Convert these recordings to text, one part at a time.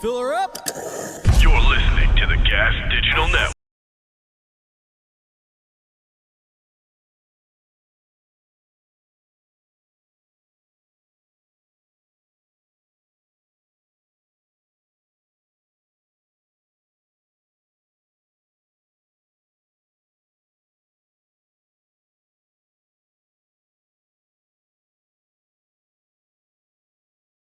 Fill her up. You're listening to the Gas Digital Network.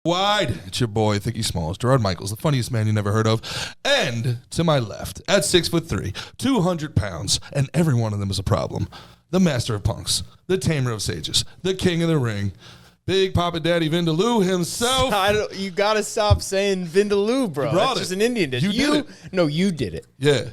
Wide. It's your boy, Thicky Smalls, Gerard Michaels, the funniest man you never heard of. And to my left, at 6'3", 200 pounds, and every one of them is a problem. The master of punks, the tamer of sages, the king of the ring, Big Papa Daddy Vindaloo himself. You gotta stop saying Vindaloo, bro. That's just an Indian dish. You did it. No, you did it. Yeah.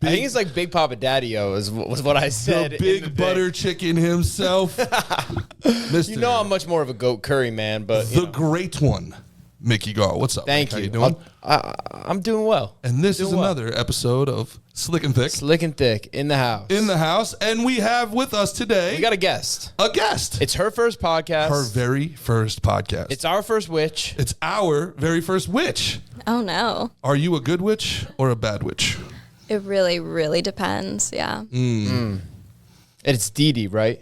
I think it's like Big Papa Daddy-O was what I said. The big butter chicken himself. Mr. You know I'm much more of a goat curry man, but the great one, Mickey Gall. What's up? Thank Mick? you. How you doing? I'm doing well. And this is another episode of Slick and Thick. Slick and Thick in the house. In the house. And we have with us today... We got a guest. A guest. It's her first podcast. Her very first podcast. It's our first witch. It's our very first witch. Oh, no. Are you a good witch or a bad witch? It really, really depends, yeah. It's DD, right?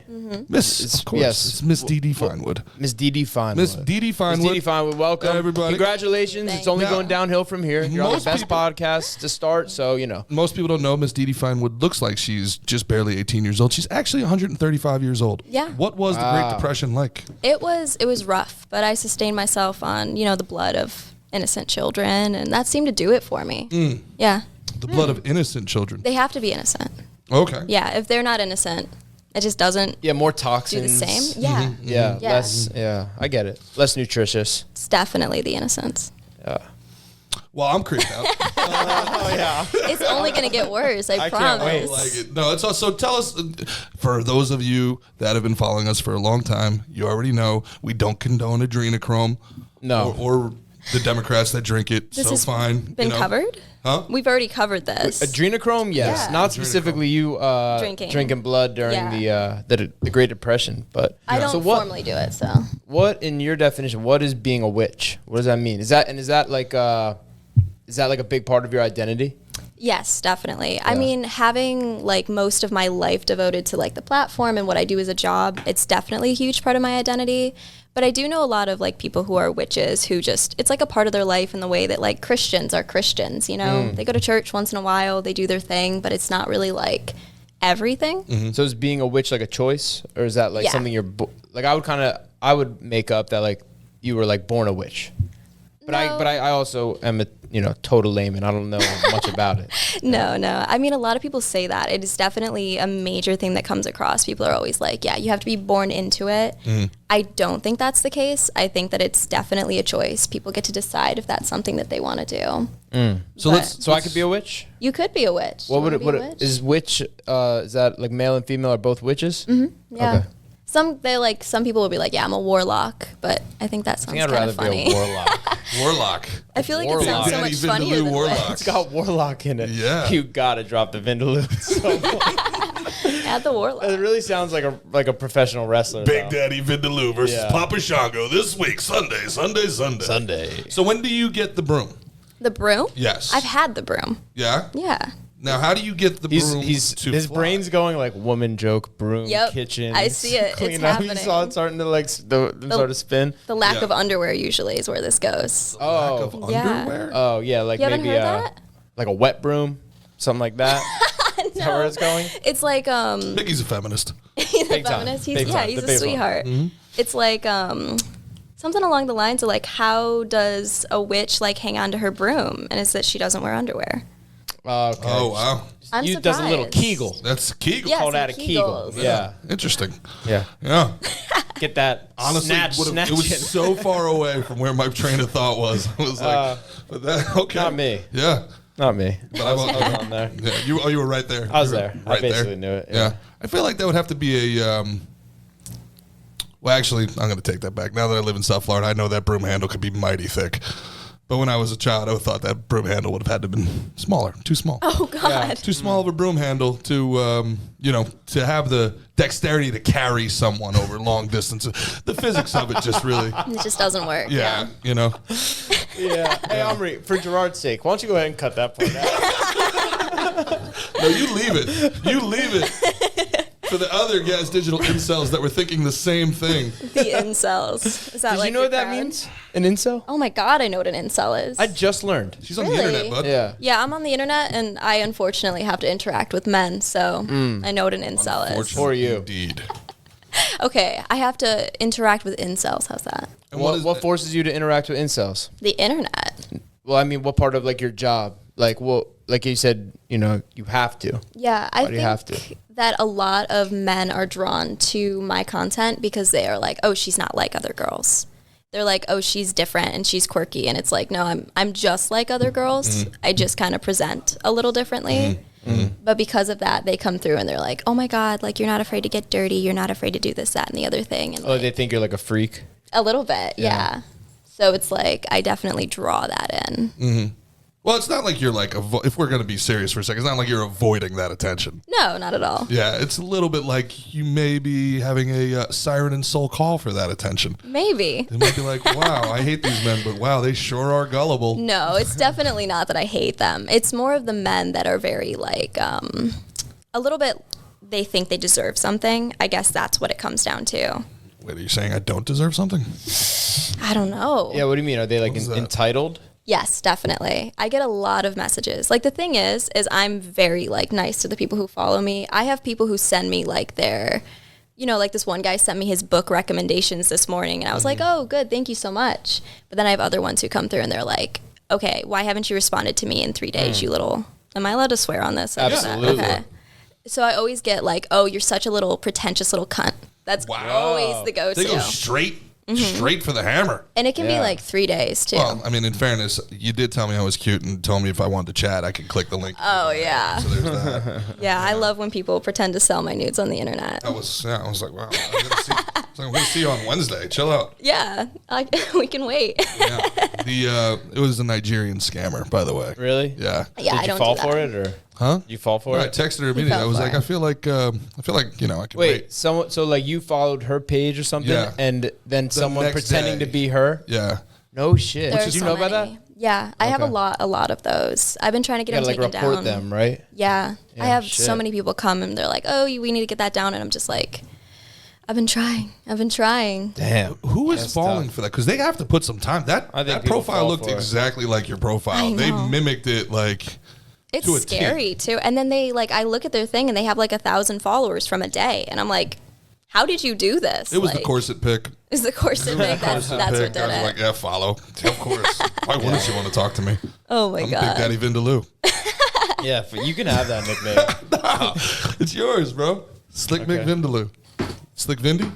Miss, of course. Yes. It's Miss DD Finewood. Miss DD Finewood. Miss DD Finewood. Miss DD Finewood, welcome. Everybody. Congratulations. Thank It's only you. going downhill from here. You're on the Most best people- podcast to start, so, you know. Most people don't know Miss DD Finewood looks like she's just barely 18 years old. She's actually 135 years old. Yeah. What was the Great Depression like? It was rough, but I sustained myself on, the blood of innocent children, and that seemed to do it for me. Yeah. The blood of innocent children. They have to be innocent. Okay. Yeah, if they're not innocent, it just doesn't Yeah, more do toxins. the same. Yeah. Yeah, Yeah. less. Yeah, I get it. Less nutritious. It's definitely the innocence. Yeah. Well, I'm creeped out. It's only going to get worse, I can't promise. wait. Like it. No, it's also tell us, for those of you that have been following us for a long time, you already know we don't condone adrenochrome. No. Or the Democrats that drink it. This so has fine. been covered? Huh? We've already covered this. Adrenochrome, yes. Yeah. Not specifically you drinking blood during the Great Depression, but I don't So what? formally do it, so. What, in your definition, what is being a witch? What does that mean? Is that like a big part of your identity? Yes, definitely. I mean, having like most of my life devoted to like the platform and what I do as a job, it's definitely a huge part of my identity. But I do know a lot of like people who are witches who just, it's like a part of their life in the way that like Christians are Christians, They go to church once in a while, they do their thing, but it's not really like everything. So is being a witch like a choice, or is that like Yeah. something like I would make up that like you were like born a witch, but No. I also am a total layman. I don't know much about it. No. I mean, a lot of people say that. It is definitely a major thing that comes across. People are always like, yeah, you have to be born into it. I don't think that's the case. I think that it's definitely a choice. People get to decide if that's something that they want to do. So But- let's. So I could be a witch. You could be a witch. What would You it? wanna What be a witch? is witch? Is that like male and female are both witches? Yeah. Okay. Some people will be like, yeah, I'm a warlock, but I think that sounds I think I'd kind rather of funny. be a warlock. Warlock. I feel like Warlock. it sounds so Daddy much funnier Vindaloo than warlock. It's got warlock in it. Yeah. You gotta drop the Vindaloo. Add the warlock. It really sounds like a professional wrestler. Big though. Daddy Vindaloo versus Yeah. Papa Shango this week, Sunday. Sunday. So when do you get the broom? The broom? Yes. I've had the broom. Yeah? Yeah. Now, how do you get the broom His to fly? brain's going like woman joke, broom, Yep. kitchen. I see it. It's clean up. You happening. saw it starting to like start to spin. The lack Yeah. of underwear usually is where this goes. Lack of Yeah. underwear? Oh yeah, like You haven't maybe heard that? like a wet broom, something like that. Is that where it's going? It's like Mickey's a feminist. he's a Big time. feminist. Big He's time. he's The a big one. sweetheart. It's like something along the lines of like, how does a witch like hang on to her broom? And it's that she doesn't wear underwear. Okay. Oh, wow. I'm You surprised. does a little Kegel. That's Kegel. Yeah, Call some that a Kegel. Kegels. Yeah. Interesting. Yeah. Yeah. Get that. Honestly, snatch it it. was so far away from where my train of thought was. I was like, but that, okay. Not me. Yeah. Not me. But I was on there. Yeah, you were right there. I was You were there. I basically knew it. Yeah. I feel like that would have to be a. Well, actually, I'm going to take that back. Now that I live in South Florida, I know that broom handle could be mighty thick. But when I was a child, I thought that broom handle would have had to have been smaller, too small. Oh God. Too small of a broom handle to, to have the dexterity to carry someone over long distances. The physics of it just really, It just doesn't work. yeah. Yeah. Hey, Omri, for Gerard's sake, why don't you go ahead and cut that part out? No, you leave it. You leave it. For the other Gas Digital incels that were thinking the same thing. The incels. Is that Did like you know your what that crowd? means? An incel? Oh my God, I know what an incel is. I just learned. She's on the Really? internet, bud. Yeah. Yeah, I'm on the internet, and I unfortunately have to interact with men, so I know what an incel is. For you. Indeed. Okay, I have to interact with incels. How's that? And What forces you to interact with incels? The internet. Well, I mean, what part of like your job? Like, well, like you said, you know, you have to. Yeah, I Why do you have to? think that a lot of men are drawn to my content because they are like, oh, she's not like other girls. They're like, oh, she's different and she's quirky, and it's like, no, I'm just like other girls. I just kind of present a little differently. But because of that, they come through and they're like, oh my God, like you're not afraid to get dirty. You're not afraid to do this, that, and the other thing. And Oh, like, they think you're like a freak. a little bit, yeah. So it's like I definitely draw that in. Well, it's not like you're like, if we're going to be serious for a second, it's not like you're avoiding that attention. No, not at all. Yeah, it's a little bit like you may be having a siren and soul call for that attention. Maybe. They might be like, wow, I hate these men, but wow, they sure are gullible. No, it's definitely not that I hate them. It's more of the men that are very like a little bit, they think they deserve something. I guess that's what it comes down to. Wait, are you saying I don't deserve something? I don't know. Yeah, what do you mean? Are they like What is that? entitled? Yes, definitely. I get a lot of messages. Like the thing is I'm very like nice to the people who follow me. I have people who send me like their, you know, like this one guy sent me his book recommendations this morning, and I was like, oh, good, thank you so much. But then I have other ones who come through and they're like, okay, why haven't you responded to me in 3 days, you little, am I allowed to swear on this? Absolutely. Okay. So I always get like, oh, you're such a little pretentious little cunt. That's always the go-to. They go straight for the hammer. And it can be Yeah. like 3 days too. Well, I mean, in fairness, you did tell me I was cute and told me if I wanted to chat, I could click the link. Oh yeah. So there's that. Yeah, I love when people pretend to sell my nudes on the internet. I was like, wow, I'm gonna see you on Wednesday. Chill out. Yeah, we can wait. Yeah. It was a Nigerian scammer, by the way. Really? Yeah. Yeah, Did I you don't fall do that. for it, or Huh? you fall for I it? texted her immediately. I fell was for like, it. I feel like you know, I can Wait, wait. so like you followed her page or something, Yeah. and then someone next pretending day. to be her? Yeah. No shit. There's Did you so know about many. that? Yeah, I have a Okay. lot of those. I've been trying to get You gotta them like taken report down. them, right? Yeah, Yeah, I have shit. so many people come and they're like, "Oh, we need to get that down," and I'm just like, "I've been trying. Who Damn. was That's falling tough. for that? Because they have to put some time. That I think that people profile fall looked for it. exactly like your profile. I They know. mimicked it like. It's To a T. scary too. And then they like, I look at their thing and they have like 1,000 followers from a day, and I'm like, "How did you do this?" It was like, the corset pick. Is the corset pick? That's what did I was it. like, yeah, follow. Of course. Why wouldn't you want to talk to me? Oh my I'm god. Big Daddy Vindaloo. Yeah, you can have that nickname. It's yours, bro. Slick Okay. McVindaloo. Slick Vindy?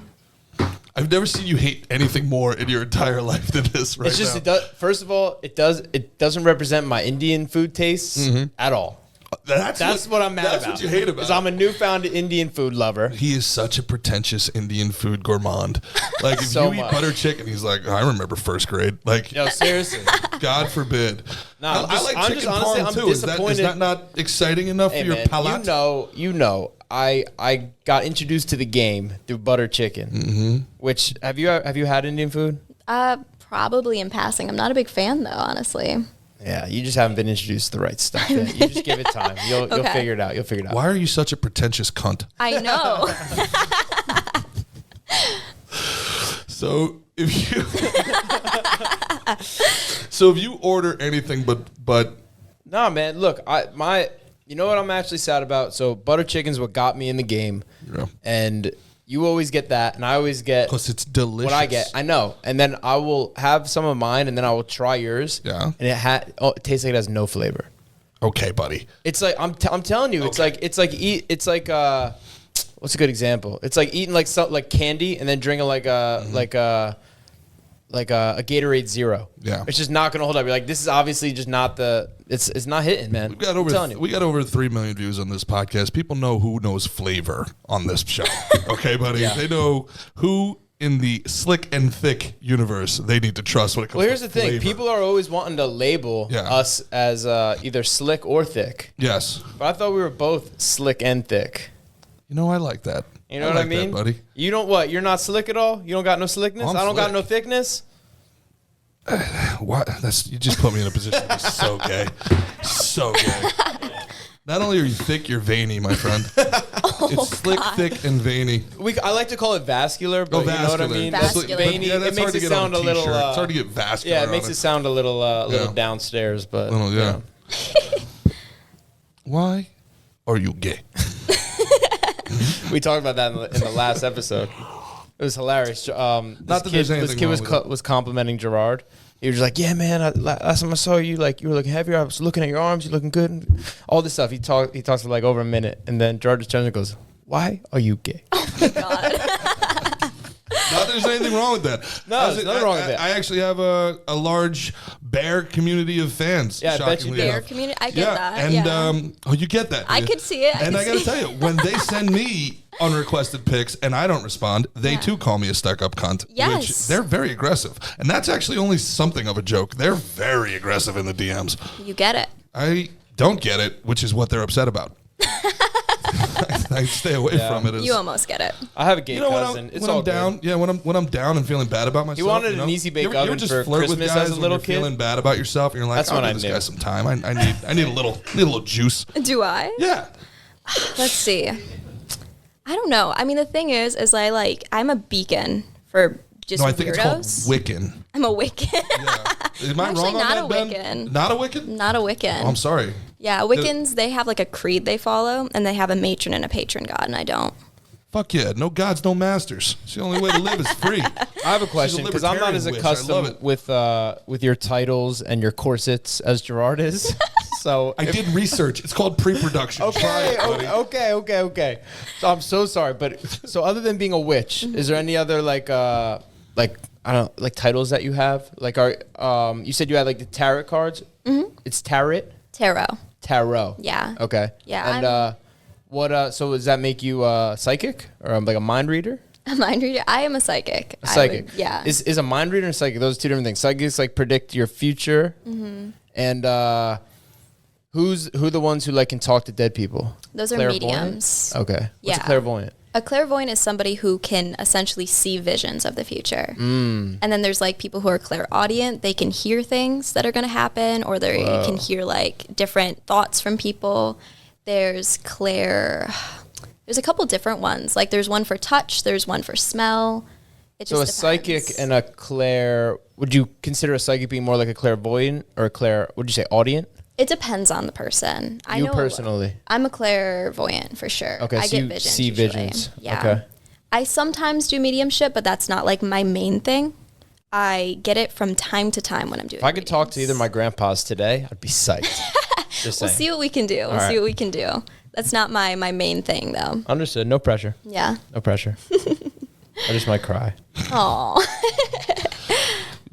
I've never seen you hate anything more in your entire life than this right It's just now. it does. First of all, it doesn't represent my Indian food tastes at all. That's what I'm mad about. That's what you hate about Because I'm a newfound Indian food lover. He is such a pretentious Indian food gourmand. Like, if So you eat much. butter chicken, he's like, I remember first grade. Like, No, seriously. God forbid. No, I I'm like just chicken honestly, parm, I'm too. Is that disappointed. not exciting enough Hey for your man, palate? you know, I got introduced to the game through butter chicken. Which have you had Indian food? Probably in passing. I'm not a big fan though, honestly. Yeah, you just haven't been introduced to the right stuff yet. You just give it time. You'll Okay. figure it out. You'll figure it out. Why are you such a pretentious cunt? I know. So if you order anything but No, man. Look, you know what I'm actually sad about? So butter chicken's what got me in the game. Yeah. And you always get that, and I always get plus it's delicious. what I get. I know. And then I will have some of mine, and then I will try yours. Yeah. And it tastes like it has no flavor. Okay, buddy. It's like I'm telling you, Okay. it's like what's a good example? It's like eating like candy and then drinking like a Gatorade Zero. Yeah. It's just not gonna hold up. You're like, this is obviously just not it's not hitting, man. We got I'm telling you. we got over 3 million views on this podcast. People know who knows flavor on this show. Okay, buddy? Yeah. They know who in the slick and thick universe they need to trust when it comes Well, here's to the thing. flavor. People are always wanting to label Yeah. us as either slick or thick. Yes. But I thought we were both slick and thick. You know, I like that. You know what I like that, mean? buddy? You don't what? You're not slick at all? You don't got no slickness? I'm I don't got slick. no thickness? What? You just put me in a position to be so gay. So gay. Not only are you thick, you're veiny, my friend. It's slick, thick, and veiny. I like to call it vascular, but you know what I mean? Vascular. Veiny. Yeah, that's it makes hard to it get on sound a a little. t-shirt. It's hard to get vascular. Yeah, it makes it sound a little downstairs, but Yeah. Why are you gay? We talked about that in the last episode. It was hilarious. Not that there's anything this kid was complimenting Gerard. He was like, "Yeah, man. Last time I saw you, like you were looking heavier. I was looking at your arms. You're looking good. And all this stuff." He talks for like over a minute, and then Gerard just turns and goes, "Why are you gay?" Oh my God. Not that there's anything wrong with that. No, there's nothing wrong with that. I actually have a large bear community of fans. Yeah, I bet you do. Bear community. I get that. And yeah. you get that. I dude. could see it. And I got to tell you, when they send me unrequested pics and I don't respond, they too call me a stuck-up cunt. Yes. Which they're very aggressive. And that's actually only something of a joke. They're very aggressive in the DMs. You get it. I don't get it, which is what they're upset about. I stay away from it. You almost get it. I have a gay You know, cousin. It's when all I'm down, good. yeah, when I'm down and feeling bad about myself. He wanted you an easy bake you ever oven just for flirt with Christmas guys as a when little you're kid? feeling bad about yourself, and you're like, That's I'll when give I this knew. guy some time. I need a little juice. Do I? Yeah. Let's see. I don't know. I mean, the thing is I'm a beacon for just No, I think weirdos. it's called Wiccan. I'm a Wiccan. Am I actually wrong on not that, a Ben? Wiccan. Not a Wiccan? Not a Wiccan. Oh, I'm sorry. Yeah, Wiccans, they have like a creed they follow, and they have a matron and a patron god, and I don't. Fuck yeah. No gods, no masters. It's the only way to live is free. I have a question because I'm not as libertarian wish. I love accustomed with your titles and your corsets as Gerard is. So I did research. It's called pre-production. Try it, buddy. Okay. So I'm so sorry, but so other than being a witch, is there any other like I don't know, like titles that you have? Like you said you had like the tarot cards? Mm-hmm. It's tarot? Tarot. Yeah. Okay. Yeah. And so does that make you psychic or like a mind reader? A mind reader? I am a psychic. A psychic. Yeah. Is a mind reader and psychic, those are two different things. Psychics like predict your future. Mm-hmm. And who are the ones who like can talk to dead people? Those are Clairvoyant? mediums. Okay. What's a Yeah. clairvoyant? A clairvoyant is somebody who can essentially see visions of the future. And then there's like people who are clairaudient. They can hear things that are going to happen, or they can hear like different thoughts from people. There's a couple different ones. Like there's one for touch. There's one for smell. It So a just psychic depends. and a would you consider a psychic being more like a clairvoyant or would you say audient? It depends on the person. I You know personally. I'm a clairvoyant for sure. Okay, I so get you visions see usually. visions. Yeah. Okay. I sometimes do mediumship, but that's not like my main thing. I get it from time to time when I'm doing. If I could talk to readings. either my grandpas today, I'd be psyched. Just We'll saying. see what we can do. We'll right. see what we can do. That's not my main thing though. Understood. No pressure. Yeah. No pressure. I just might cry. Oh.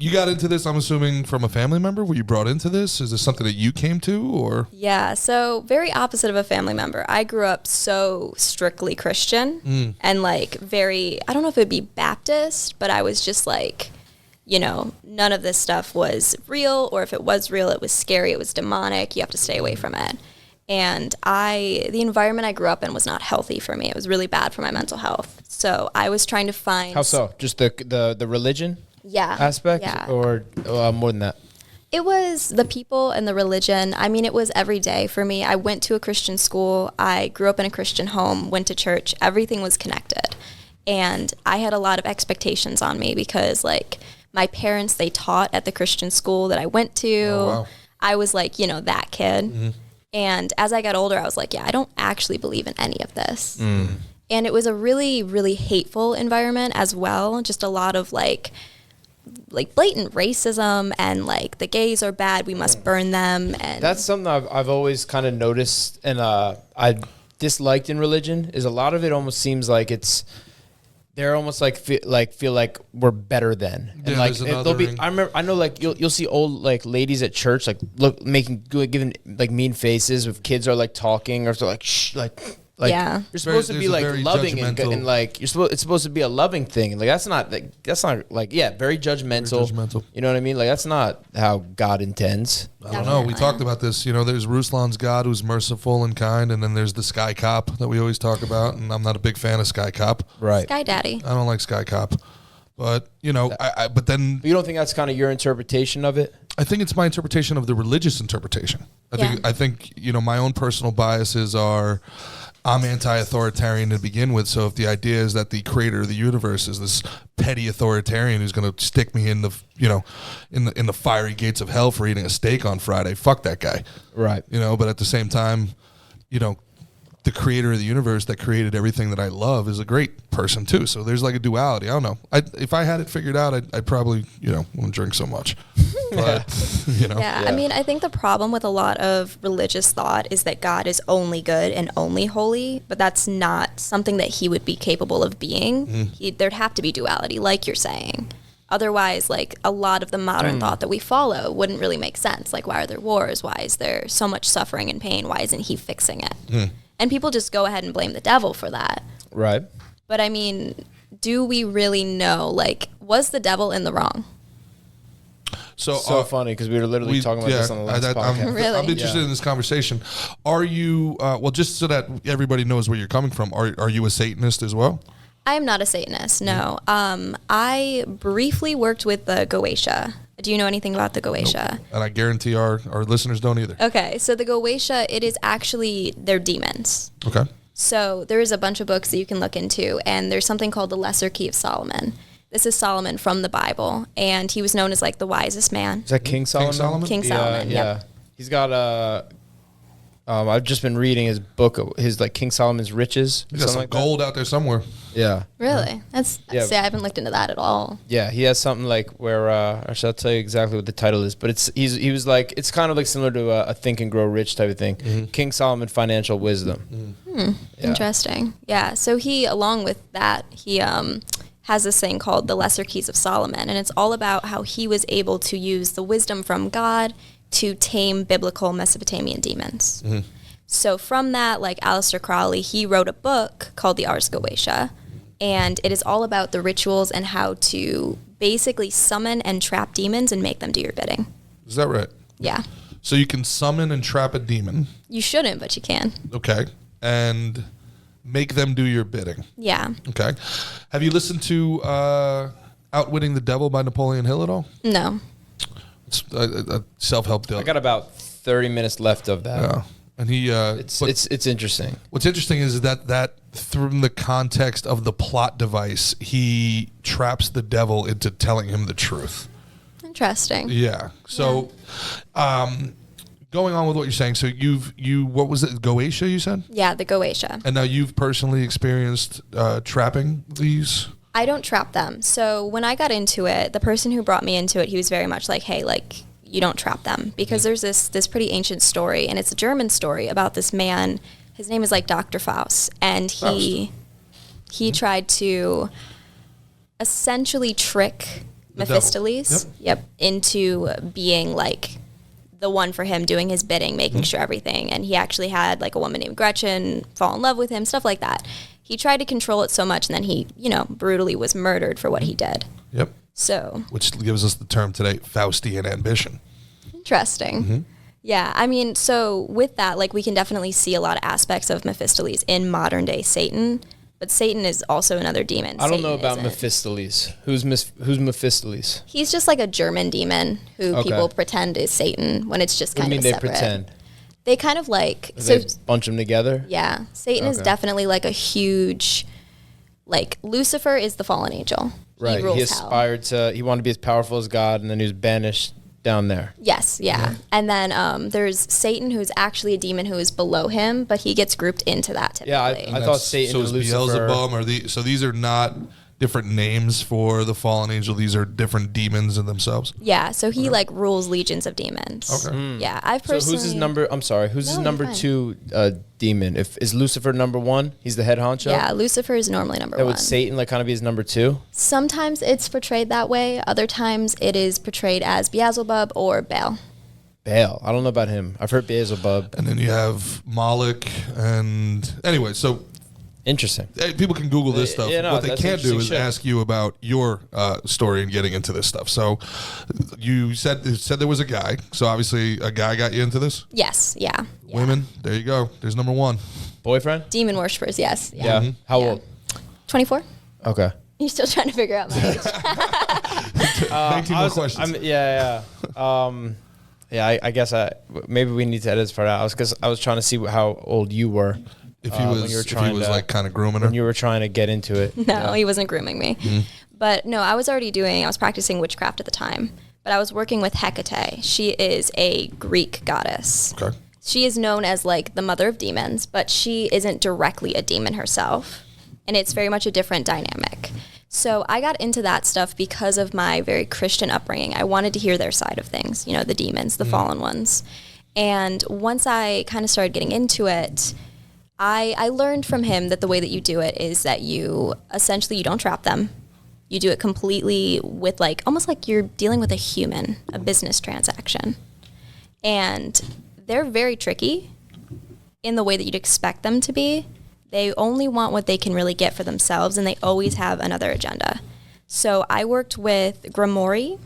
You got into this, I'm assuming, from a family member? Were you brought into this? Is this something that you came to, or? Yeah, so very opposite of a family member. I grew up so strictly Christian and like I don't know if it would be Baptist, but I was just like, none of this stuff was real, or if it was real, it was scary, it was demonic, you have to stay away from it. And the environment I grew up in was not healthy for me. It was really bad for my mental health. So I was trying to find... How so? Just the religion aspect? Yeah. Or more than that? It was the people and the religion. I mean, it was every day for me. I went to a Christian school. I grew up in a Christian home, went to church. Everything was connected. And I had a lot of expectations on me because, like, my parents, they taught at the Christian school that I went to. Oh, wow. I was like, that kid. Mm-hmm. And as I got older, I was like, I don't actually believe in any of this. And it was a really, really hateful environment as well. Just a lot of like blatant racism and like the gays are bad, we must burn them. And That's something I've always kind of noticed and I disliked in religion is a lot of it almost seems like they're almost feel like we're better than. And Yeah, like there's another ring. I know like you'll see old like ladies at church like giving like mean faces if kids are like talking or so like shh like Yeah. you're supposed to be there's a like very loving and judgmental- like it's supposed to be a loving thing and like that's not very judgmental. Very judgmental. You know what I mean? Like that's not how God intends. I don't know. We Definitely. talked about this. There's Ruslan's God who's merciful and kind, and then there's the Sky Cop that we always talk about, and I'm not a big fan of Sky Cop. Right. Sky Daddy. I don't like Sky Cop. But, but then But you don't think that's kind of your interpretation of it? I think it's my interpretation of the religious interpretation. I think my own personal biases are I'm anti-authoritarian to begin with. So if the idea is that the creator of the universe is this petty authoritarian who's going to stick me in the in the fiery gates of hell for eating a steak on Friday, fuck that guy. Right. But at the same time, the creator of the universe that created everything that I love is a great person too. So there's like a duality. I don't know. If I had it figured out, I'd probably, wouldn't drink so much. But, Yeah, I mean, I think the problem with a lot of religious thought is that God is only good and only holy, but that's not something that he would be capable of being. There'd have to be duality, like you're saying. Otherwise, like, a lot of the modern thought that we follow wouldn't really make sense. Like, why are there wars? Why is there so much suffering and pain? Why isn't he fixing it? And people just go ahead and blame the devil for that. Right. But I mean, do we really know, like, was the devil in the wrong? So funny because we were literally talking about this on the last podcast. Really? I'm interested in this conversation. Are you, just so that everybody knows where you're coming from, are you a Satanist as well? I am not a Satanist, no. I briefly worked with the Goetia. Do you know anything about the Goetia? Nope. And I guarantee our listeners don't either. Okay, so the Goetia, it is actually, they're demons. Okay. So there is a bunch of books that you can look into, and there's something called the Lesser Key of Solomon. This is Solomon from the Bible, and he was known as like the wisest man. Is that King Solomon? King Solomon, yeah. He's got I've just been reading his book, his like King Solomon's Riches. He's got some like gold out there somewhere. Yeah. Really? See, I haven't looked into that at all. Yeah, he has something like where actually I'll tell you exactly what the title is, but he was like, it's kind of like similar to a Think and Grow Rich type of thing. King Solomon Financial Wisdom. Yeah. Interesting. Yeah. So he, along with that, he has this thing called the Lesser Keys of Solomon, and it's all about how he was able to use the wisdom from God to tame biblical Mesopotamian demons. So from that, like Aleister Crowley, he wrote a book called the Ars Goetia, and it is all about the rituals and how to basically summon and trap demons and make them do your bidding. Is that right? Yeah. So you can summon and trap a demon. You shouldn't, but you can. Okay. And make them do your bidding. Yeah. Okay. Have you listened to Outwitting the Devil by Napoleon Hill at all? No. It's a self-help deal. I got about 30 minutes left of that. Yeah. And he it's interesting. What's interesting is that from the context of the plot device, he traps the devil into telling him the truth. Interesting. Yeah. So going on with what you're saying, so what was it, Goetia you said? Yeah, the Goetia. And now you've personally experienced trapping these? I don't trap them. So when I got into it, the person who brought me into it, he was very much like, hey, like, you don't trap them. Because there's this pretty ancient story, and it's a German story about this man. His name is like Dr. Faust. And he tried to essentially trick Mephistopheles into being like the one for him, doing his bidding, making sure everything. And he actually had like a woman named Gretchen fall in love with him, stuff like that. He tried to control it so much, and then he, brutally was murdered for what he did. Yep. So. Which gives us the term today, Faustian ambition. Interesting. Yeah, I mean, so with that, like, we can definitely see a lot of aspects of Mephistopheles in modern day Satan, but Satan is also another demon. I don't know about Mephistopheles. Who's Mephistopheles? He's just like a German demon who people pretend is Satan when it's just kind of separate. What do you mean they pretend? They kind of like... They bunch them together? Yeah. Satan is definitely like a huge... Like, Lucifer is the fallen angel. Right. He aspired to... He wanted to be as powerful as God, and then he was banished down there. Yes, yeah. And then there's Satan, who's actually a demon who is below him, but he gets grouped into that typically. Yeah, I thought Satan and Lucifer... Beelzebub, so these are not... different names for the fallen angel. These are different demons in themselves. Yeah, so he like rules legions of demons. Okay. Yeah, I've personally. So who's his number? I'm sorry. Who's his number 2 demon? Is Lucifer number 1? He's the head honcho. Yeah, Lucifer is normally number 1. Would Satan like kind of be his number 2? Sometimes it's portrayed that way. Other times it is portrayed as Beelzebub or Baal. Baal. I don't know about him. I've heard Beelzebub. And then you have Moloch, and anyway, so. Interesting. People can Google this stuff. What they can't do is ask you about your story and getting into this stuff. So you said there was a guy. So obviously a guy got you into this? Yes. Yeah. Women. There you go. There's number 1. Boyfriend? Demon worshippers. Yes. Yeah. How old? 24. Okay. You're still trying to figure out my age. 19 more questions. I guess maybe we need to edit this part out. Because I was trying to see how old you were. If he was like kind of grooming her. When you were trying to get into it. No, he wasn't grooming me. But no, I was practicing witchcraft at the time. But I was working with Hecate. She is a Greek goddess. Okay. She is known as like the mother of demons, but she isn't directly a demon herself. And it's very much a different dynamic. So I got into that stuff because of my very Christian upbringing. I wanted to hear their side of things, you know, the demons, the fallen ones. And once I kind of started getting into it, I learned from him that the way that you do it is that you don't trap them. You do it completely with like, almost like you're dealing with a human, a business transaction. And they're very tricky in the way that you'd expect them to be. They only want what they can really get for themselves, and they always have another agenda. So I worked with Grimoire,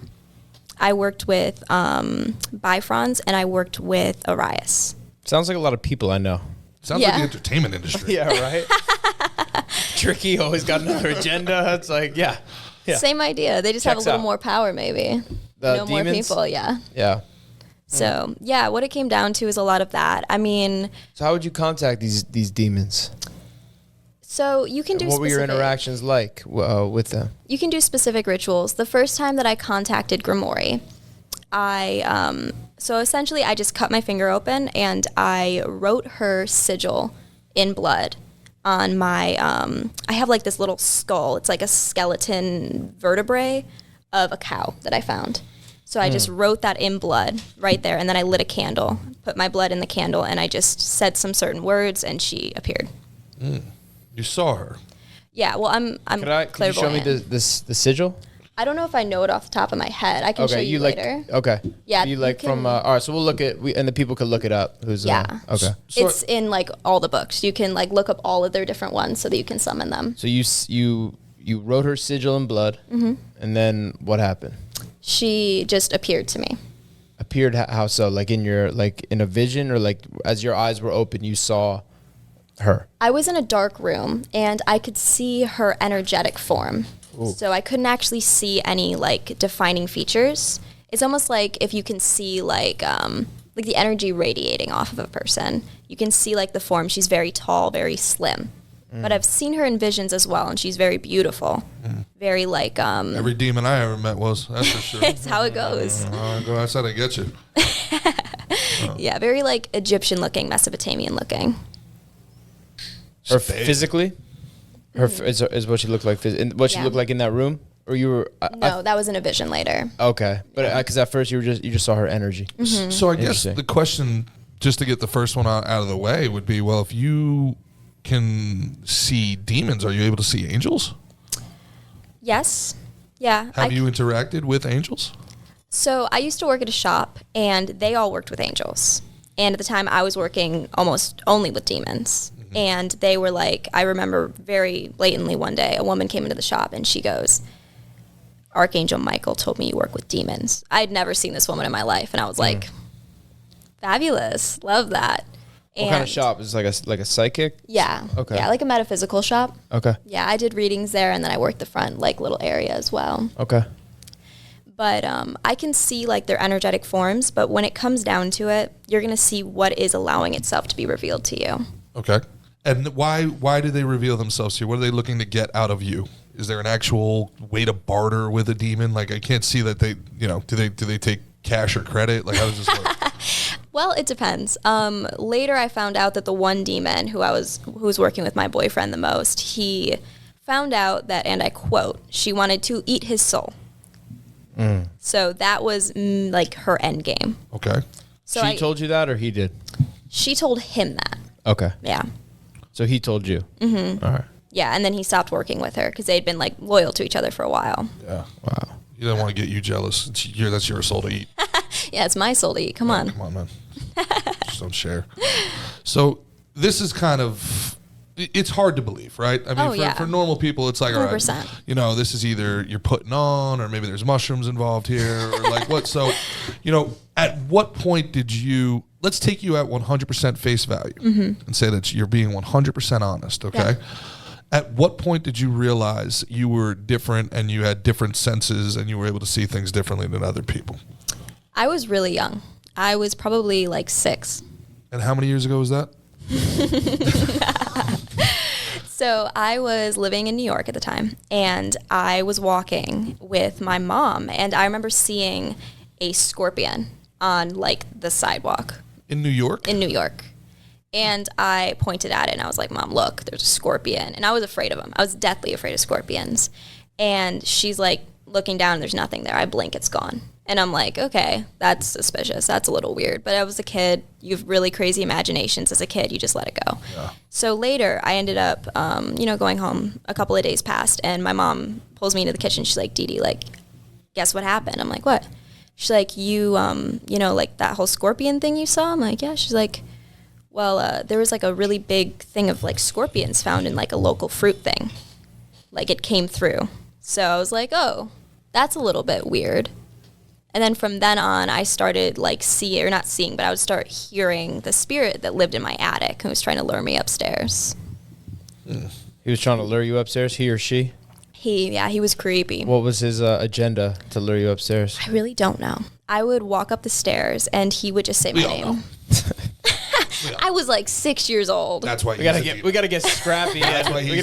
I worked with Bifrons, and I worked with Arias. Sounds like a lot of people I know. Sounds like the entertainment industry. Yeah, right? Tricky, always got another agenda. It's like, yeah. Same idea. They just have a little more power, maybe. The more demons? people, yeah. Yeah. So, what it came down to is a lot of that. I mean... So how would you contact these demons? So you can do what were your interactions like with them? You can do specific rituals. The first time that I contacted Grimoire, so essentially I just cut my finger open and I wrote her sigil in blood on my, I have like this little skull. It's like a skeleton vertebrae of a cow that I found. So I just wrote that in blood right there, and then I lit a candle, put my blood in the candle, and I just said some certain words, and she appeared. You saw her. Yeah, well, I'm Could you show me the sigil? I don't know if I know it off the top of my head. I can show you later. Okay. Yeah. You like from, all right, so we'll look at, and the people could look it up. Yeah. Okay. It's in like all the books. You can like look up all of their different ones so that you can summon them. So you wrote her sigil in blood, and then what happened? She just appeared to me. Appeared how so? Like in a vision, or like as your eyes were open, you saw her? I was in a dark room and I could see her energetic form. Ooh. So I couldn't actually see any like defining features. It's almost like if you can see like the energy radiating off of a person. You can see like the form. She's very tall, very slim. But I've seen her in visions as well, and she's very beautiful. Very like every demon I ever met was, that's for sure. It's how it goes. Go outside and get you. Yeah, very like Egyptian looking, Mesopotamian looking. Her physically? Her is what she looked like. What she looked like in that room? Or you were? No, that was in a vision later. Okay, but because at first you just saw her energy. So I guess the question, just to get the first one out of the way, would be, well, if you can see demons, are you able to see angels? Yes. Yeah. Have you interacted with angels? So I used to work at a shop, and they all worked with angels. And at the time, I was working almost only with demons. And they were like, I remember very blatantly one day, a woman came into the shop, and she goes, Archangel Michael told me you work with demons. I had never seen this woman in my life, and I was like, fabulous, love that. What kind of shop? Is it like a psychic? Yeah. Okay. Yeah, like a metaphysical shop. Okay. Yeah, I did readings there, and then I worked the front like little area as well. Okay. But I can see like their energetic forms, but when it comes down to it, you're going to see what is allowing itself to be revealed to you. Okay. And why do they reveal themselves to you? What are they looking to get out of you? Is there an actual way to barter with a demon? Like, I can't see that they, do they take cash or credit? Like, how does this work? Well, it depends. Later, I found out that the one demon who was working with my boyfriend the most, he found out that, and I quote, she wanted to eat his soul. So that was like her end game. Okay. So she told you that, or he did? She told him that. Okay. Yeah. So he told you. Mm-hmm. All right. Yeah, and then he stopped working with her because they'd been like loyal to each other for a while. Yeah. Wow. He didn't want to get you jealous. That's your soul to eat. Yeah, it's my soul to eat. Come on. Come on, man. Just don't share. So this is kind of, it's hard to believe, right? I mean, for normal people, it's like, 100%. All right, this is either you're putting on, or maybe there's mushrooms involved here, or like what? So, at what point did you, let's take you at 100% face value and say that you're being 100% honest, okay? Yeah. At what point did you realize you were different and you had different senses and you were able to see things differently than other people? I was really young. I was probably like 6. And how many years ago was that? So I was living in New York at the time, and I was walking with my mom, and I remember seeing a scorpion on like the sidewalk. In New York? In New York. And I pointed at it, and I was like, Mom, look, there's a scorpion. And I was afraid of them. I was deathly afraid of scorpions. And she's like looking down, and there's nothing there. I blink, it's gone. And I'm like, okay, that's suspicious. That's a little weird. But I was a kid. You have really crazy imaginations as a kid. You just let it go. Yeah. So later, I ended up, going home. A couple of days passed, and my mom pulls me into the kitchen. She's like, DD, like, guess what happened? I'm like, what? She's like, you like that whole scorpion thing you saw? I'm like, yeah. She's like, well, there was like a really big thing of like scorpions found in like a local fruit thing. Like it came through. So I was like, oh, that's a little bit weird. And then from then on, I started like but I would start hearing the spirit that lived in my attic who was trying to lure me upstairs. He was trying to lure you upstairs, he or she? He was creepy. What was his agenda to lure you upstairs? I really don't know. I would walk up the stairs and he would just say my name. I was like 6 years old. That's why we gotta get Scrappy. We gotta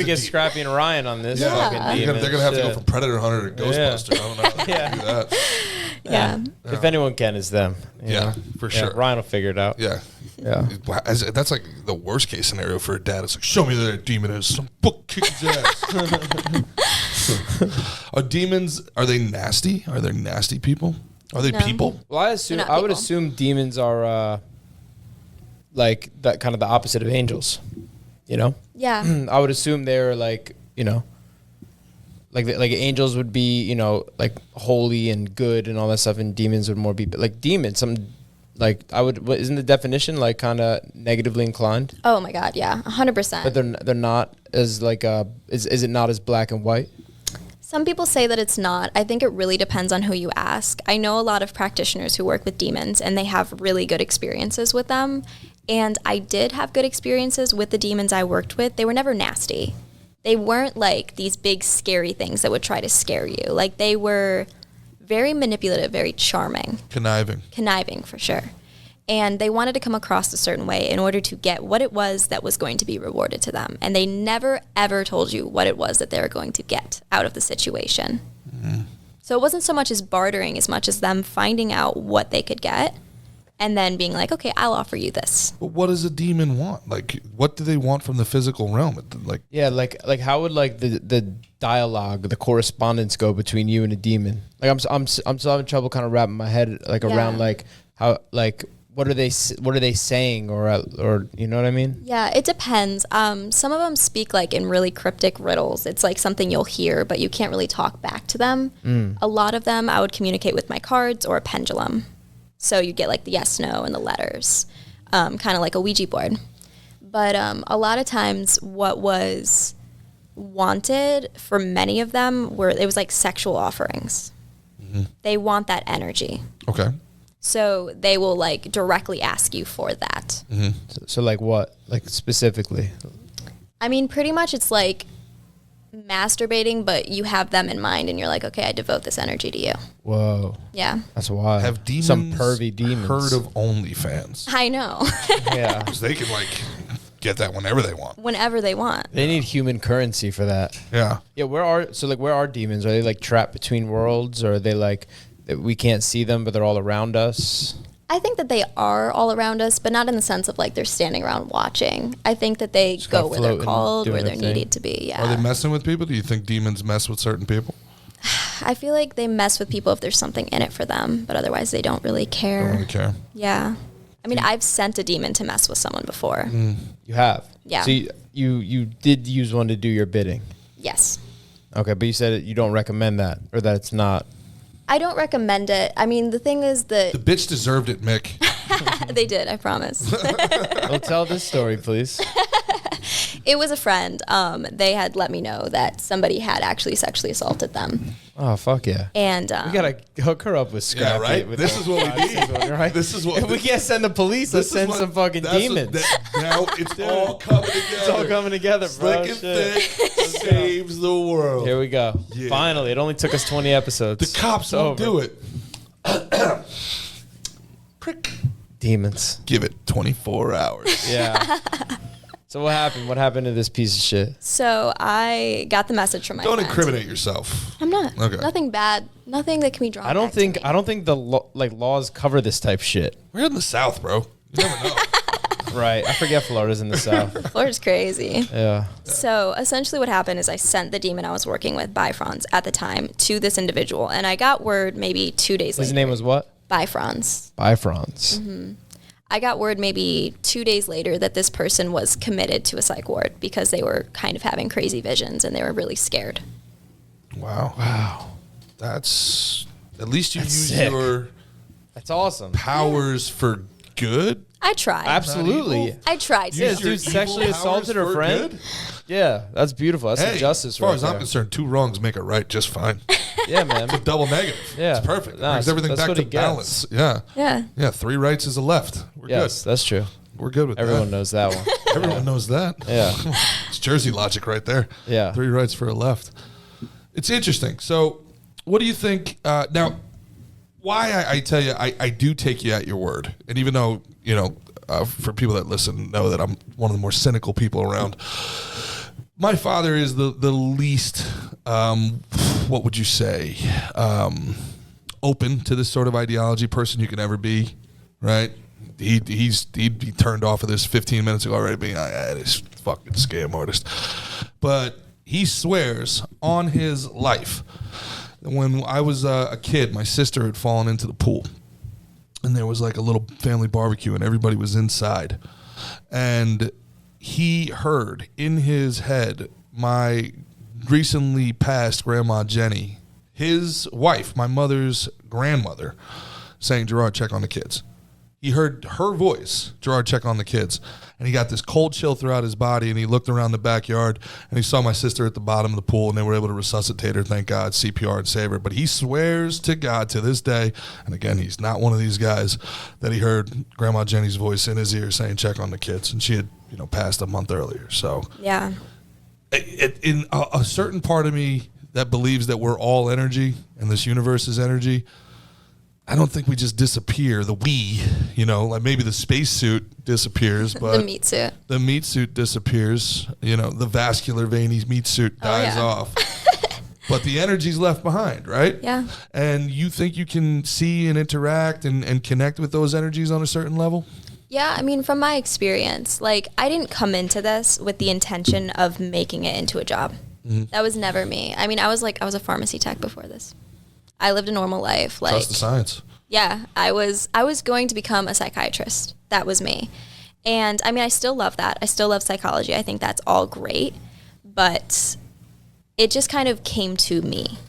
get Scrappy and Ryan on this. Yeah. Fucking they're gonna have to go from Predator Hunter to Ghostbuster. I don't know how to do that. Yeah. If anyone can, it's them. You know? For sure. Ryan will figure it out. Yeah. Yeah. That's like the worst case scenario for a dad. It's like, show me that demon is. Some book kick his ass. Are demons, are they nasty? Are they nasty people? Are they people? Well, I would assume demons are like that, kind of the opposite of angels. You know? Yeah. I would assume they're like, like angels would be, like holy and good and all that stuff, and demons would more be like demons. Isn't the definition like kind of negatively inclined? Oh my God, yeah, 100%. But they're not as like is it not as black and white? Some people say that it's not. I think it really depends on who you ask. I know a lot of practitioners who work with demons, and they have really good experiences with them. And I did have good experiences with the demons I worked with. They were never nasty. They weren't like these big scary things that would try to scare you. Like they were very manipulative, very charming. Conniving, for sure. And they wanted to come across a certain way in order to get what it was that was going to be rewarded to them. And they never, ever told you what it was that they were going to get out of the situation. Mm-hmm. So it wasn't so much as bartering as much as them finding out what they could get and then being like, okay, I'll offer you this. But what does a demon want? Like, what do they want from the physical realm? Like how would like the dialogue, the correspondence go between you and a demon? Like I'm still having trouble kind of wrapping my head around like how like what are they saying or you know what I mean? Yeah, it depends. Some of them speak like in really cryptic riddles. It's like something you'll hear, but you can't really talk back to them. A lot of them I would communicate with my cards or a pendulum. So you get like the yes, no, and the letters, kind of like a Ouija board. But a lot of times what was wanted for many of them it was like sexual offerings. Mm-hmm. They want that energy. Okay. So they will like directly ask you for that. Mm-hmm. So like what? Like specifically? I mean, pretty much it's like masturbating, but you have them in mind and you're like, okay, I devote this energy to you. Whoa. Yeah. That's wild. Have demons some pervy demons heard of OnlyFans? I know. Yeah. Because they can like get that whenever they want. Whenever they want. They need human currency for that. Yeah. Yeah, where are demons? Are they like trapped between worlds, or are they like we can't see them but they're all around us? I think that they are all around us, but not in the sense of like they're standing around watching. I think that they go where they're called, where they're needed to be. Yeah. Are they messing with people? Do you think demons mess with certain people? I feel like they mess with people if there's something in it for them, but otherwise they don't really care. Don't really care. Yeah. I mean, I've sent a demon to mess with someone before. You have? Yeah. So you did use one to do your bidding? Yes. Okay, but you said you don't recommend that, or that it's not. I don't recommend it. I mean, the thing is that... The bitch deserved it, Mick. They did, I promise. Well, tell this story, please. It was a friend. They had let me know that somebody had actually sexually assaulted them. Oh, fuck yeah. And We got to hook her up with Scrappy. Yeah, right? with This the is what we need. season, right? This is what If we can't send the police, let's send some fucking demons. Now it's all coming together. It's all coming together, bro. Slick and thick saves the world. Here we go. Yeah. Finally, it only took us 20 episodes. The cops It's won't over. do it. Prick. Demons. Give it 24 hours. Yeah. So what happened? What happened to this piece of shit? so I got the message from my Don't friend. incriminate yourself. I'm not. Okay. Nothing bad. Nothing that can be drawn. I don't back to me. think the laws cover this type shit. We're in the South, bro. You never know. Right. I forget Florida's in the South. Florida's crazy. Yeah. So essentially what happened is I sent the demon I was working with, Bifrons, at the time to this individual. And I got word maybe 2 days later. His name was what? Bifrons. Bye, Franz. I got word maybe 2 days later that this person was committed to a psych ward because they were kind of having crazy visions and they were really scared. Wow. Wow. That's at least you use sick. your That's awesome. powers for good. I tried. Absolutely. I tried. Yeah, Use your dude sexually evil powers assaulted her for friend. good? Yeah, that's beautiful. That's Hey, some justice as far right as I'm there. concerned, 2 wrongs make it right just fine. Yeah, man. Double negative. Yeah. It's perfect. Nah, Brings everything that's back what to he gets. balance. Yeah. Yeah. Yeah, 3 rights is a left. We're Yes, that's true. good. We're good with Everyone that. knows that one. Everyone knows that. Yeah. It's Jersey logic right there. Yeah. 3 rights for a left. It's interesting. So, what do you think? Now, why I tell you, I do take you at your word. And even though, for people that listen, know that I'm one of the more cynical people around. My father is the least, what would you say, open to this sort of ideology person you can ever be, right? He'd be turned off of this 15 minutes ago already, being this fucking scam artist. But he swears on his life that when I was a kid, my sister had fallen into the pool. And there was like a little family barbecue and everybody was inside. And he heard in his head my recently passed grandma Jenny, his wife, my mother's grandmother, saying, Gerard, check on the kids. He heard her voice, Gerard, check on the kids. And he got this cold chill throughout his body, and he looked around the backyard, and he saw my sister at the bottom of the pool, and they were able to resuscitate her, thank God, CPR and save her. But he swears to God to this day, and again, he's not one of these guys, that he heard Grandma Jenny's voice in his ear saying, check on the kids. And she had, passed a month earlier. So Yeah. in a certain part of me that believes that we're all energy, and this universe is energy, I don't think we just disappear. Like maybe the spacesuit disappears, but The meat suit. the meat suit disappears. The vascular veiny meat suit dies yeah. off. But the energy's left behind, right? Yeah. And you think you can see and interact and connect with those energies on a certain level? Yeah, I mean, from my experience, I didn't come into this with the intention of making it into a job. That was never me. I mean, I was a pharmacy tech before this. I lived a normal life. Trust the science. Yeah, I was going to become a psychiatrist. That was me. And I mean, I still love that. I still love psychology. I think that's all great. But it just kind of came to me.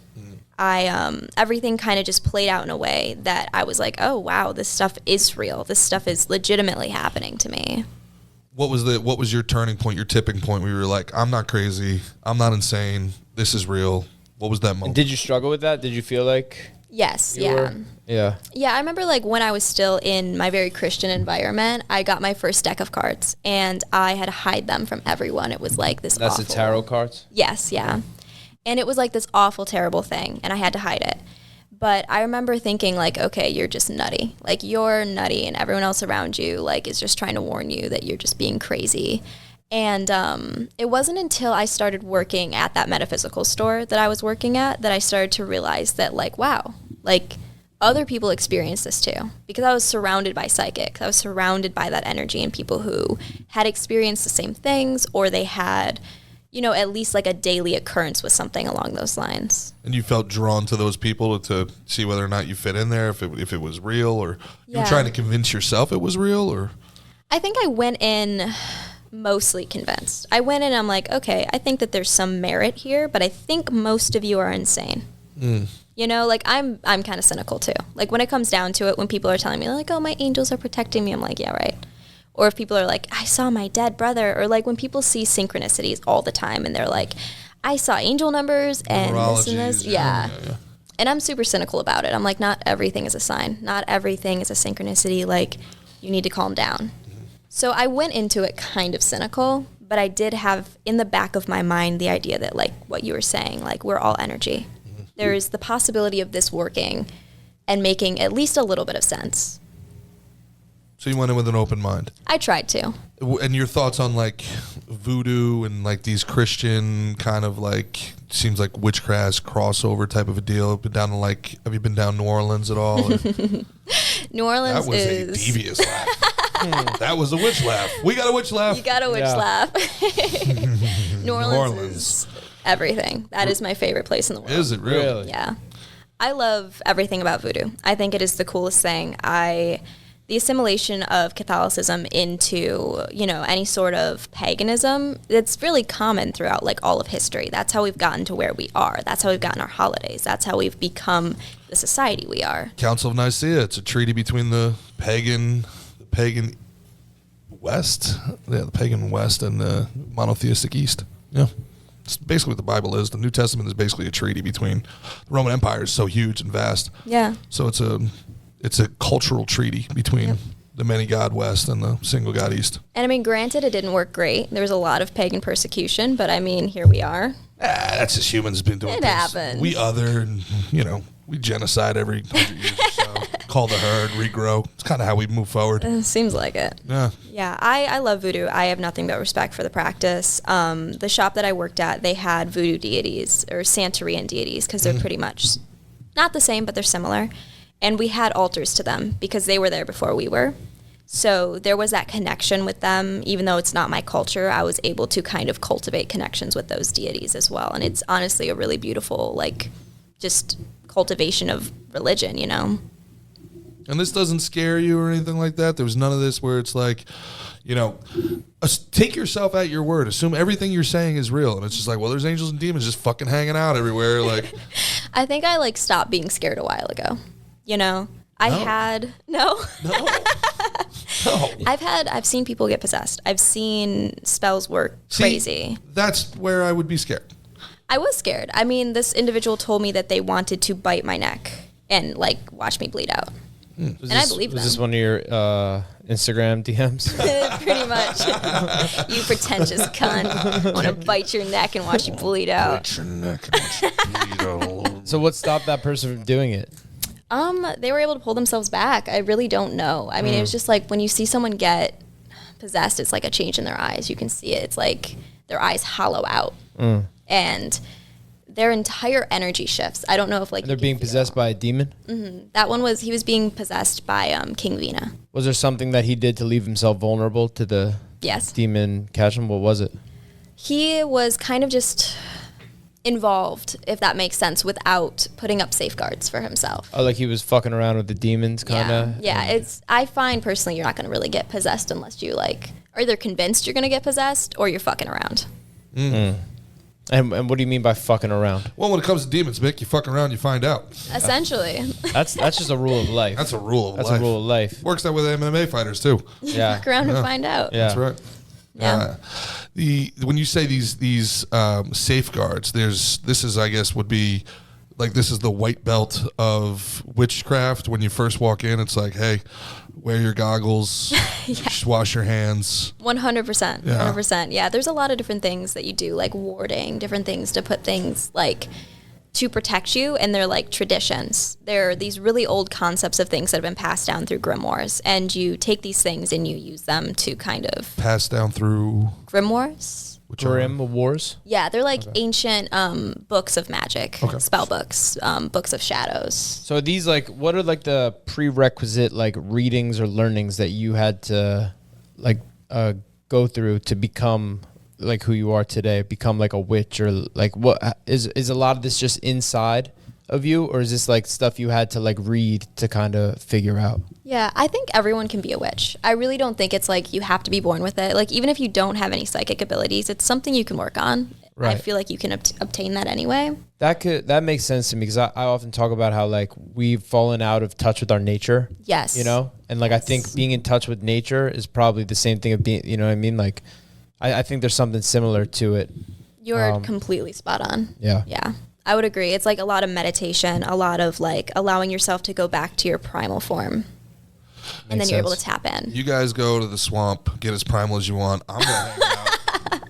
Everything kind of just played out in a way that I was like, oh, wow, this stuff is real. This stuff is legitimately happening to me. What was your turning point, your tipping point where you were like, I'm not crazy, I'm not insane, this is real? What was that moment? Did you struggle with that? Did you feel like Yes, you yeah. were? Yeah. Yeah, I remember when I was still in my very Christian environment, I got my first deck of cards and I had to hide them from everyone. It was like this That's awful. the tarot cards? Yes, yeah. And it was like this awful, terrible thing and I had to hide it. But I remember thinking okay, you're just nutty. You're nutty and everyone else around you is just trying to warn you that you're just being crazy. And it wasn't until I started working at that metaphysical store that I was working at that I started to realize that wow, other people experience this too. Because I was surrounded by psychics. I was surrounded by that energy and people who had experienced the same things or they had, at least a daily occurrence with something along those lines. And you felt drawn to those people to see whether or not you fit in there, if it was real, or you were Yeah. trying to convince yourself it was real, or? I think I went in mostly convinced. I went in and I'm like, okay, I think that there's some merit here, but I think most of you are insane. I'm kind of cynical too. When it comes down to it, when people are telling me oh, my angels are protecting me, I'm like, yeah, right. Or if people are like, I saw my dead brother, or when people see synchronicities all the time and they're like, I saw angel numbers and this and this. Numerologies, Yeah. And I'm super cynical about it. I'm like, not everything is a sign. Not everything is a synchronicity. Like, you need to calm down. So I went into it kind of cynical, but I did have in the back of my mind the idea that, like what you were saying, like we're all energy. There is the possibility of this working and making at least a little bit of sense. So you went in with an open mind. I tried to. And your thoughts on like voodoo and like these Christian kind of like seems like witchcraft crossover type of a deal? Been down to like, have you been down New Orleans at all? New Orleans That was is a devious laugh. That was a witch laugh. We got a witch laugh. You got a witch laugh. New Orleans is everything. That is my favorite place in the world. Is it really? Yeah. I love everything about voodoo. I think it is the coolest thing. The assimilation of Catholicism into, any sort of paganism, it's really common throughout like all of history. That's how we've gotten to where we are. That's how we've gotten our holidays. That's how we've become the society we are. Council of Nicaea. It's a treaty between the pagan West, the pagan West and the monotheistic East. Yeah. It's basically what the Bible is. The New Testament is basically a treaty between the Roman Empire is so huge and vast. Yeah. So it's a cultural treaty between the many God West and the single God East. And I mean, granted, it didn't work great. There was a lot of pagan persecution, but I mean, here we are. That's just humans been doing It things. happens. We other, and, we genocide every 100 years or so. Call the herd, regrow. It's kind of how we move forward. Seems like it. Yeah. Yeah, I love voodoo. I have nothing but respect for the practice. The shop that I worked at, they had voodoo deities or Santeurian deities because they're pretty much not the same, but they're similar. And we had altars to them because they were there before we were. So there was that connection with them. Even though it's not my culture, I was able to kind of cultivate connections with those deities as well. And it's honestly a really beautiful, like, just cultivation of religion, And this doesn't scare you or anything like that? There was none of this where it's like, take yourself at your word. Assume everything you're saying is real. And it's just like, well, there's angels and demons just fucking hanging out everywhere. Like, I think I, stopped being scared a while ago. No. I've seen people get possessed. I've seen spells work crazy. That's where I would be scared. I was scared. I mean, this individual told me that they wanted to bite my neck and watch me bleed out. I believe them. Was this one of your Instagram DMs? Pretty much. You pretentious cunt. I want to bite your neck and watch you bleed out. Bite your neck and watch you bleed out. So what stopped that person from doing it? They were able to pull themselves back. I really don't know. I mean, it was just like when you see someone get possessed, it's like a change in their eyes. You can see it. It's like their eyes hollow out. And their entire energy shifts. I don't know if they're being possessed by a demon? Mm-hmm. That one he was being possessed by King Vina. Was there something that he did to leave himself vulnerable to the demon catch him? What was it? He was kind of just involved, if that makes sense, without putting up safeguards for himself. Oh, like he was fucking around with the demons, kind of? Yeah, I find personally you're not going to really get possessed unless you are either convinced you're going to get possessed or you're fucking around. And what do you mean by fucking around? Well, when it comes to demons, Mick, you fuck around, you find out. Essentially. That's just a rule of life. That's a rule of life. That's a rule of life. Works that with MMA fighters, too. Yeah. Fuck around and find out. Yeah. That's right. Yeah. When you say these safeguards, this is, I guess, would be like this is the white belt of witchcraft. When you first walk in, it's like, hey, wear your goggles, just wash your hands. 100%. 100%. Yeah, there's a lot of different things that you do, like warding, different things to put things to protect you, and they're traditions. They're these really old concepts of things that have been passed down through grimoires, and you take these things and you use them to kind of pass down through grimoires. Grim Wars? Yeah, they're ancient books of magic, spell books, books of shadows. So are these what are the prerequisite readings or learnings that you had to go through to become who you are today, become a witch, or what is a lot of this just inside of you, or is this stuff you had to read to kind of figure out? Yeah, I think everyone can be a witch. I really don't think it's you have to be born with it. Even if you don't have any psychic abilities, it's something you can work on. Right. I feel like you can obtain that anyway. That makes sense to me because I often talk about how we've fallen out of touch with our nature. Yes. And I think being in touch with nature is probably the same thing of being, you know what I mean? I think there's something similar to it. You're completely spot on. Yeah. Yeah. I would agree. It's like a lot of meditation, a lot of like allowing yourself to go back to your primal form. And then you're able to tap in. You guys go to the swamp, get as primal as you want. I'm going to hang out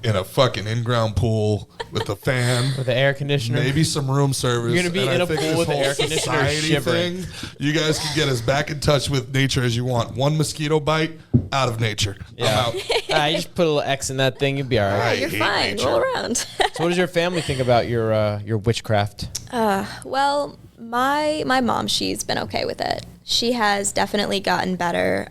in a fucking in-ground pool with a fan. With the air conditioner. Maybe some room service. You're going to be in a pool with the air conditioner shivering. You guys can get as back in touch with nature as you want. One mosquito bite, out of nature. Yeah. I'm out. You just put a little X in that thing, you'll be all right. You're fine. nature. Roll around. So what does your family think about your witchcraft? Well, my mom, she's been okay with it. She has definitely gotten better.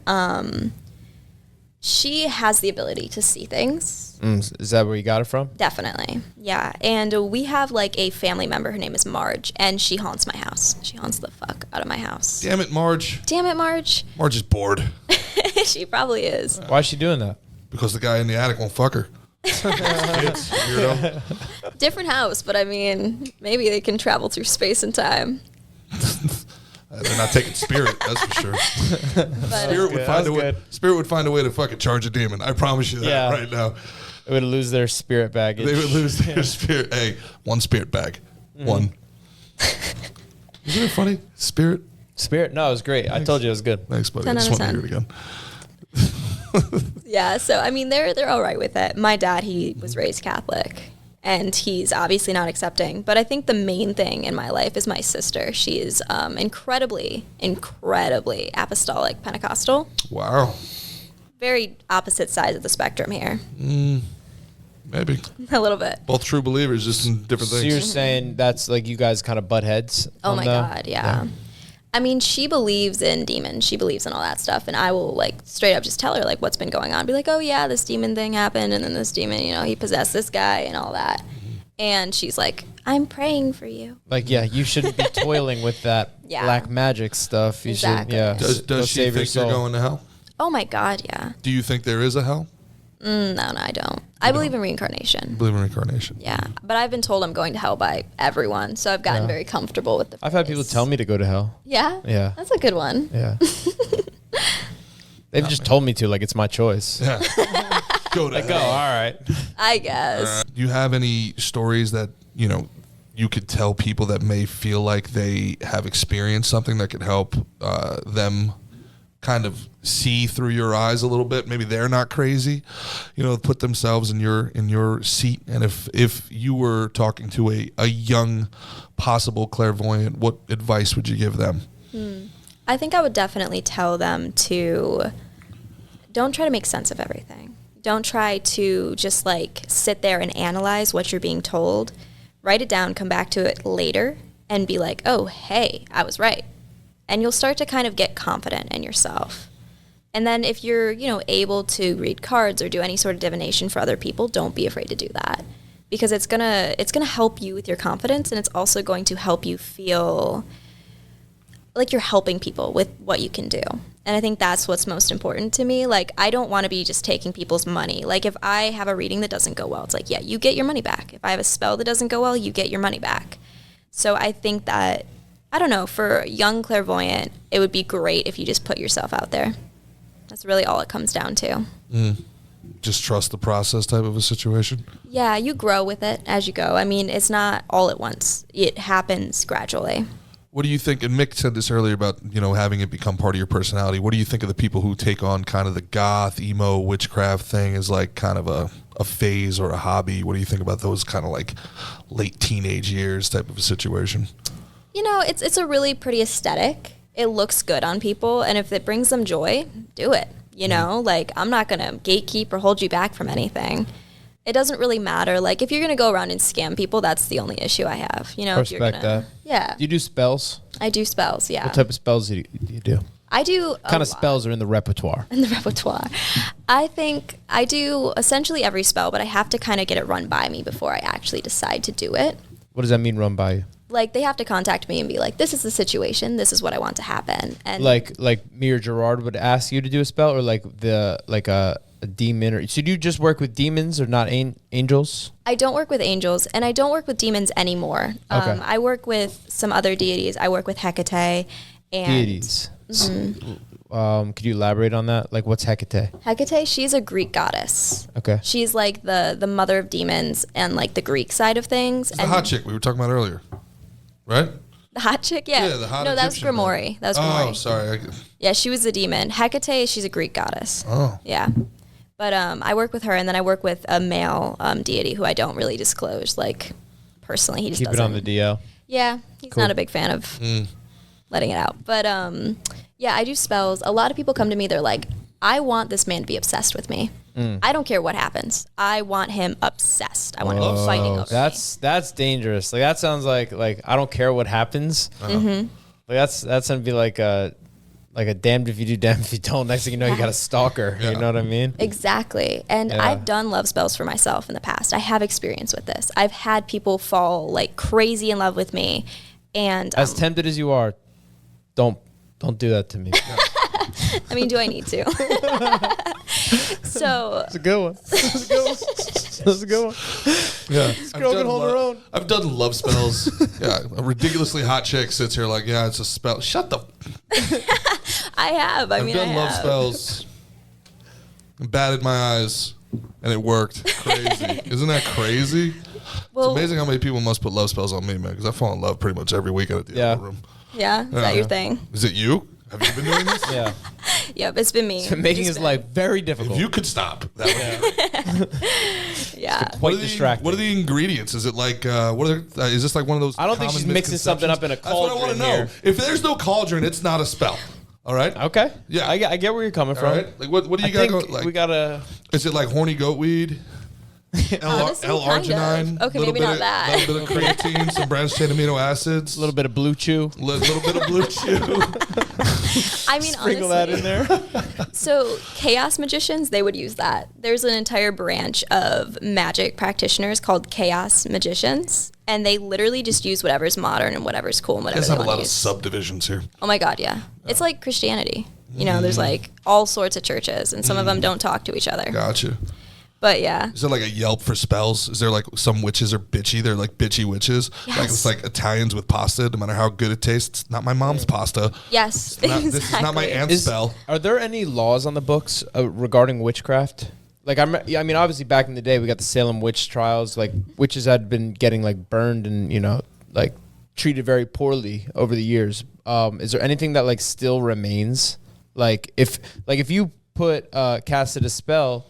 She has the ability to see things. Is that where you got it from? Definitely. Yeah. And we have like a family member. Her name is Marge, and she haunts my house. She haunts the fuck out of my house. Damn it, Marge. Damn it, Marge. Marge is bored She probably is. Why is she doing that? because the guy in the attic won't fuck her. Kids, weirdo. Different house, but I mean, maybe they can travel through space and time. They're not taking spirit, that's for sure. But, Spirit would That find a was way. good. Spirit would find a way to fucking charge a demon. I promise you that Yeah. right now. They would lose their spirit baggage. They would lose their spirit. Hey, one spirit bag. One. Isn't it funny? Spirit. Spirit? No, it was great. I told you it was good. Thanks, buddy. 10 I just out want of to hear it 10. again. yeah, so I mean, they're all right with it. My dad, he was raised Catholic, and he's obviously not accepting. But I think the main thing in my life is my sister. She is incredibly apostolic Pentecostal. Wow. Very opposite sides of the spectrum here. Maybe. A little bit. Both true believers, just in different So things. you're saying that's like you guys kind of butt heads? Oh on my the- God, yeah. I mean, she believes in demons. She believes in all that stuff. And I will, like, straight up just tell her, like, what's been going on. Be like, oh, yeah, this demon thing happened. And then this demon, you know, he possessed this guy and all that. And she's like, I'm praying for you. Like, yeah, you shouldn't be toiling with that Yeah. black magic stuff. You Exactly. should, yeah. Does go she save your think you're soul. going to hell? Oh, my God, yeah. Do you think there is a hell? No, I don't. I believe in reincarnation. Believe in reincarnation. Yeah. But I've been told I'm going to hell by everyone. So I've gotten very comfortable with the I've had people phrase. tell me to go to hell. Yeah? Yeah. That's a good one. Yeah. They've just told me to, like it's my choice. Yeah. Go to Like, oh, hell. all right. I guess. Do you have any stories that, you know, you could tell people that may feel like they have experienced something that could help them kind of see through your eyes a little bit? Maybe they're not crazy, you know, put themselves in your seat. And if you were talking to a young possible clairvoyant, what advice would you give them? I think I would definitely tell them to don't try to make sense of everything. Don't try to just like sit there and analyze what you're being told. Write it down, come back to it later, and be like, oh, hey, I was right. And you'll start to kind of get confident in yourself. And then if you're, you know, able to read cards or do any sort of divination for other people, don't be afraid to do that. Because it's gonna help you with your confidence, and it's also going to help you feel like you're helping people with what you can do. And I think that's what's most important to me. Like, I don't want to be just taking people's money. Like, if I have a reading that doesn't go well, it's like, yeah, you get your money back. If I have a spell that doesn't go well, you get your money back. So I think that, I don't know, for a young clairvoyant, it would be great if you just put yourself out there. That's really all it comes down to. Just trust the process type of a situation? Yeah, you grow with it as you go. I mean, it's not all at once. It happens gradually. What do you think? And Mick said this earlier about, you know, having it become part of your personality. What do you think of the people who take on kind of the goth, emo, witchcraft thing as like kind of a phase or a hobby? What do you think about those kind of like late teenage years type of a situation? You know, it's a really pretty aesthetic. It looks good on people, and if it brings them joy, do it. You know, like, I'm not going to gatekeep or hold you back from anything. It doesn't really matter. Like, if you're going to go around and scam people, that's the only issue I have. You know, I if you're respect gonna, that. Yeah. Do you do spells? I do spells, yeah. What type of spells do you do? I do What kind of spells are in the repertoire? in the repertoire. I think I do essentially every spell, but I have to kind of get it run by me before I actually decide to do it. What does that mean, run by you? Like, they have to contact me and be like, this is the situation, this is what I want to happen. And Like me or Gerard would ask you to do a spell, or like a demon, or so do you just work with demons or not angels? I don't work with angels, and I don't work with demons anymore. Okay. I work with some other deities. I work with Hecate and Deities. Could you elaborate on that? Like, what's Hecate? Hecate, she's a Greek goddess. Okay. She's like the mother of demons and like the Greek side of things. It's the hot chick we were talking about earlier, right? The hot chick, yeah. Yeah, the hot No, that was Egyptian Grimoire. That was Oh, Grimoire. sorry. Yeah, she was the demon. Hecate, she's a Greek goddess. Oh. Yeah. But I work with her, and then I work with a male deity who I don't really disclose, like, personally. He just Keep it doesn't. on the DL. Yeah, he's Cool. not a big fan of letting it out. But, yeah, I do spells. A lot of people come to me, they're like, I want this man to be obsessed with me. I don't care what happens. I want him obsessed. I want him fighting over me. That's dangerous. Like, that sounds like I don't care what happens. Like, that's gonna be like a damned if you do, damned if you don't. Next thing you know, you got a stalker. Yeah. You know what I mean? Exactly. And Yeah. I've done love spells for myself in the past. I have experience with this. I've had people fall like crazy in love with me. And As tempted as you are, don't do that to me. I mean, do I need to? So That's a good one. That's a good one. That's a good one. Yeah. girl can hold her own. I've done love spells. Yeah. A ridiculously hot chick sits here like, yeah, it's a spell. Shut the. I have. I've done love spells. And batted my eyes, and it worked. Crazy. Isn't that crazy? Well, It's amazing how many people must put love spells on me, man, because I fall in love pretty much every weekend at the Yeah. other room. yeah, is that your thing? Is it you? Have you been doing this? Yeah. Yep, it's been me. It's been making Just his life very difficult. If you could stop, that would Yeah. Quite distracting. What are the ingredients? Is it like is this like one of those? I don't think common she's mixing something up in a That's what I want to cauldron know. here. If there's no cauldron, it's not a spell. All right. Okay. Yeah. I get where you're coming All from. right. Like what do you I got? think Like, we gotta. is it like horny goat weed? Honestly, L-arginine. kind of. Okay, little maybe bit not of, that. little bit of creatine, some branched chain amino acids, A little bit of blue chew. little bit of blue chew. I mean, Sprinkle honestly, that in there. so chaos magicians, they would use that. There's an entire branch of magic practitioners called chaos magicians, and they literally just use whatever's modern and whatever's cool and You whatever guys they have a want lot to of use. subdivisions here. Oh my God, yeah. It's like Christianity. You know, there's like all sorts of churches, and some of them don't talk to each other. Gotcha. But yeah. Is there like a Yelp for spells? Is there like some witches are bitchy? They're like bitchy witches. Like it's Yes. like Italians with pasta. No matter how good it tastes, it's not my mom's pasta. Yes. This is not my exactly. aunt's spell. Are there any laws on the books regarding witchcraft? Like I mean, obviously back in the day we got the Salem witch trials. Like witches had been getting like burned and like treated very poorly over the years. Is there anything that like still remains? Like if you casted a spell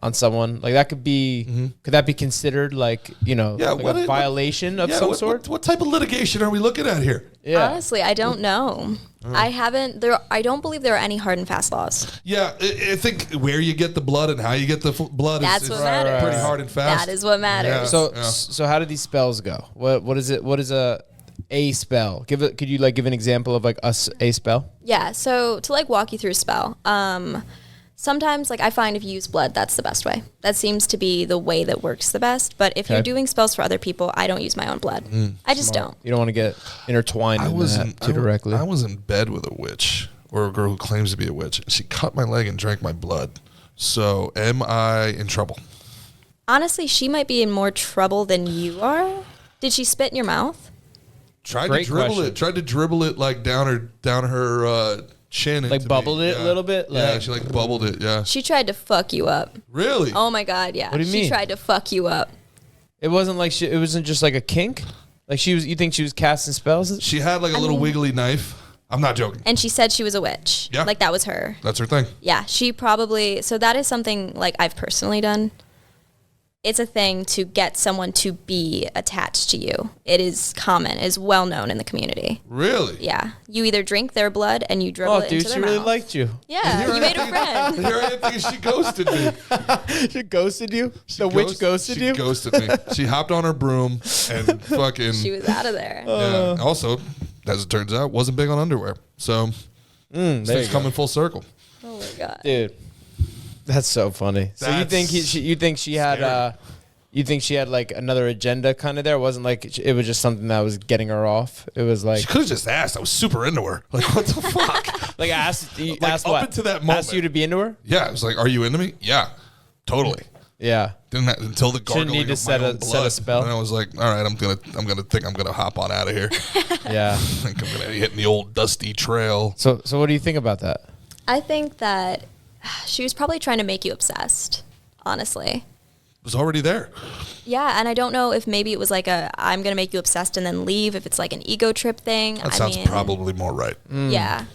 on someone, like that could be could that be considered like a violation of some sort? What type of litigation are we looking at here? Yeah. Honestly, I don't know. I don't believe there are any hard and fast laws. Yeah, I think where you get the blood and how you get the blood That's is what matters. pretty hard and fast. That is what matters. Yeah. So how do these spells go? What is it? What is a spell? Could you like give an example of like a spell? Yeah, so to like walk you through a spell, sometimes like I find if you use blood, that's the best way. That seems to be the way that works the best. But if you're Okay. doing spells for other people, I don't use my own blood. I just don't. You don't want to get intertwined in that too directly. I was in bed with a witch or a girl who claims to be a witch, and she cut my leg and drank my blood. So am I in trouble? Honestly, she might be in more trouble than you are. Did she spit in your mouth? Tried Great to dribble question. it. Tried to dribble it like down her chin. Like into me. bubbled it a little bit? Yeah, Like- she like bubbled it. Yeah. She tried to fuck you up. Really? Oh my God, yeah. What do you She mean? tried to fuck you up. It wasn't like it wasn't just like a kink. Like you think she was casting spells? She had like a little wiggly knife. I'm not joking. And she said she was a witch. Yeah. Like that was her. That's her thing. Yeah, she probably, so that is something like I've personally done. It's a thing to get someone to be attached to you. It is common, is well known in the community. Really? Yeah. You either drink their blood and you dribble Oh, it dude, into she their really mouth. liked you. Yeah, you made a friend. Here I am thinking she ghosted me. She ghosted you. The witch ghosted she you. ghosted me. She hopped on her broom and fucking. She was out of there. Yeah. Also, as it turns out, wasn't big on underwear. So There it's you coming full circle. Oh my God. Dude, that's so funny. So you think you think she had you think she had like another agenda kind of there? It wasn't like it was just something that was getting her off. It was like She could have just asked. I was super into her. Like, what the fuck? like asked Like, asked up what? into that Asked moment. you to be into her? Yeah, I was like, "Are you into me?" Yeah, totally. Yeah. Didn't that, until the gargling need to of set my a- own set blood. a spell? And I was like, "All right, I'm gonna hop on out of here. I Yeah. think I'm gonna hit the old dusty trail." So what do you think about that? I think that she was probably trying to make you obsessed, honestly. It was already there. Yeah, and I don't know if maybe it was like I'm going to make you obsessed and then leave, if it's like an ego trip thing. That sounds probably more right. Yeah.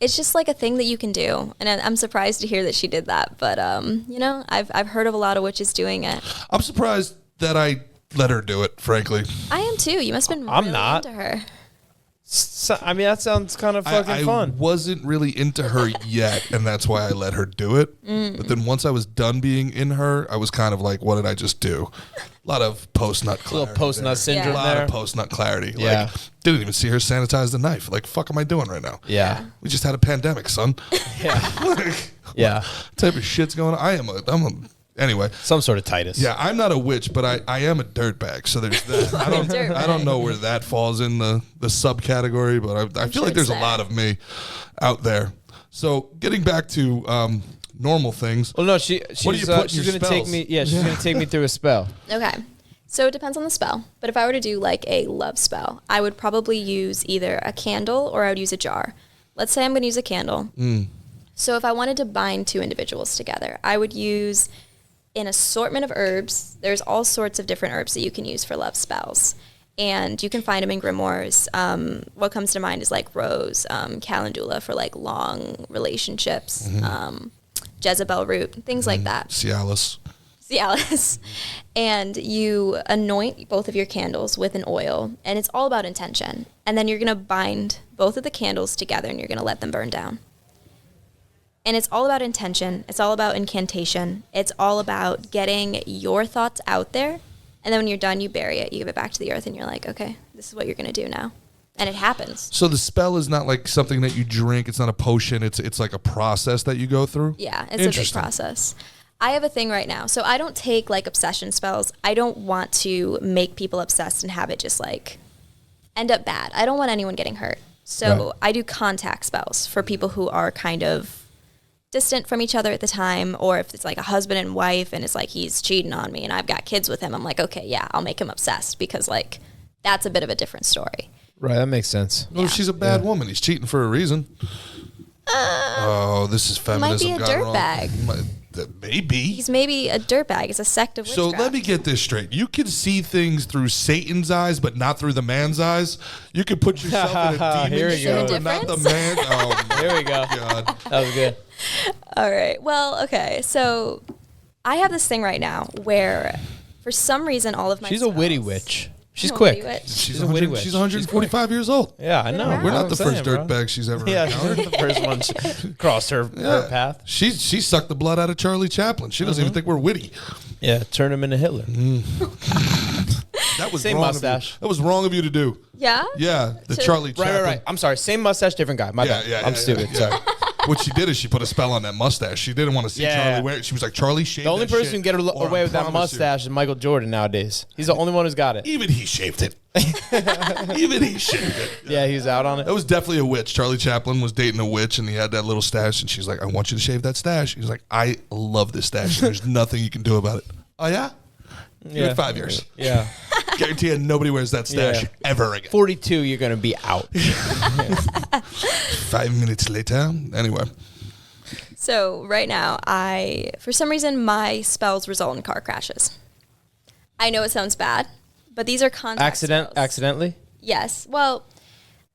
It's just like a thing that you can do. And I'm surprised to hear that she did that. But, I've heard of a lot of witches doing it. I'm surprised that I let her do it, frankly. I am too. You must have been I'm really not. into her. So, I mean, that sounds kind of fucking I fun. wasn't really into her yet, and that's why I let her do it. But then once I was done being in her, I was kind of like, what did I just do? A lot of post-nut clarity. Little post-nut syndrome A lot there. of post-nut clarity. Yeah. Like, didn't even see her sanitize the knife. Like, fuck am I doing right now? Yeah. We just had a pandemic, son. Yeah. Like, Yeah. what type of shit's going on? Anyway. Some sort of Titus. Yeah, I'm not a witch, but I am a dirtbag. So there's that. I don't know where that falls in the subcategory, but I feel like there's a lot of me out there. So getting back to normal things. Well, no, she's What do you put in she's your gonna take spells? me. Yeah, she's gonna take me through a spell. Okay. So it depends on the spell. But if I were to do like a love spell, I would probably use either a candle or I would use a jar. Let's say I'm going to use a candle. So if I wanted to bind two individuals together, I would use an assortment of herbs. There's all sorts of different herbs that you can use for love spells. And you can find them in grimoires. What comes to mind is like rose, calendula for like long relationships, Jezebel root, things like that. Cialis. And you anoint both of your candles with an oil, and it's all about intention. And then you're going to bind both of the candles together, and you're going to let them burn down. And it's all about intention. It's all about incantation. It's all about getting your thoughts out there. And then when you're done, you bury it. You give it back to the earth, and you're like, okay, this is what you're going to do now. And it happens. So the spell is not like something that you drink. It's not a potion. It's like a process that you go through? Yeah, it's a big process. I have a thing right now. So I don't take like obsession spells. I don't want to make people obsessed and have it just like end up bad. I don't want anyone getting hurt. So Right. I do contact spells for people who are kind of distant from each other at the time, or if it's like a husband and wife and it's like he's cheating on me and I've got kids with him, I'm like, okay, yeah, I'll make him obsessed, because like that's a bit of a different story. Right, that makes sense. No, she's a bad woman. He's cheating for a reason. This is feminism. Might be a gone wrong. dirtbag. Maybe. He's maybe a dirtbag. It's a sect of So witchcraft. let me get this straight. You can see things through Satan's eyes, but not through the man's eyes. You can put yourself in a Here we demon's go. shoe, but not the Difference? man. Oh, my There we go. God. That was good. All right. Well, okay. So I have this thing right now where for some reason all of my She's a witty spells- witch. She's I'm a quick. witty witch. She's a witty 100, witch. she's 145 years old. Yeah, I know. around. We're not I'm the saying, first bro. dirtbag she's ever Yeah, encountered. the first one she crossed her path. She sucked the blood out of Charlie Chaplin. She doesn't even think we're witty. Yeah, turn him into Hitler. That was Same wrong mustache. Of you. That was wrong of you to do. Yeah? Yeah, the So- Charlie Right, Chaplin. right. I'm sorry. Same mustache, different guy. My bad. I'm stupid. yeah. Sorry. What she did is she put a spell on that mustache. She didn't want to see Yeah. Charlie wear it. She was like, Charlie, shave The only that person shit, who can get or I away with that promise you." mustache is Michael Jordan nowadays. He's the only one who's got it. Even he shaved it. Even he shaved it. Yeah, he's out on it. That was definitely a witch. Charlie Chaplin was dating a witch, and he had that little stash, and she's like, I want you to shave that stash. He's like, I love this stash, and there's nothing you can do about it. Oh, yeah? Give it 5 years. Yeah. Guarantee you nobody wears that stash Yeah. ever again. 42, you're going to be out. 5 minutes later. Anyway. So right now, for some reason, my spells result in car crashes. I know it sounds bad, but these are contact spells. Accidentally? Yes. Well,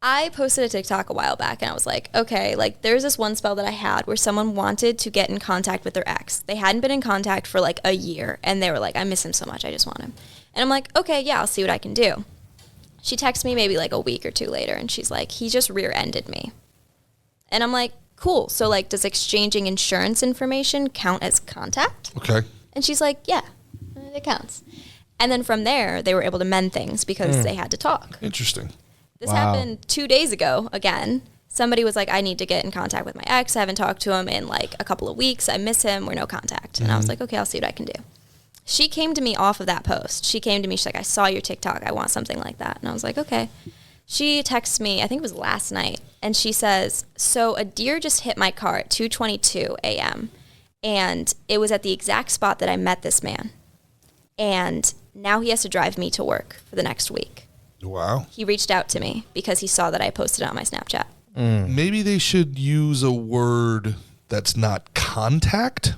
I posted a TikTok a while back, and I was like, okay, like there's this one spell that I had where someone wanted to get in contact with their ex. They hadn't been in contact for like a year, and they were like, I miss him so much, I just want him. And I'm like, okay, yeah, I'll see what I can do. She texts me maybe like a week or two later, and she's like, he just rear-ended me. And I'm like, cool. So like, does exchanging insurance information count as contact? Okay. And she's like, yeah, it counts. And then from there, they were able to mend things because they had to talk. Interesting. This Wow. happened 2 days ago again. Somebody was like, I need to get in contact with my ex. I haven't talked to him in like a couple of weeks. I miss him. We're no contact. And I was like, okay, I'll see what I can do. She came to me off of that post. She came to me. She's like, I saw your TikTok. I want something like that. And I was like, okay. She texts me, I think it was last night, and she says, so a deer just hit my car at 2:22 a.m. And it was at the exact spot that I met this man. And now he has to drive me to work for the next week. Wow. He reached out to me because he saw that I posted it on my Snapchat. maybe they should use a word that's not contact.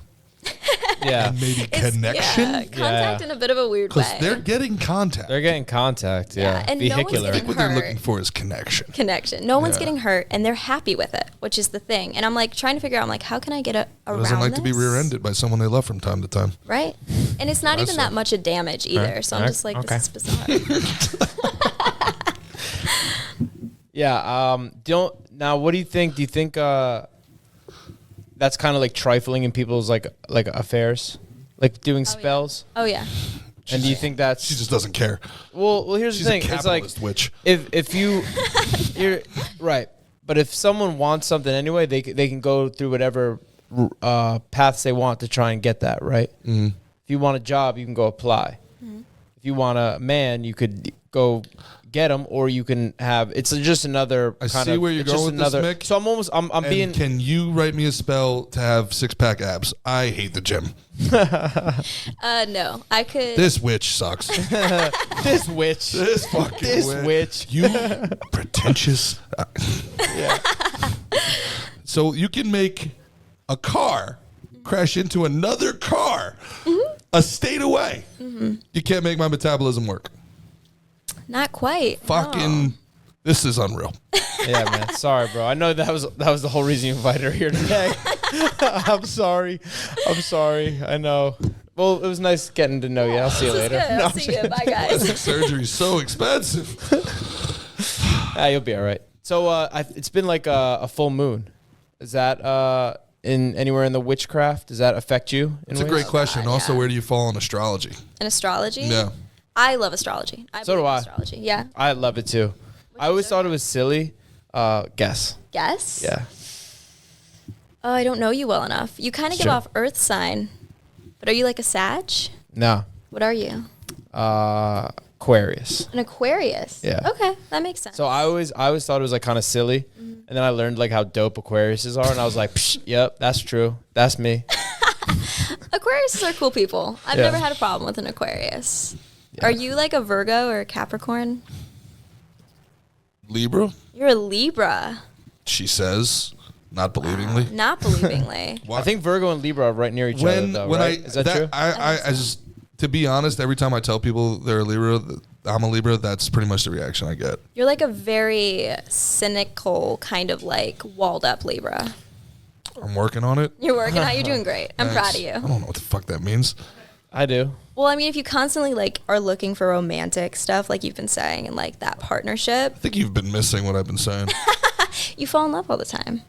Yeah. And maybe It's- connection. Yeah, contact in a bit of a weird Because way. they're getting contact. They're getting contact. Yeah. and no one's Vehicular. I think what getting they're hurt. looking for is connection. Connection. No one's Yeah. getting hurt, and they're happy with it, which is the thing. And I'm like trying to figure out, I'm like, how can I get around Who doesn't like to be this? rear-ended by someone they love from time to time? Right. And it's not even that much of damage either. Right. So I'm Right. just like, Okay. this is bizarre. Yeah. What do you think? Do you think that's kind of like trifling in people's like affairs, like doing spells? Oh yeah. And do you think that's She just doesn't care. well? Here's She's the a thing. It's like capitalist witch. if you're right, but if someone wants something anyway, they can go through whatever paths they want to try and get that. Right. Mm-hmm. If you want a job, you can go apply. If you want a man, you could go get him, or you can have. It's just another. I kind see of, where you're it's going just with this, another. Mick. So I'm And being. can you write me a spell to have six-pack abs? I hate the gym. No, I could. This witch sucks. This witch. This fucking This witch. You pretentious. So you can make a car crash into another car a state away. You can't make my metabolism work. Not quite. Fucking, No. this is unreal. Yeah, man. Sorry, bro. I know that was the whole reason you invited her here today. I'm sorry. I know. Well, it was nice getting to know you. I'll see you This is later. good. I'll see you. Bye, guys. Surgery's so expensive. You'll be all right. So it's been like a full moon. Is that in anywhere in the witchcraft? Does that affect you? It's a great question. God, Also, yeah. where do you fall in astrology? In astrology? Yeah. I love astrology. So do believe in I. Astrology. Yeah. I love it too. I always thought it was silly. Guess. Guess? Yeah. Oh, I don't know you well enough. You kind of give Sure. off Earth sign. But are you like a Sag? No. What are you? Aquarius. An Aquarius. Yeah. Okay, that makes sense. So I always thought it was like kind of silly, and then I learned like how dope Aquariuses are, and I was like, Psh, yep, that's true. That's me. Aquariuses are cool people. I've Yeah. never had a problem with an Aquarius. Are you like a Virgo or a Capricorn? Libra, You're a Libra. she says, not believingly. Not believingly. I think Virgo and Libra are right near each other, though. Right? Is that true? I just, to be honest, every time I tell people they're a Libra, I'm a Libra, that's pretty much the reaction I get. You're like a very cynical, kind of like walled up Libra. I'm working on it. You're working out. You're doing great. I'm proud of Thanks. you. I don't know what the fuck that means. I do. Well, I mean, if you constantly like are looking for romantic stuff, like you've been saying, and like that partnership, I think you've been missing what I've been saying. you fall in love all the time.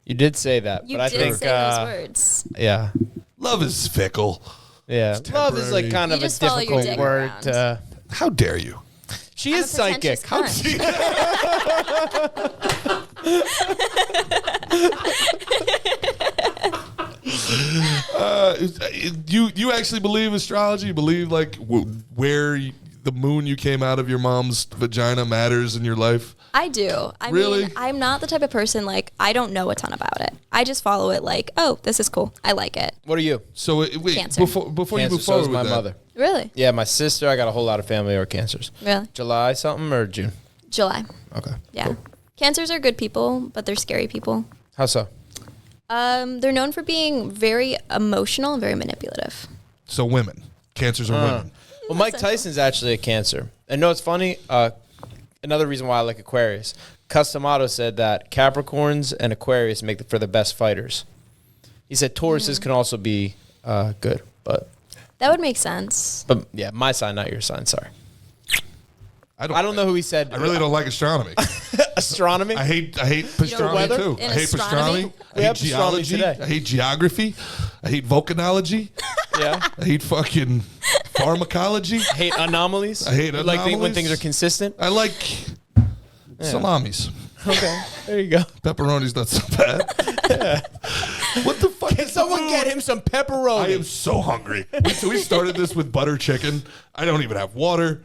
You did say that, You but I did think say those words. yeah, Love is fickle. yeah. Love is like temporary. kind You of a just follow your difficult dick word. around. To, How dare you? she I'm is a pretentious psychic. cunt. You actually believe astrology? You believe like where the moon you came out of your mom's vagina matters in your life? I do. I Really? mean, I'm not the type of person like I don't know a ton about it. I just follow it like, oh, this is cool. I like it. What are you? So wait, Cancer. before you Cancer. move So forward is my with that, mother. Really? Yeah, my sister. I got a whole lot of family who are cancers. Really? July something or June? July. Okay. Yeah. Cool. Cancers are good people, but they're scary people. How so? They're known for being very emotional and very manipulative. so women, cancers are women. Well, Mike Tyson's actually a Cancer. And no, it's funny. Another reason why I like Aquarius. Customato said that Capricorns and Aquarius make for the best fighters. He said Tauruses can also be good, but That would make sense. yeah, my sign, not your sign. Sorry, I I don't know who he said. I really don't like astronomy. Astronomy. I hate pastrami weather? too. In I hate astronomy? pastrami. We I have hate pastrami geology. today. I hate geography. I hate volcanology. Yeah. I hate fucking pharmacology. Hate anomalies. I hate You like when anomalies. things are consistent. I like salamis. Okay, there you go. Pepperoni's not so bad. What the fuck? Can is the someone food? get him some pepperoni? I am so hungry. We started this with butter chicken. I don't even have water.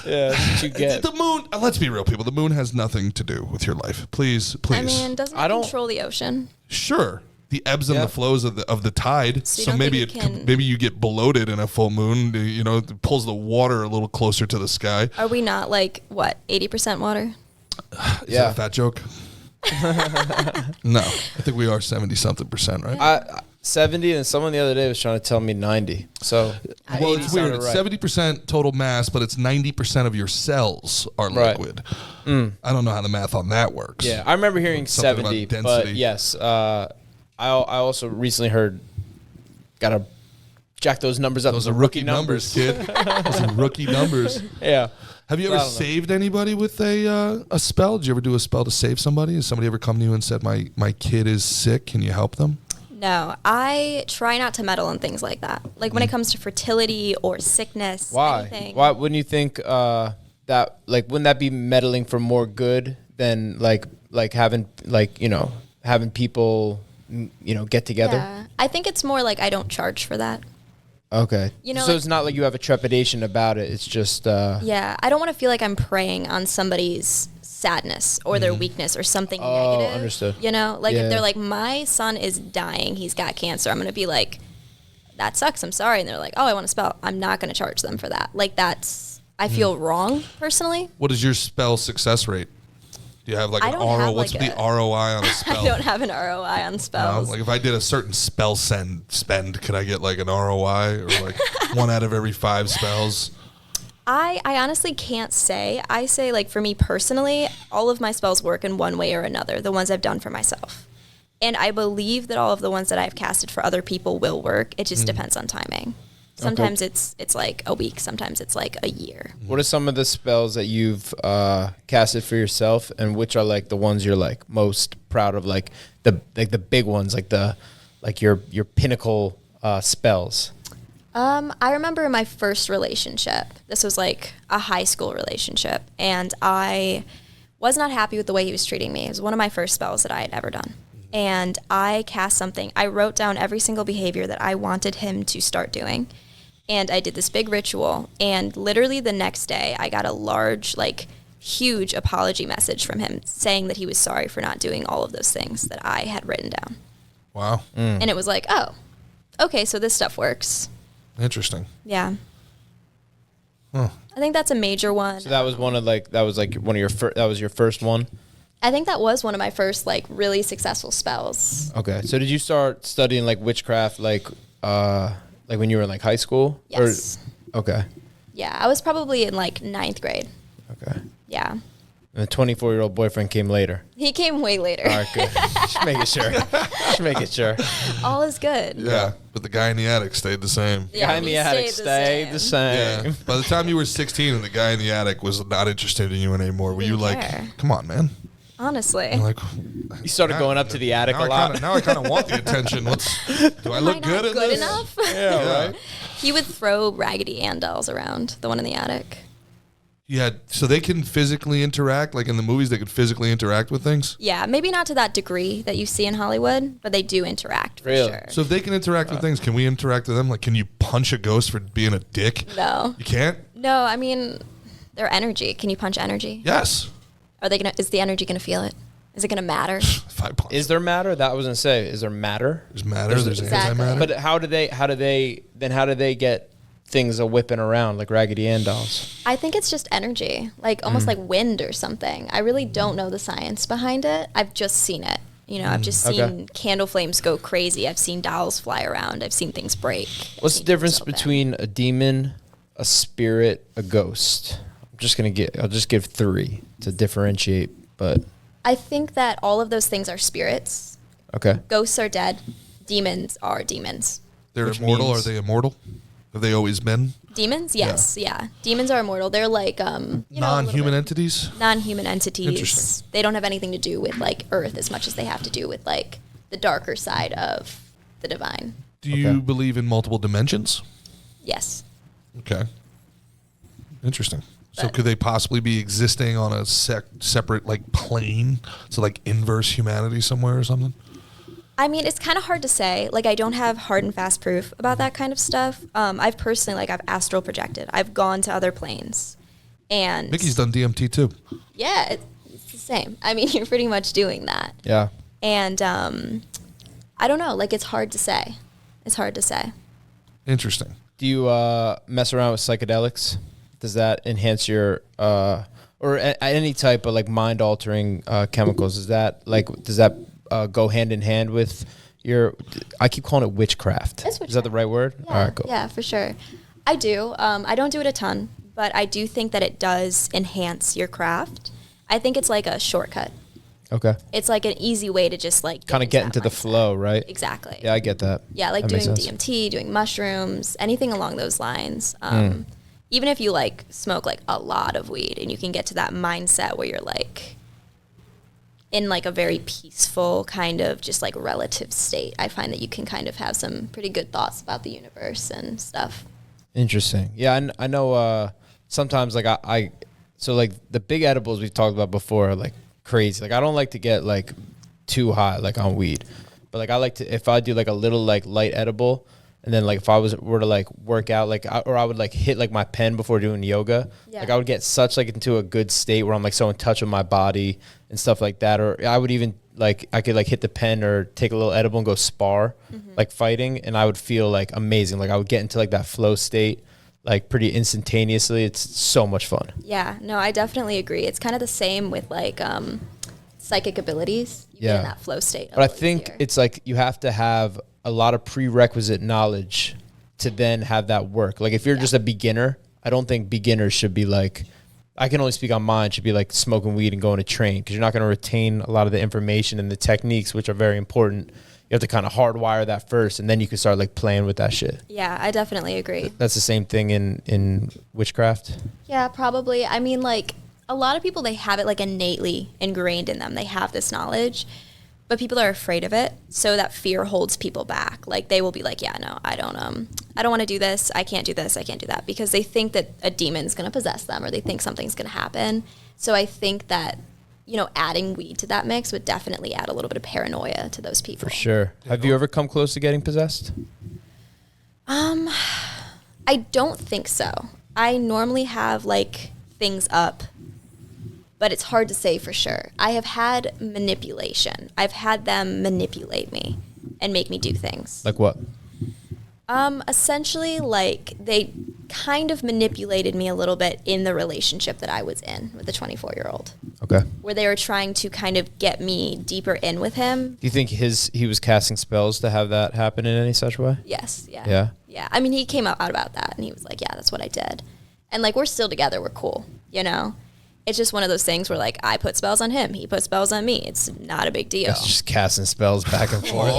Yeah, that's what you get. The moon. Let's be real, people. The moon has nothing to do with your life. Please. I mean, doesn't I it don't- control the ocean? Sure. The ebbs and Yeah. the flows of the tide. So you So don't maybe think it can- maybe you get bloated in a full moon. You know, it pulls the water a little closer to the sky. Are we not like, what, 80% water? Is that a fat joke? No, I think we are 70-something%, right? 70, and someone the other day was trying to tell me 90. So, Well, it's weird. It's right. 70% total mass, but it's 90% of your cells are Right. liquid. I don't know how the math on that works. Yeah, I remember hearing Something 70, about but density. yes, I also recently heard, gotta jack those numbers up. Those are rookie numbers, kid. Those are rookie numbers. Yeah. Have you I ever don't know. saved anybody with a spell? Did you ever do a spell to save somebody? Has somebody ever come to you and said, my kid is sick, can you help them? No, I try not to meddle in things like that. Like when it comes to fertility or sickness, Why? anything. Why wouldn't you think that, like, wouldn't that be meddling for more good than like having, like, you know, having people, you know, get together? Yeah, I think it's more like I don't charge for that. Okay. You know, so like- it's not like you have a trepidation about it. It's just Yeah, I don't want to feel like I'm preying on somebody's sadness or their weakness or something negative. Understood. You know, like Yeah. if they're like, my son is dying, he's got cancer, I'm going to be like, that sucks, I'm sorry. And they're like, oh, I want to spell. I'm not going to charge them for that. Like that's, I feel wrong personally. What is your spell success rate? Do you have like I an don't have, What's like, the a- ROI on a spell? I don't have an ROI on No? spells. Like if I did a certain spell spend, could I get like an ROI or like 1 out of every 5 spells? I honestly can't say. I say, like, for me personally, all of my spells work in one way or another, the ones I've done for myself. And I believe that all of the ones that I've casted for other people will work. It just depends on timing. Sometimes it's like a week. Sometimes it's like a year. what are some of the spells that you've casted for yourself, and which are like the ones you're like most proud of, like the big ones, like your pinnacle spells? I remember in my first relationship, this was like a high school relationship, and I was not happy with the way he was treating me. It was one of my first spells that I had ever done. And I cast something. I wrote down every single behavior that I wanted him to start doing. And I did this big ritual. And literally the next day, I got a large, like, huge apology message from him saying that he was sorry for not doing all of those things that I had written down. Wow. And it was like, oh, okay, so this stuff works. Interesting. Yeah. Huh. I think that's a major one. So that was one of your that was your first one. I think that was one of my first, like, really successful spells. Okay. So did you start studying like witchcraft like when you were in like high school? Yes. Or, okay. Yeah, I was probably in, like, 9th grade. Okay. Yeah. And the 24-year-old boyfriend came later. He came way later. All right, good. Just making sure. Just making sure. All is good. Yeah, but the guy in the attic stayed the same. Yeah, Guy in we the attic stayed stayed the same. Yeah. By the time you were 16 and the guy in the attic was not interested in you anymore, were you Didn't like, care. come on, man? Honestly. I'm like, You started going up to the attic now a lot. Now I kind of want the attention. Do I Am look I not good at good this? enough? Yeah, right. He would throw Raggedy Ann dolls around, the one in the attic. Yeah, so they can physically interact, like in the movies, they could physically interact with things. Yeah, maybe not to that degree that you see in Hollywood, but they do interact for Really? sure. So if they can interact with things, can we interact with them? Like, can you punch a ghost for being a dick? No. You can't? No, I mean, their energy. Can you punch energy? Yes. Are they gonna? Is the energy gonna feel it? Is it gonna matter? If I punch, Is there matter? That was gonna say. Is there matter? there's matter, there's Exactly. antimatter. But how do they get things a whipping around like Raggedy Ann dolls? I think it's just energy, like almost like wind or something. I really don't know the science behind it. I've just seen it. You know, I've just seen Okay. candle flames go crazy. I've seen dolls fly around. I've seen things break. I've What's the seen difference things open. between a demon, a spirit, a ghost? I'll just give 3 to differentiate, but I think that all of those things are spirits. okay. Ghosts are dead. Demons are demons. They're which immortal. means- Are they immortal? Have they always been? Demons, yes, yeah. Demons are immortal. They're like Non-human entities? non-human entities. Interesting. They don't have anything to do with like Earth as much as they have to do with like the darker side of the divine. Do you Okay. believe in multiple dimensions? Yes. Okay. Interesting. So But- could they possibly be existing on a separate like plane? So like inverse humanity somewhere or something? I mean, it's kind of hard to say. Like, I don't have hard and fast proof about that kind of stuff. I've personally, like, I've astral projected. I've gone to other planes. And Mickey's done DMT too. yeah, it's the same. I mean, you're pretty much doing that. Yeah. And I don't know. Like, it's hard to say. It's hard to say. Interesting. Do you mess around with psychedelics? Does that enhance your or any type of like mind altering chemicals, is that like, does that go hand in hand with your, I keep calling it witchcraft. It's Is that the right word? Yeah, All right, cool. yeah, for sure. I do. I don't do it a ton, but I do think that it does enhance your craft. I think it's like a shortcut. Okay. It's like an easy way to just like Kind of get into the mindset. flow, right? Exactly. Yeah, I get that. Yeah, like That makes doing sense. DMT, doing mushrooms, anything along those lines. Even if you like smoke like a lot of weed and you can get to that mindset where you're like in like a very peaceful kind of just like relative state, I find that you can kind of have some pretty good thoughts about the universe and stuff. Interesting. Yeah, I know sometimes like I so like the big edibles we've talked about before are like crazy. Like I don't like to get like too high like on weed. But like I like to, if I do like a little like light edible, and then like if I were to like work out like or I would like hit like my pen before doing yoga, Yeah. like I would get such like into a good state where I'm like so in touch with my body and stuff like that. Or I would even like I could like hit the pen or take a little edible and go spar like fighting, and I would feel like amazing. Like I would get into like that flow state like pretty instantaneously. It's so much fun. Yeah, no, I definitely agree. It's kind of the same with like psychic abilities. You get in that flow state. But I think it's like you have to have a lot of prerequisite knowledge to then have that work. Like if you're just a beginner, I don't think beginners should be like, I can only speak on mine, should be like smoking weed and going to train, because you're not going to retain a lot of the information and the techniques, which are very important. You have to kind of hardwire that first, and then you can start like playing with that shit. Yeah, I definitely agree. That's the same thing in witchcraft. Yeah, probably. I mean, like a lot of people, they have it like innately ingrained in them. They have this knowledge, but people are afraid of it. So that fear holds people back. Like they will be like, yeah, no, I don't want to do this. I can't do this. I can't do that, because they think that a demon's going to possess them, or they think something's going to happen. So I think that, you know, adding weed to that mix would definitely add a little bit of paranoia to those people. For sure. Have you ever come close to getting possessed? I don't think so. I normally have like things up, but it's hard to say for sure. I have had manipulation. I've had them manipulate me and make me do things. Like what? Essentially, like they kind of manipulated me a little bit in the relationship that I was in with the 24-year-old, Okay. where they were trying to kind of get me deeper in with him. Do you think he was casting spells to have that happen in any such way? Yes, yeah. Yeah? Yeah, I mean, he came out about that, and he was like, yeah, that's what I did. And, like, we're still together. We're cool, you know? It's just one of those things where, like, I put spells on him. He put spells on me. It's not a big deal. It's just casting spells back and forth.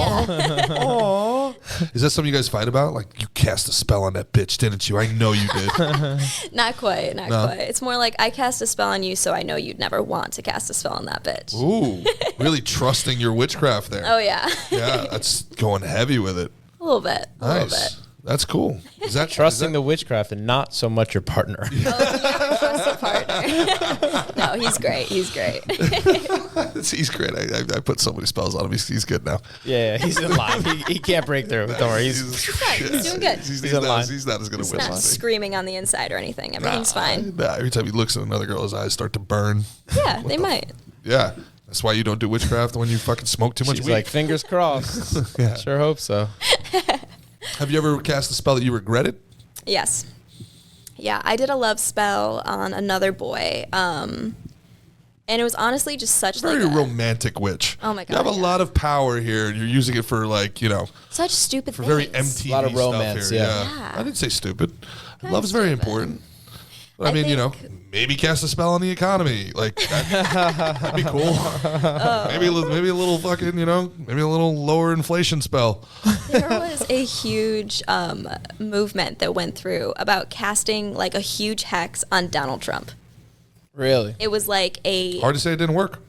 Is that something you guys fight about? Like, you cast a spell on that bitch, didn't you? I know you did. Not quite, not quite. It's more like I cast a spell on you, so I know you'd never want to cast a spell on that bitch. Ooh, really trusting your witchcraft there. Oh, yeah. Yeah, that's going heavy with it. A little bit. A little bit. Nice. That's cool. Is that Trusting the witchcraft and not so much your partner. Trust a partner. No, he's great. He's great. He's great. I put so many spells on him. He's good now. Yeah, he's in line. He can't break through. Don't worry. He's doing good. He's in line. He's not as good a He's witch not as me. screaming on the inside or anything. Everything's fine. Nah, every time he looks at another girl, his eyes start to burn. Yeah, they might. Yeah. That's why you don't do witchcraft when you fucking smoke too much She's weed. like, fingers crossed. Yeah. Sure hope so. Have you ever cast a spell that you regretted? Yes. Yeah, I did a love spell on another boy. And it was honestly just such Very like a, romantic witch. Oh my You have God, a yeah. lot of power here, and you're using it for like, such stupid for things. very MTV A lot of stuff romance, here. yeah. Yeah. I didn't say stupid. Kind Love's of very stupid. important. But I I mean, think- maybe cast a spell on the economy. Like that'd be cool. Oh. maybe a little fucking, maybe a little lower inflation spell. There was a huge movement that went through about casting like a huge hex on Donald Trump. Really? It was like a Hard to say it didn't work.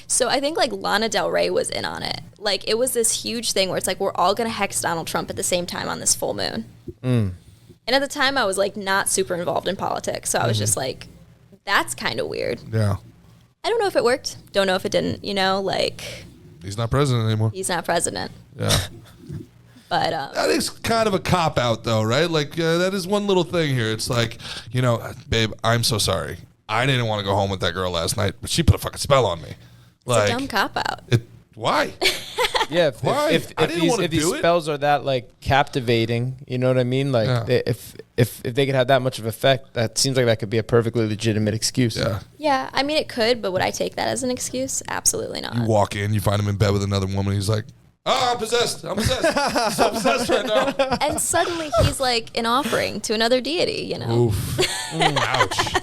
So I think like Lana Del Rey was in on it. Like it was this huge thing where it's like we're all gonna hex Donald Trump at the same time on this full moon. And at the time I was like not super involved in politics, so I was just like, that's kind of weird. Yeah. I don't know if it worked. Don't know if it didn't. Like He's not president anymore. he's not president. Yeah. But That is kind of a cop out, though, right? Like, that is one little thing here. It's like, babe, I'm so sorry. I didn't want to go home with that girl last night, but she put a fucking spell on me. it's a dumb cop out. Why? Yeah, Why? I didn't wanna if these do it. spells are that like captivating, you know what I mean? Like Yeah. if they could have that much of effect, that seems like that could be a perfectly legitimate excuse. Yeah. Yeah, I mean, it could, but would I take that as an excuse? Absolutely not. You walk in, you find him in bed with another woman. He's like, "Oh, I'm possessed. I'm possessed. I'm so possessed right now." And suddenly he's like an offering to another deity, you know? Oof. Ouch.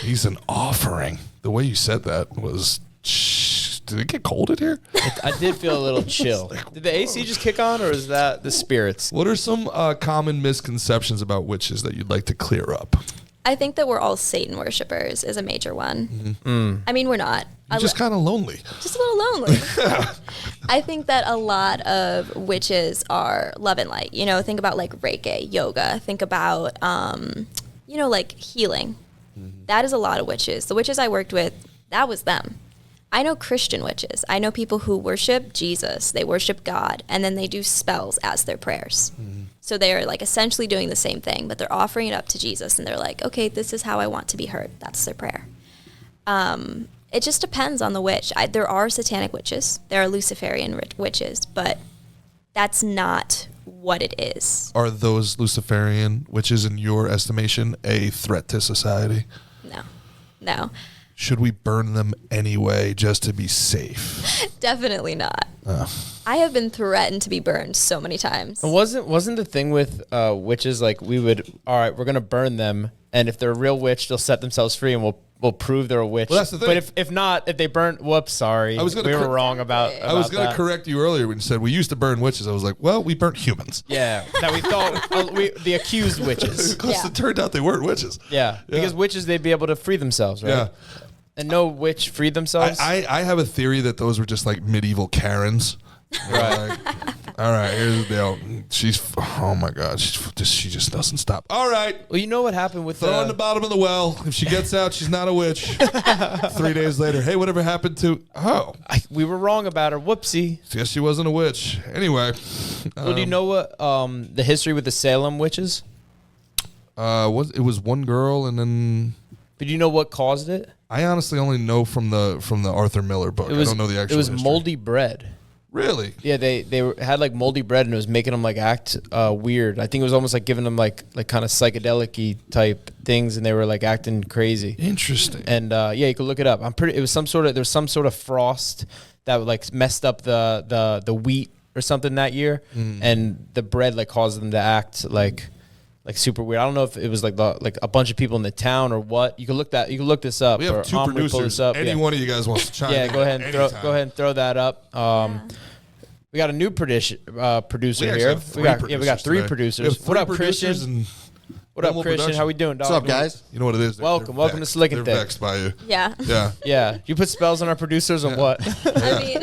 He's an offering. The way you said that was. Did it get cold in here? I did feel a little chill. Did the AC just kick on, or is that the spirits? What are some common misconceptions about witches that you'd like to clear up? I think that we're all Satan worshippers is a major one. I mean, we're not. You're just kind of lonely. Just a little lonely. I think that a lot of witches are love and light. You know, think about like Reiki, yoga. Think about, you know, like healing. That is a lot of witches. The witches I worked with, that was them. I know Christian witches. I know people who worship Jesus. They worship God, and then they do spells as their prayers. So they're like essentially doing the same thing, but they're offering it up to Jesus, and they're like, okay, this is how I want to be heard. That's their prayer. It just depends on the witch. There are satanic witches. There are Luciferian witches, but that's not what it is. Are those Luciferian witches, in your estimation, a threat to society? No. Should we burn them anyway just to be safe? Definitely not. I have been threatened to be burned so many times. And wasn't the thing with witches like we're gonna burn them, and if they're a real witch, they'll set themselves free, and we'll prove they're a witch. Well, that's the thing. But if not, if they burn, whoops, sorry, we were wrong about. I was going to that. correct you earlier when you said we used to burn witches. I was like, well, we burnt humans. Yeah, that we thought the accused witches. Because Yeah. it turned out they weren't witches. Yeah, because witches they'd be able to free themselves, right? Yeah. And no witch freed themselves. I have a theory that those were just like medieval Karens. Right. Like, all right, here's the deal. Oh my God, she just doesn't stop. All right, Well, you know what happened with throw her in the bottom of the well. If she gets out, she's not a witch. 3 days later, hey, whatever happened to? Oh, we were wrong about her. Whoopsie. guess she wasn't a witch. Anyway, Well, do you know what the history with the Salem witches? it was one girl, and then But do you know what caused it? I honestly only know from the Arthur Miller book. I don't know the actual. It was history. moldy bread. Really? Yeah, had like moldy bread, and it was making them like act weird. I think it was almost like giving them like kind of psychedelic-y type things, and they were like acting crazy. Interesting. And yeah, you could look it up. It was there's some sort of frost that like messed up the wheat or something that year, and the bread like caused them to act like super weird. I don't know if it was like a bunch of people in the town or what. You can look this up. We have or two Omri, pull producers. this up. Any one of you guys wants to chime in? Go ahead and throw that up. We got a new producer here. We got three producers. What up, Christian? What up, Christian? How we doing, dog? What's up, guys? You know what it is? Welcome to vexed. Slick and They're Thick. vexed by you. Yeah. Yeah. Yeah, you put spells on our producers or what? I mean,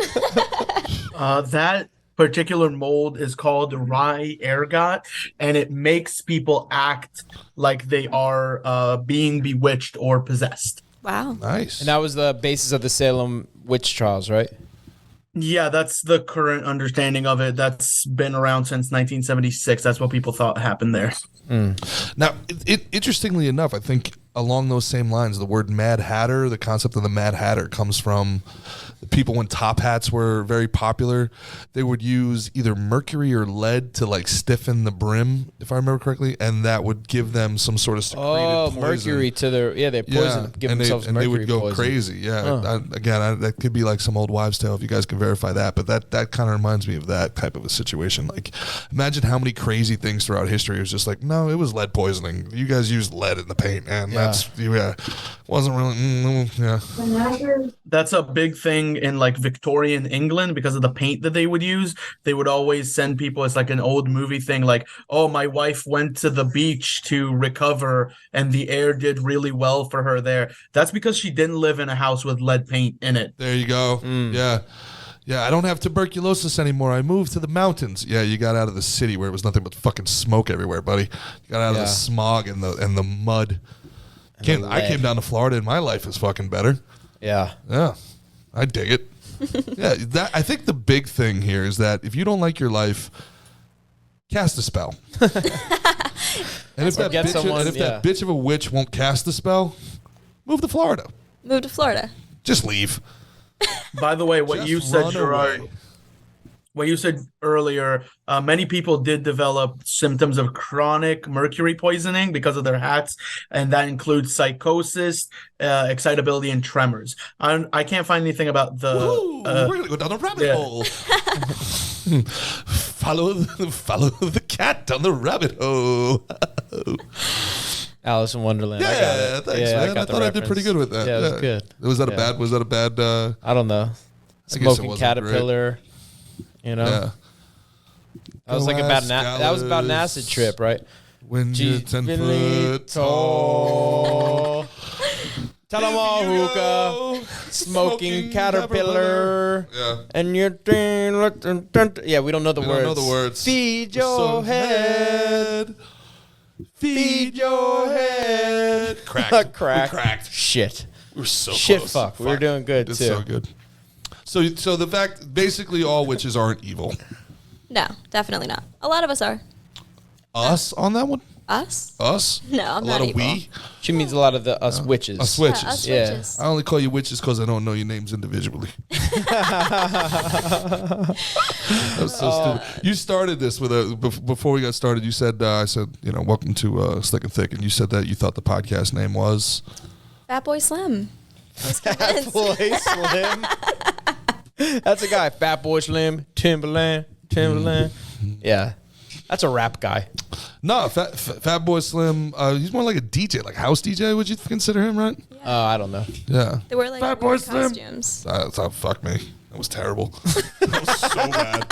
That particular mold is called rye ergot, and it makes people act like they are being bewitched or possessed. wow. Nice. And that was the basis of the Salem witch trials, right? Yeah, that's the current understanding of it. That's been around since 1976. That's what people thought happened there. Now, interestingly enough, I think along those same lines, the word Mad Hatter, the concept of the Mad Hatter comes from the people when top hats were very popular. They would use either mercury or lead to like stiffen the brim, if I remember correctly, and that would give them some sort of secreted poison. Mercury to their they poison, give themselves and mercury they would go poison. crazy. Yeah, that could be like some old wives' tale if you guys can verify that. But that kind of reminds me of that type of a situation. Like, imagine how many crazy things throughout history it was just like, no, it was lead poisoning. You guys used lead in the paint, and wasn't really. That's a big thing in like Victorian England because of the paint that they would use. They would always send people, it's like an old movie thing, like, oh, my wife went to the beach to recover and the air did really well for her there. That's because she didn't live in a house with lead paint in it. There you go. Yeah, I don't have tuberculosis anymore. I moved to the mountains. Yeah, you got out of the city where it was nothing but fucking smoke everywhere, buddy. You got out of the smog and the mud. I came down to Florida and my life is fucking better. Yeah. Yeah, I dig it. Yeah, I think the big thing here is that if you don't like your life, cast a spell. And if that bitch of a witch won't cast the spell, move to Florida. Move to Florida. Just leave. By the way, what Just you said, run Gerard, away. what you said earlier, many people did develop symptoms of chronic mercury poisoning because of their hats, and that includes psychosis, excitability, and tremors. I can't find anything about the. We're gonna go down the rabbit hole. follow the cat down the rabbit hole. Alice in Wonderland. Yeah, I got it. thanks, Yeah, man. I got the thought I did pretty good with that. Yeah, it was good. Was that a Yeah. bad? Was that a bad? I don't know. I guess it Smoking wasn't caterpillar. You know, Yeah. that was like about that was about an acid trip, right? When you're 10 foot tall. Talamahuka, smoking caterpillar. Yeah. And you're yeah, we don't know the We words. don't know the words. Feed your head. Feed your head. Cracked. Cracked. We cracked. Shit. We're so Shit. close. Fuck. We were doing good It's too. so good. So the fact, basically, all witches aren't evil. No, definitely not. A lot of us are. Us on that one? Us? Us? No, I'm a not lot evil. of we? She means a lot of the us witches. Us Yeah, witches. us Yeah. witches. I only call you witches because I don't know your names individually. That was so stupid. You started this with before we got started. You said, I said, welcome to Slick and Thick, and you said that you thought the podcast name was Fat Boy Slim. I was Fat convinced. Boy Slim. That's a guy. Fat Boy Slim. Timberland. Yeah. That's a rap guy. no Fat Boy Slim. He's more like a DJ, like house DJ. Would you consider him, right? I don't know. Yeah. They wear like Fat Boy weird Slim. costumes. Fuck me. That was terrible. That was so bad.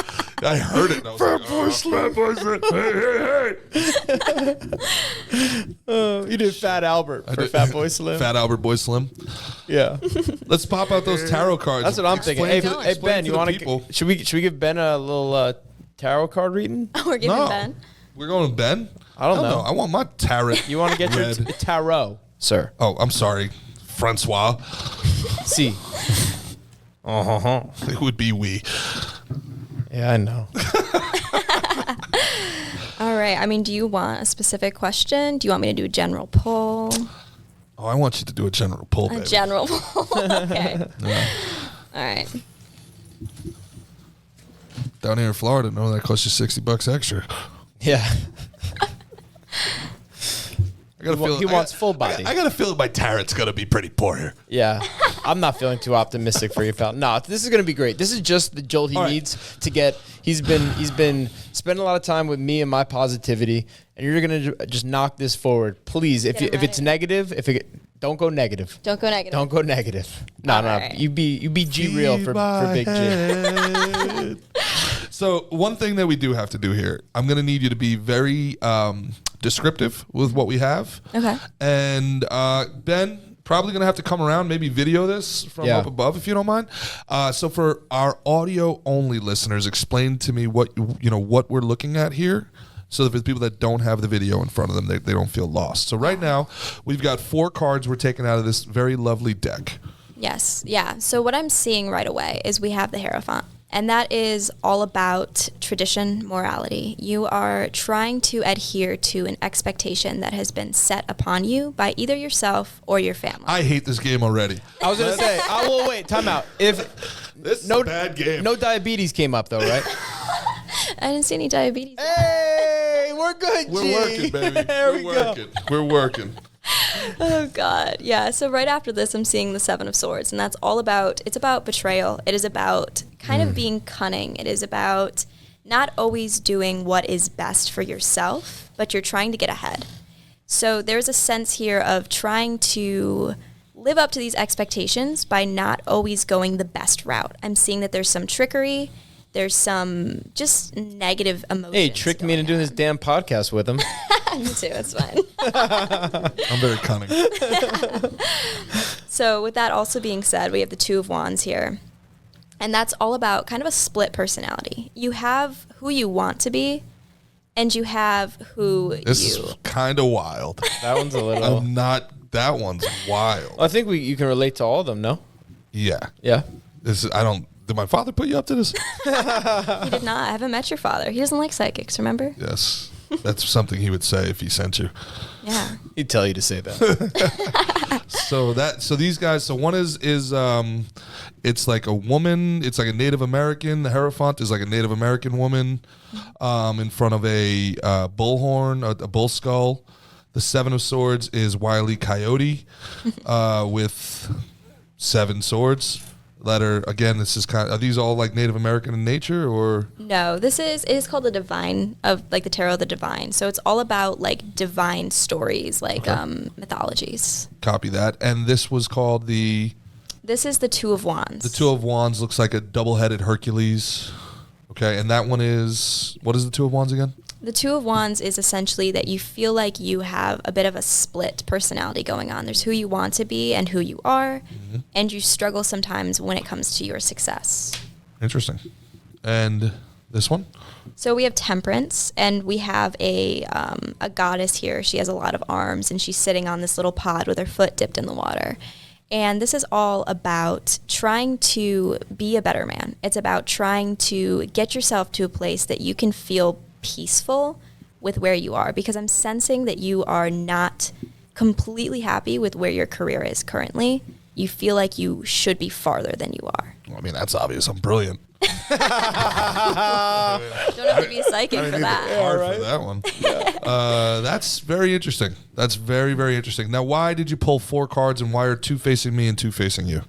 I heard it. And I was Fat Boy Slim. Boy Slim. Hey. You did Fat Albert for Fat Boy Slim. Fat Albert Boy Slim. Yeah. Let's pop out those tarot cards. That's what I'm thinking. Explain Hey, to Ben, you the want people. to? Should we give Ben a little tarot card reading? We're giving No. Ben. We're going to Ben? I don't know. I want my tarot. You want to get your read. tarot, sir? Oh, I'm sorry. Francois. See. It would be we. Yeah, I know. All right. I mean, do you want a specific question? Do you want me to do a general poll? Oh, I want you to do a general poll, A baby. general poll. Okay. All right. Down here in Florida, no, that costs you $60 extra. Yeah. I gotta He wants full body. I gotta feel that my tarot's gonna be pretty poor here. Yeah. I'm not feeling too optimistic for you, pal. No, this is gonna be great. This is just the jolt he All right. needs to get. He's been spending a lot of time with me and my positivity, and you're gonna just knock this forward, please. If Get him it's ready. negative, don't go negative. Don't go negative. Don't go negative. No, All no. right. You be G real for Big G. So one thing that we do have to do here, I'm gonna need you to be very descriptive with what we have. Okay. And Ben, probably gonna have to come around, maybe video this from Yeah. up above if you don't mind. So for our audio only listeners, explain to me what what we're looking at here. So that for the people that don't have the video in front of them, they don't feel lost. So right now, we've got 4 cards we're taking out of this very lovely deck. Yes. Yeah. So what I'm seeing right away is we have the Hierophant. And that is all about tradition, morality. You are trying to adhere to an expectation that has been set upon you by either yourself or your family. I hate this game already. I was gonna say, I will wait. Time out. If This is a bad game. No diabetes came up though, right? I didn't see any diabetes. Hey, we're good. We're G. working, baby. There we We're go. working. We're working. Oh God. Yeah. So right after this, I'm seeing the Seven of Swords, and that's all about, it's about betrayal. It is about kind of being cunning. It is about not always doing what is best for yourself, but you're trying to get ahead. So there's a sense here of trying to live up to these expectations by not always going the best route. I'm seeing that there's some trickery. There's some just negative emotions. Hey, tricked me into doing this on. damn podcast with him. Me too. It's fine. I'm very cunning. So with that also being said, we have the Two of Wands here. And that's all about kind of a split personality. You have who you want to be, and you have who This you... is kind of wild. That one's a little. I'm not. That one's wild. I think you can relate to all of them. No. Yeah. Yeah. This is, I don't. Did my father put you up to this? He did not. I haven't met your father. He doesn't like psychics, remember? Yes. That's something he would say if he sent you. Yeah. He'd tell you to say that. So these guys. So one is it's like a woman. It's like a Native American. The Hierophant is like a Native American woman, in front of a bullhorn, a bull skull. The Seven of Swords is Wile E. Coyote, with 7 swords. Letter again. This is are these all like Native American in nature, or No, it is called the Divine, of like the Tarot of the Divine. So it's all about like divine stories, like mythologies. copy that? And this was called This is the Two of Wands. the Two of Wands. Looks like a double-headed Hercules. Okay, and that one is, what is the Two of Wands again? The Two of Wands is essentially that you feel like you have a bit of a split personality going on. There's who you want to be and who you are, and you struggle sometimes when it comes to your success. Interesting. And this one? So we have Temperance, and we have a goddess here. She has a lot of arms, and she's sitting on this little pod with her foot dipped in the water. And this is all about trying to be a better man. It's about trying to get yourself to a place that you can feel peaceful with where you are, because I'm sensing that you are not completely happy with where your career is currently. You feel like you should be farther than you are. Well, I mean, that's obvious. I'm brilliant. Don't have to be psychic for that. Hard for that one. That's very interesting. That's very, very interesting. Now, why did you pull 4 cards, and why are 2 facing me and 2 facing you?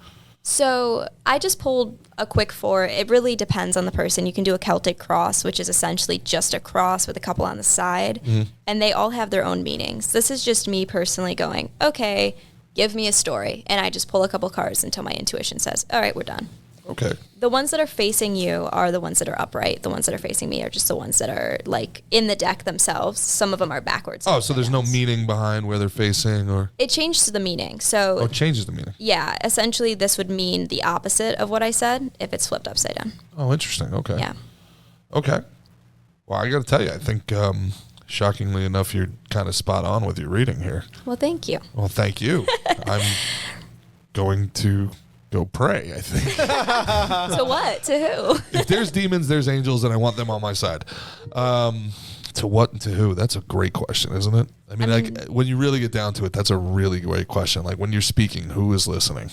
So I just pulled a quick 4. It really depends on the person. You can do a Celtic cross, which is essentially just a cross with a couple on the side, and they all have their own meanings. This is just me personally going, okay, give me a story, and I just pull a couple cards until my intuition says, all right, we're done. Okay. The ones that are facing you are the ones that are upright. The ones that are facing me are just the ones that are like in the deck themselves. Some of them are backwards. Oh, so there's no meaning behind where they're facing, or? It changes the meaning. So Oh, it changes the meaning. yeah, essentially this would mean the opposite of what I said if it's flipped upside down. Oh, interesting. Okay. Yeah. Okay. Well, I got to tell you, I think, shockingly enough, you're kind of spot on with your reading here. Well, thank you. Well, thank you. I'm going to go pray, I think. To what? To who? If there's demons, there's angels, and I want them on my side. To what and to who? That's a great question, isn't it? I mean, like, when you really get down to it, that's a really great question. Like, when you're speaking, who is listening?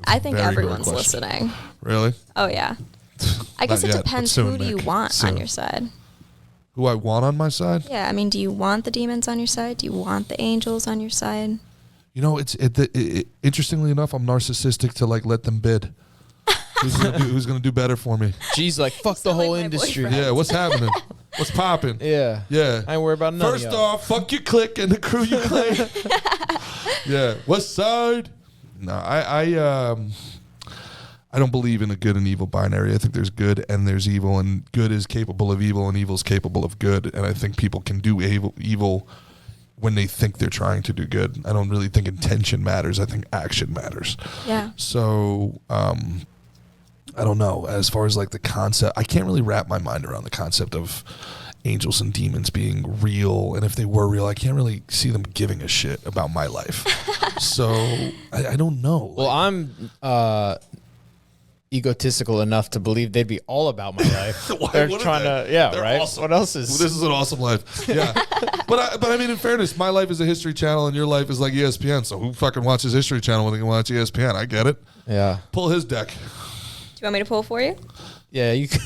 I think Very good everyone's question. listening. Really? Oh, yeah. I guess Not it yet, but depends soon, who do you Nick. want Soon. on your side. Who I want on my side? Yeah, I mean, do you want the demons on your side? Do you want the angels on your side? You know, interestingly enough, I'm narcissistic to like let them bid. Who's gonna do better for me? She's like, fuck the sound like whole my industry. boyfriend. Yeah, what's happening? What's popping? Yeah. Yeah. I ain't worried about none First of y'all. off, fuck your clique and the crew you claim. Yeah. West side? No, I don't believe in a good and evil binary. I think there's good and there's evil, and good is capable of evil and evil is capable of good. And I think people can do evil when they think they're trying to do good. I don't really think intention matters. I think action matters. Yeah. So, I don't know. As far as like the concept, I can't really wrap my mind around the concept of angels and demons being real. And if they were real, I can't really see them giving a shit about my life. So I don't know. Well, I'm egotistical enough to believe they'd be all about my life. Why They're wouldn't trying they? to, yeah, They're right? awesome. What else is? This is an awesome life. Yeah. but I mean, in fairness, my life is a History Channel and your life is like ESPN. So who fucking watches History Channel when they can watch ESPN? I get it. Yeah. Pull his deck. Do you want me to pull for you? Yeah, you can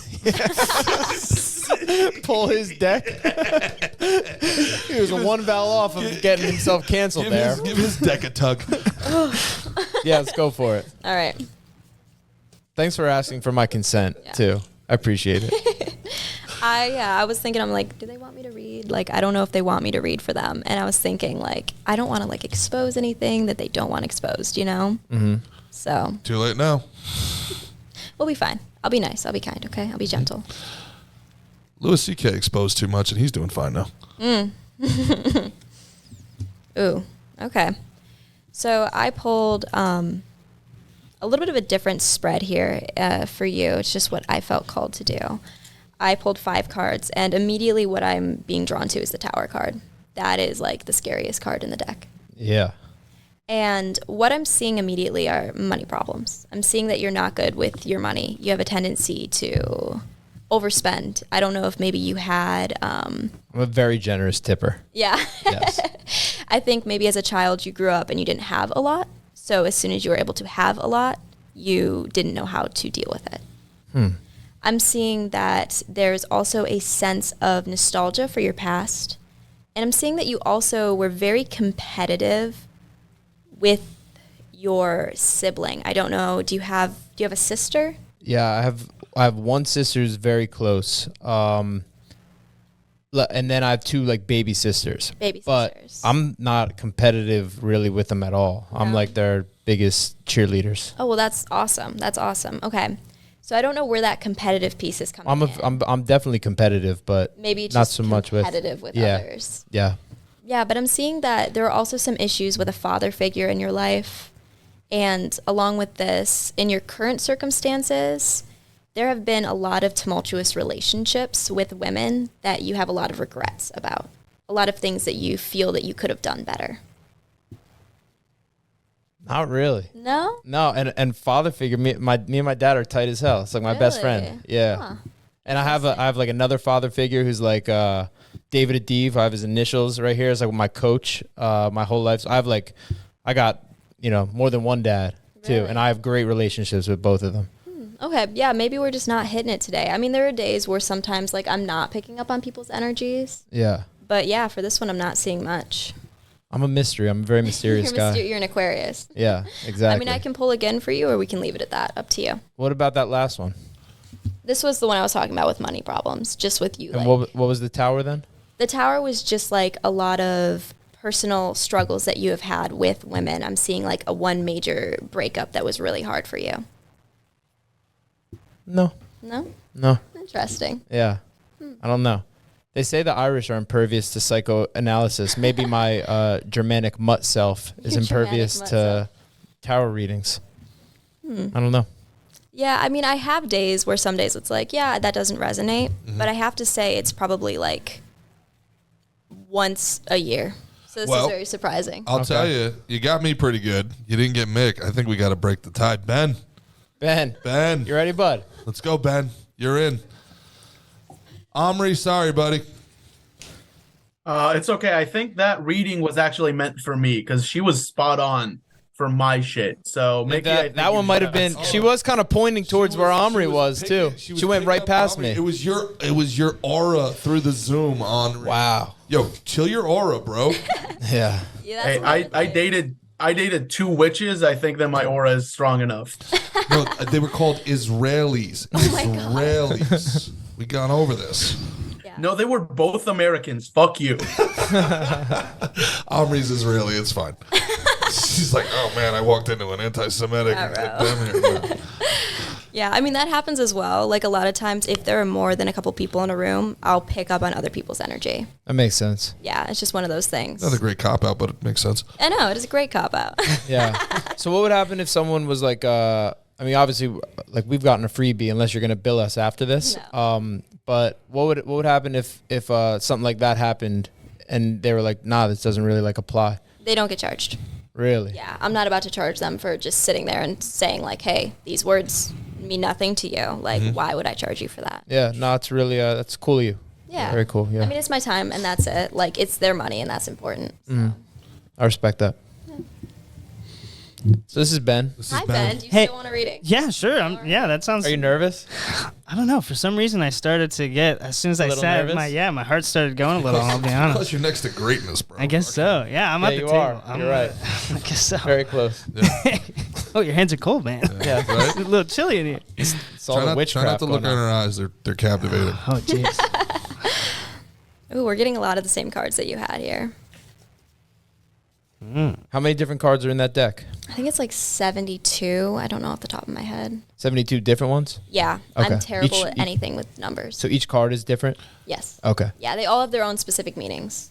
pull his deck. He was a one vowel off of getting himself canceled there. Give his deck a tug. Yeah, let's go for it. All right. Thanks for asking for my consent, too. I appreciate it. I was thinking, I'm like, do they want me to read? Like, I don't know if they want me to read for them. And I was thinking, like, I don't want to, like, expose anything that they don't want exposed, you know? Mm-hmm. So. Too late now. We'll be fine. I'll be nice. I'll be kind, okay? I'll be gentle. Louis C.K. exposed too much, and he's doing fine now. Ooh, okay. So I pulled a little bit of a different spread here for you. It's just what I felt called to do. I pulled 5 cards, and immediately what I'm being drawn to is the Tower card. That is like the scariest card in the deck. Yeah. And what I'm seeing immediately are money problems. I'm seeing that you're not good with your money. You have a tendency to overspend. I don't know if maybe you had. I'm a very generous tipper. Yeah. Yes. I think maybe as a child you grew up and you didn't have a lot. So as soon as you were able to have a lot, you didn't know how to deal with it. I'm seeing that there's also a sense of nostalgia for your past. And I'm seeing that you also were very competitive with your sibling. I don't know. Do you have a sister? Yeah, I have one sister who's very close. And then I have two like baby sisters. But I'm not competitive really with them at all. I'm like their biggest cheerleaders. Oh, well, that's awesome. That's awesome. Okay. So I don't know where that competitive piece is coming in. I'm definitely competitive, but maybe just not so much with others. Yeah. Yeah, but I'm seeing that there are also some issues with a father figure in your life. And along with this, in your current circumstances, there have been a lot of tumultuous relationships with women that you have a lot of regrets about. A lot of things that you feel that you could have done better. Not really. No? No, and father figure, me and my dad are tight as hell. It's like my best friend. Yeah. Huh. And I have like another father figure who's like David Adeve. I have his initials right here. It's like my coach my whole life. So I got, more than one dad too. Really? And I have great relationships with both of them. Okay, yeah, maybe we're just not hitting it today. I mean, there are days where sometimes like I'm not picking up on people's energies. Yeah. But yeah, for this one, I'm not seeing much. I'm a mystery. I'm a very mysterious guy. You're an Aquarius. Yeah, exactly. I mean, I can pull again for you, or we can leave it at that. Up to you. What about that last one? This was the one I was talking about with money problems, just with you. And what was the tower then? The tower was just like a lot of personal struggles that you have had with women. I'm seeing like one major breakup that was really hard for you. No. No? Interesting. Yeah. I don't know. They say the Irish are impervious to psychoanalysis. Maybe my Germanic mutt self is Your impervious Germanic to tarot readings. I don't know. Yeah, I mean, I have days where some days it's like, yeah, that doesn't resonate. But I have to say it's probably like once a year. So this is very surprising. I'll tell you, you got me pretty good. You didn't get Mick. I think we got to break the tide. Ben. You ready, bud? Let's go, Ben. You're in. Omri, sorry, buddy. It's okay. I think that reading was actually meant for me because she was spot on for my shit. So Mickey, that one might have been. She was kind of pointing towards where Omri was too. She went right past me. It was your aura through the Zoom, Omri. Wow. Yo, chill your aura, bro. Yeah. Yeah, Hey, I dated two witches. I think that my aura is strong enough. No, they were called Israelis. Israelis. We gone over this. Yeah. No, they were both Americans. Fuck you. Omri's Israeli. It's fine. She's like, oh man, I walked into an anti-Semitic. Yeah, I mean, that happens as well. Like a lot of times, if there are more than a couple people in a room, I'll pick up on other people's energy. That makes sense. Yeah, it's just one of those things. Another great cop out, but it makes sense. I know, it is a great cop out. Yeah. So what would happen if someone was like, I mean, obviously, like we've gotten a freebie unless you're going to bill us after this. No. But what would happen if something like that happened and they were like, nah, this doesn't really like apply? They don't get charged. Really? Yeah, I'm not about to charge them for just sitting there and saying like, hey, these words mean nothing to you. Like, why would I charge you for that? Yeah, no, it's really, that's cool of you. Yeah. Very cool, yeah. I mean, it's my time and that's it. Like, it's their money and that's important. So. I respect that. So this is Ben. Hi, Ben. Do you Hey. still want a reading? Yeah, sure. Yeah, that sounds. Are you nervous? I don't know. For some reason, I started to get as soon as I little sat. nervous? My heart started going a little. I'll be honest. Plus, you're next to greatness, bro. I guess so. Yeah, I'm Yeah, at the you table. are. You're right. I guess so. Very close. Oh, your hands are cold, man. Yeah. Right? It's a little chilly in here. It's all Try the not witchcraft to look going in on. her eyes. They're captivating. Oh, jeez. Ooh, we're getting a lot of the same cards that you had here. How many different cards are in that deck? I think it's like 72. I don't know off the top of my head. 72 different ones? Yeah, Okay. I'm terrible Each- at anything with numbers. So each card is different? Yes. Okay. Yeah, they all have their own specific meanings.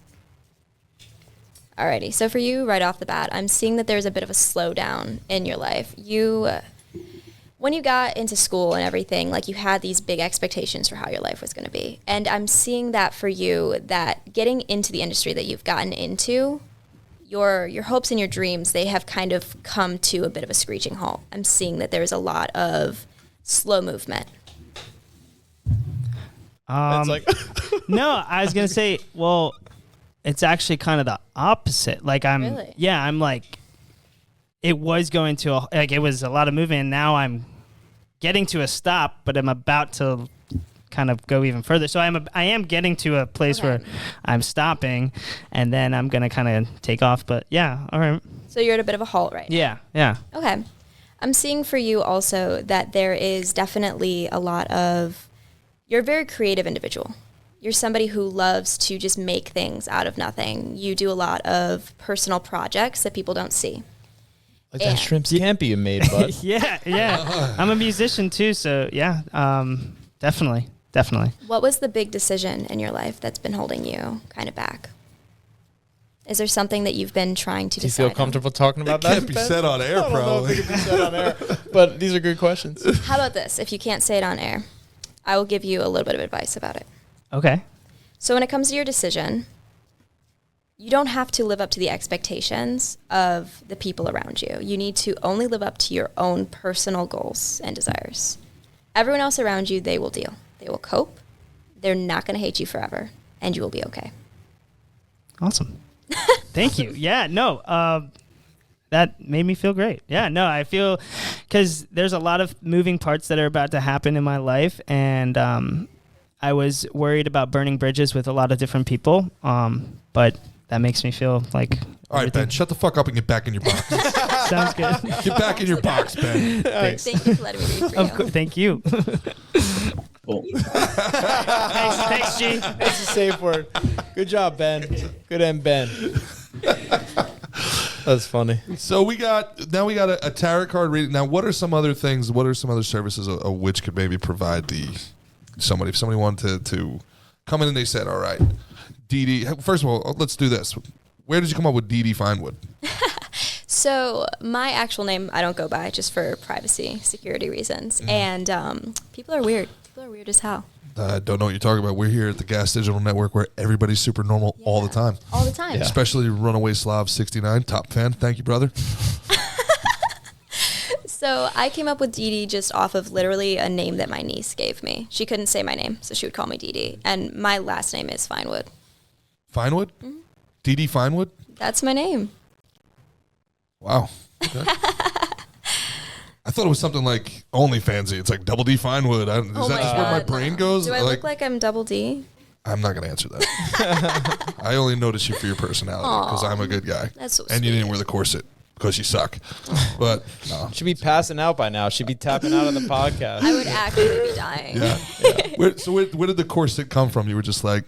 Alrighty, so for you, right off the bat, I'm seeing that there's a bit of a slowdown in your life. When you got into school and everything, like you had these big expectations for how your life was going to be. And I'm seeing that for you, that getting into the industry that you've gotten into, your hopes and your dreams, they have kind of come to a bit of a screeching halt. I'm seeing that there's a lot of slow movement. It's like, No, I was gonna say, well, it's actually kind of the opposite. Like Really? I'm like, it was going to it was a lot of moving, and now I'm getting to a stop, but I'm about to kind of go even further. So I am getting to a place Okay. where I'm stopping, and then I'm gonna kind of take off. But yeah, all right. So you're at a bit of a halt right now. Yeah. Okay. I'm seeing for you also that there is definitely a lot of, you're a very creative individual. You're somebody who loves to just make things out of nothing. You do a lot of personal projects that people don't see. like that And- shrimp scampi you made, bud. Yeah. I'm a musician too, so yeah, definitely. What was the big decision in your life that's been holding you kind of back? Is there something that you've been trying to Do you decide feel on? comfortable talking about that? Can't be Ben? said on air, I don't know if probably. it can be said on air, but these are good questions. How about this? If you can't say it on air, I will give you a little bit of advice about it. Okay. So when it comes to your decision, you don't have to live up to the expectations of the people around you. You need to only live up to your own personal goals and desires. Everyone else around you, they will deal. They will cope. They're not going to hate you forever, and you will be okay. Awesome. Thank you. Yeah, no, that made me feel great. Yeah, no, I feel, because there's a lot of moving parts that are about to happen in my life, and I was worried about burning bridges with a lot of different people, but that makes me feel like All right, Ben, shut the fuck up and get back in your box. sounds good. Get back in your box, Ben. Thanks. Thank you for letting me read for you. Thank you. Cool. Thanks, G. That's a safe word. Good job, Ben. Good end, Ben. That's funny. So we got a tarot card reading. Now, what are some other things? What are some other services a witch could maybe provide somebody if somebody wanted to come in and they said, all right, DD. First of all, let's do this. Where did you come up with DD Finewood? So my actual name, I don't go by just for privacy, security reasons. And people are weird. People are weird as hell. I don't know what you're talking about. We're here at the Gas Digital Network where everybody's super normal all the time. All the time. Especially Runaway Slav 69, top fan. Thank you, brother. So I came up with DD just off of literally a name that my niece gave me. She couldn't say my name, so she would call me DD. And my last name is Finewood. Finewood? DD Finewood? That's my name. Wow. Okay. I thought it was something like OnlyFansy. It's like Double D Finewood. Is that Oh my just where my God, brain no. goes? Do I look like I'm double D? I'm not going to answer that. I only notice you for your personality because I'm a good guy. That's so and you sweet. didn't wear the corset because you suck. But no. Should be passing out by now. Should be tapping out on the podcast. I would actually be dying. Yeah. Where did the corset come from? You were just like,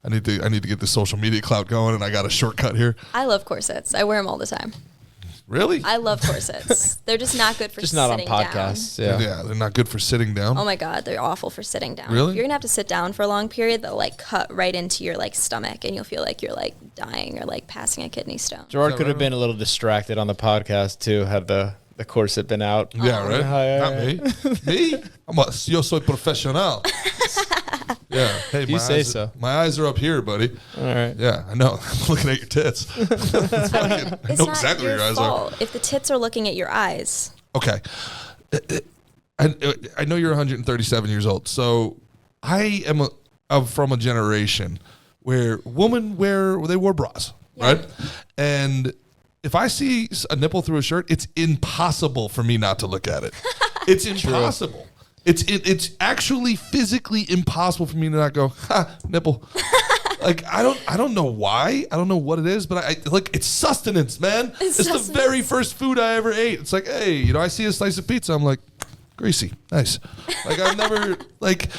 I need to get this social media clout going, and I got a shortcut here. I love corsets. I wear them all the time. Really? I love corsets. They're just not good for Just not on sitting down. podcasts. Yeah. Yeah, they're not good for sitting down. Oh my God, they're awful for sitting down. Really? If you're gonna have to sit down for a long period, they'll like cut right into your like stomach, and you'll feel like you're like dying or like passing a kidney stone. Gerard Is that could have right? been a little distracted on the podcast too had the corset been out. Yeah, right? Yeah, Not me. Me? Yo soy profesional. Yeah. Hey, You say so. My eyes are up here, buddy. All right. Yeah, I know. I'm looking at your tits. I It's know not exactly where your your eyes fault if the tits are looking at your eyes. are. Okay. I know you're 137 years old, so I am from a generation where women wore bras, Yeah. right? And if I see a nipple through a shirt, it's impossible for me not to look at it. It's impossible. It's actually physically impossible for me to not go, ha, nipple. Like I don't know why. I don't know what it is, but I like it's sustenance, man. It's sustenance. the very first food I ever ate. It's like, hey, I see a slice of pizza, I'm like, greasy, nice. Like I've never like,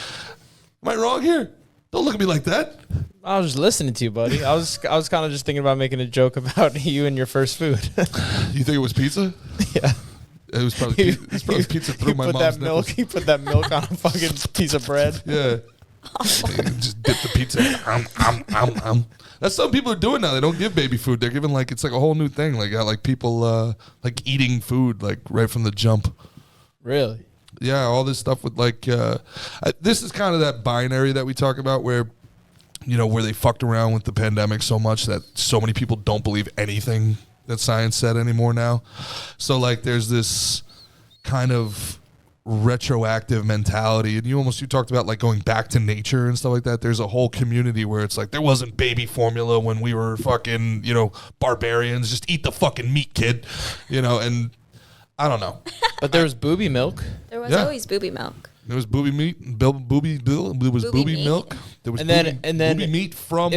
am I wrong here? Don't look at me like that. I was just listening to you, buddy. I was kind of just thinking about making a joke about you and your first food. You think it was pizza? Yeah. It was probably pizza through my put mom's that milk. nipples. You put that milk on a fucking piece of bread. Yeah. Just dip the pizza. In. That's what people are doing now. They don't give baby food. They're giving it's like a whole new thing. Like people like eating food like right from the jump. Really? Yeah, all this stuff with this is kind of that binary that we talk about where where they fucked around with the pandemic so much that so many people don't believe anything that science said anymore now. So there's this kind of retroactive mentality, and you talked about like going back to nature and stuff like that. There's a whole community where it's like there wasn't baby formula when we were fucking, barbarians. Just eat the fucking meat, kid. And I don't know. But there was booby milk. There was always booby milk. There was booby meat, there was booby milk. There was booby meat from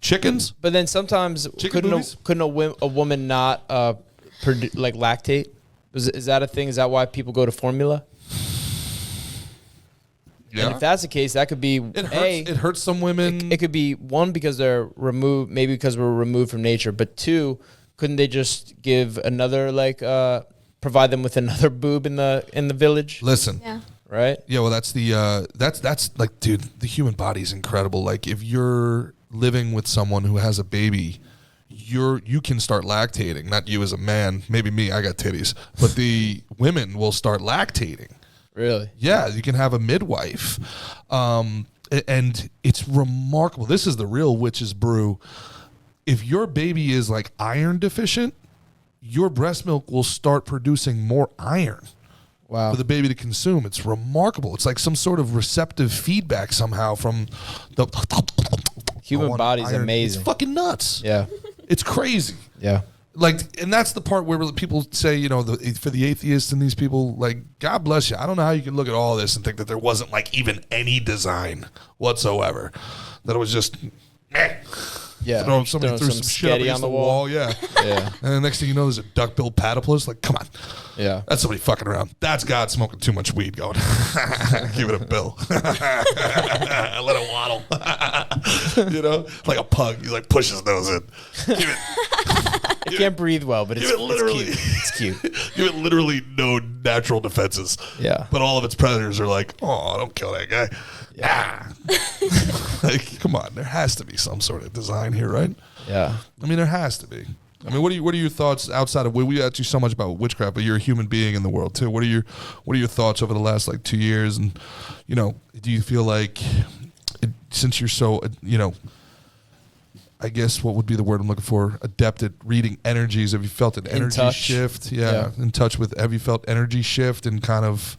chickens. But then sometimes couldn't a woman not lactate? Is that a thing? Is that why people go to formula? Yeah. And if that's the case, that could be it hurts some women. It could be one because they're removed, maybe because we're removed from nature. But two, couldn't they just give another provide them with another boob in the village? Listen. Yeah. Right? Yeah, well that's that's like, dude, the human body is incredible. Like if you're living with someone who has a baby, you can start lactating. Not you as a man, maybe me, I got titties. But the women will start lactating. Really? Yeah, you can have a midwife. And it's remarkable. This is the real witch's brew. If your baby is like iron deficient, your breast milk will start producing more iron. Wow. For the baby to consume. It's remarkable. It's like some sort of receptive feedback somehow from the human body's iron. amazing. It's fucking nuts. Yeah. It's crazy. Yeah. And that's the part where people say, for the atheists and these people, like, God bless you. I don't know how you can look at all this and think that there wasn't like even any design whatsoever. That it was just meh. Yeah. Somebody threw some shit up against the wall. Yeah. Yeah. And the next thing you know, there's a duck-billed platypus. Like, come on. Yeah. That's somebody fucking around. That's God smoking too much weed going, give it a bill. Let it waddle. Like a pug. He like pushes his nose in. Give It can't breathe well, but it's literally, it's cute. Give it literally no natural defenses. Yeah. But all of its predators are like, oh, don't kill that guy. Yeah. Like, come on. There has to be some sort of design here, right? Yeah. I mean, there has to be. I mean, what are your thoughts outside of we asked you so much about witchcraft, but you're a human being in the world too. What are your thoughts over the last 2 years? And do you feel like since you're so I guess what would be the word I'm looking for? Adept at reading energies. Have you felt an energy shift? Yeah, in touch with. Have you felt energy shift in kind of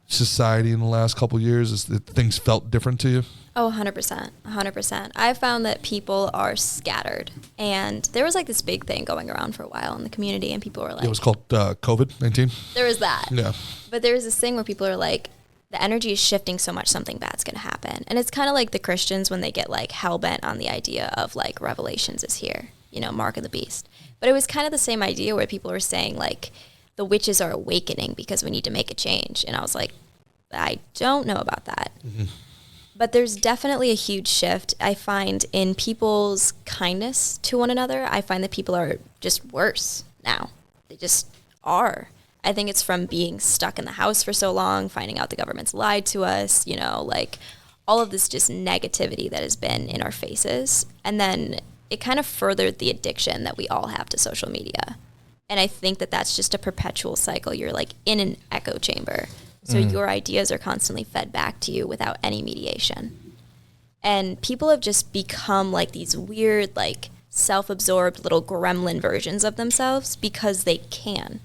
society in the last couple of years? Is that things felt different to you? Oh, 100%. 100%. I found that people are scattered. And there was this big thing going around for a while in the community, and people were like... It was called COVID-19? There was that. Yeah. But there was this thing where people are like, the energy is shifting so much, something bad's going to happen. And it's kind of like the Christians when they get hell-bent on the idea of Revelations is here, Mark of the Beast. But it was kind of the same idea where people were saying the witches are awakening because we need to make a change. And I was like, I don't know about that. Mm-hmm. But there's definitely a huge shift, I find, in people's kindness to one another. I find that people are just worse now. They just are. I think it's from being stuck in the house for so long, finding out the government's lied to us, all of this just negativity that has been in our faces. And then it kind of furthered the addiction that we all have to social media. And I think that that's just a perpetual cycle. You're in an echo chamber. So your ideas are constantly fed back to you without any mediation. And people have just become these weird, self-absorbed little gremlin versions of themselves because they can.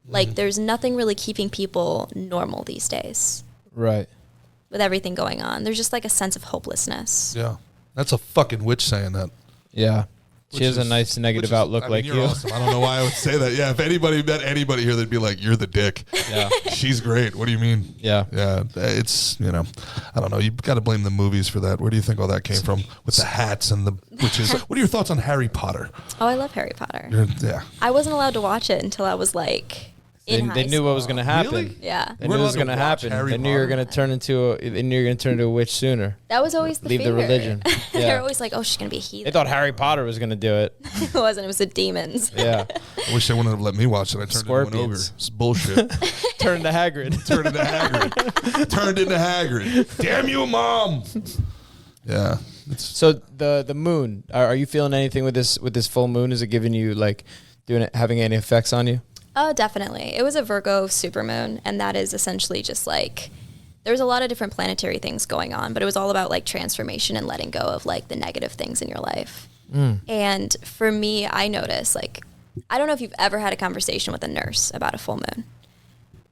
There's nothing really keeping people normal these days. Right. With everything going on. There's just a sense of hopelessness. Yeah. That's a fucking witch saying that. Yeah. She has a nice negative outlook like you. Awesome. I don't know why I would say that. Yeah, if anybody met anybody here, they'd be like, "You're the dick." Yeah, she's great. What do you mean? Yeah, yeah. It's I don't know. You got to blame the movies for that. Where do you think all that came from? With the hats and the witches. What are your thoughts on Harry Potter? Oh, I love Harry Potter. Yeah. I wasn't allowed to watch it until I was They knew what was going to happen. Really? Yeah. They knew what was going to happen. They knew you were going to turn into a witch sooner. That was always the Leave fear. the religion. Yeah. They're always like, oh, she's going to be a heathen. They thought Harry Potter was going to do it. It wasn't. It was the demons. Yeah. I wish they wouldn't have let me watch it. I turned into an ogre. It's bullshit. Turned to Hagrid. Turned into Hagrid. Turned into Hagrid. Damn you, Mom. Yeah. So the moon, are you feeling anything with this full moon? Is it giving you having any effects on you? Oh, definitely. It was a Virgo supermoon, and that is essentially just there's a lot of different planetary things going on, but it was all about transformation and letting go of the negative things in your life. And for me, I noticed I don't know if you've ever had a conversation with a nurse about a full moon.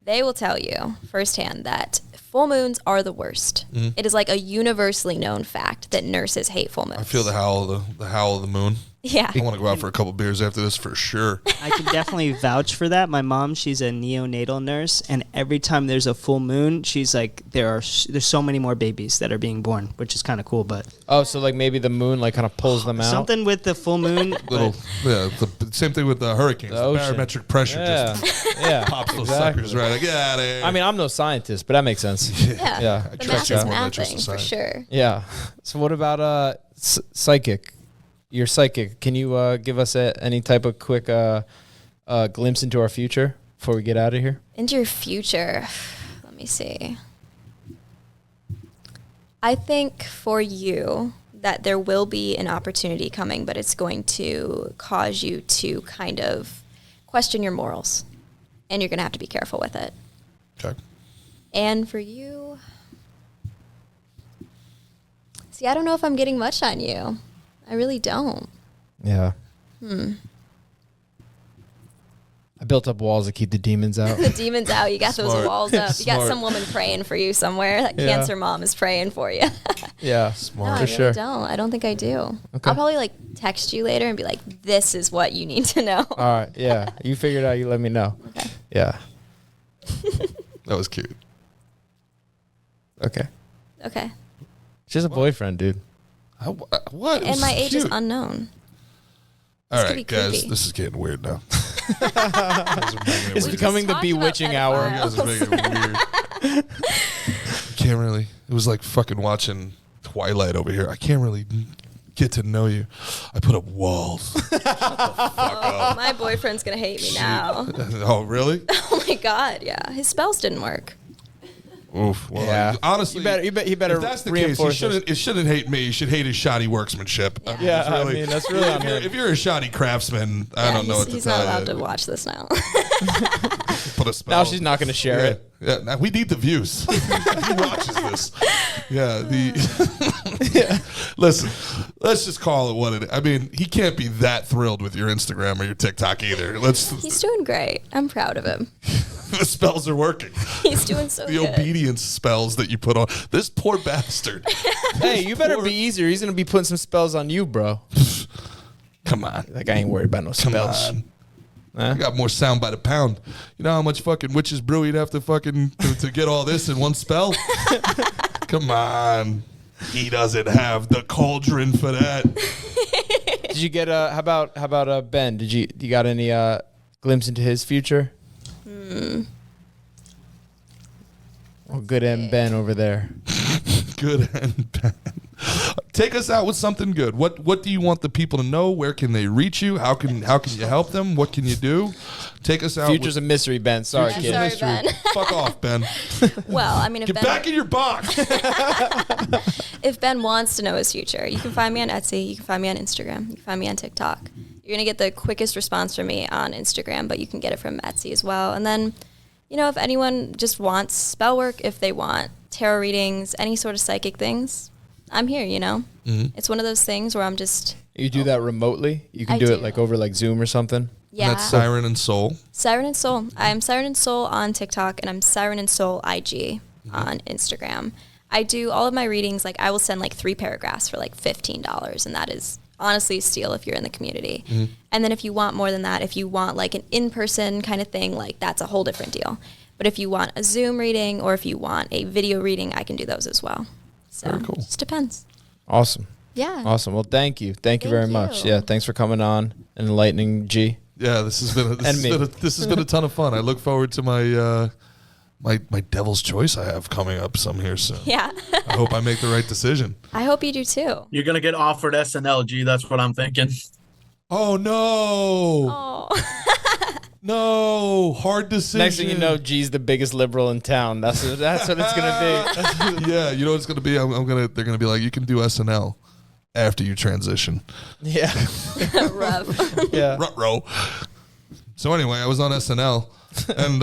they will tell you firsthand that full moons are the worst. It is like a universally known fact that nurses hate full moons. I feel the howl of the moon. Yeah. I want to go out for a couple beers after this for sure. I can definitely vouch for that. My mom, she's a neonatal nurse, and every time there's a full moon, she's like, there's so many more babies that are being born, which is kind of cool. But So like maybe the moon like kind of pulls them out. something with the full moon. The same thing with the hurricanes. The ocean. barometric pressure just Yeah. pops those Exactly. suckers right. Like, get out of here. I mean, I'm no scientist, but that makes sense. Yeah. Yeah. The check math out is more mathing electric for society. sure. Yeah. So what about psychic? You're psychic. Can you give us any type of quick glimpse into our future before we get out of here? Into your future. Let me see. I think for you that there will be an opportunity coming, but it's going to cause you to kind of question your morals. And you're going to have to be careful with it. Okay. And for you, see, I don't know if I'm getting much on you. I really don't. Yeah. I built up walls to keep the demons out. The demons out. You got those Smart. walls up. You got Smart. some woman praying for you somewhere. That Yeah. cancer mom is praying for you. Yeah. No, Smart. I For really sure. don't. I don't think I do. Okay. I'll probably like text you later and be like, "This is what you need to know." All right. Yeah. You figure it out. You let me know. Okay. Yeah. That was cute. Okay. Okay. She's a boyfriend, dude. What? It And was my age is cute. unknown. All could be right, guys, creepy. this is getting weird now. It's becoming the talked about bewitching hour. You guys are making it weird. I can't really. It was like fucking watching Twilight over here. I can't really get to know you. I put up walls. My boyfriend's gonna hate me now. Oh, really? Oh my god, yeah. His spells didn't work. Oof. Well, Yeah. honestly, You better if that's the case, reinforce this. it shouldn't hate me. You should hate his shoddy worksmanship. I mean, Yeah, it's I mean, that's really on him. If you're a shoddy craftsman, I Yeah, don't know what to he's tell not allowed you. to watch this now. Put a spell. Now she's not going to share Yeah, it. yeah. Now we need the views. He watches this. Yeah. Listen, let's just call it what it is. I mean, he can't be that thrilled with your Instagram or your TikTok either. He's doing great. I'm proud of him. The spells are working. He's doing so The good. obedience spells that you put on this poor bastard. Hey, you better be easier. He's going to be putting some spells on you, bro. Come on. Like, I ain't worried about no Come spells. on. Huh? I got more sound by the pound. You know how much fucking witch's brew you'd have to fucking to get all this in one spell? Come on. He doesn't have the cauldron for that. Did you get how about Ben? You got any glimpse into his future? Oh, good M Ben over there. Good and bad. Take us out with something good. What do you want the people to know? Where can they reach you? How can you help them? What can you do? Take us out. Future's a mystery, Ben. Sorry, Yeah, kid. sorry, mystery. Ben. Fuck off, Ben. Well, I mean, if Get Ben, back in your box. if Ben wants to know his future, you can find me on Etsy. You can find me on Instagram. You can find me on TikTok. You're going to get the quickest response from me on Instagram, but you can get it from Etsy as well. And then, you know, if anyone just wants spell work, if they want tarot readings, any sort of psychic things, I'm here, you know? Mm-hmm. It's one of those things where I'm just, You do that remotely? You can I do it do. like over like Zoom or something? yeah. That's Siren and Soul. Siren and Soul. I'm Siren and Soul on TikTok, and I'm Siren and Soul IG on Instagram. I do all of my readings, like I will send like 3 paragraphs for like $15, and that is honestly a steal if you're in the community. And then if you want more than that, if you want like an in-person kind of thing, like that's a whole different deal. But if you want a Zoom reading or if you want a video reading, I can do those as well. So Very cool. it just depends. Awesome. Yeah. Awesome. Well, thank you. Thank you Thank very much. you. Yeah, thanks for coming on and enlightening G. Yeah, this has been And this has been a ton of fun. I look forward to my my Devil's Choice I have coming up some here soon. Yeah. I hope I make the right decision. I hope you do too. You're gonna get offered SNLG. That's what I'm thinking. Oh no, Oh. no, hard decision. Next thing you know, G's the biggest liberal in town. That's what it's gonna be. Yeah, you know what it's gonna be. They're gonna be like, you can do SNL after you transition. Yeah. Rough. Yeah. Ruh-roh. So anyway, I was on SNL, and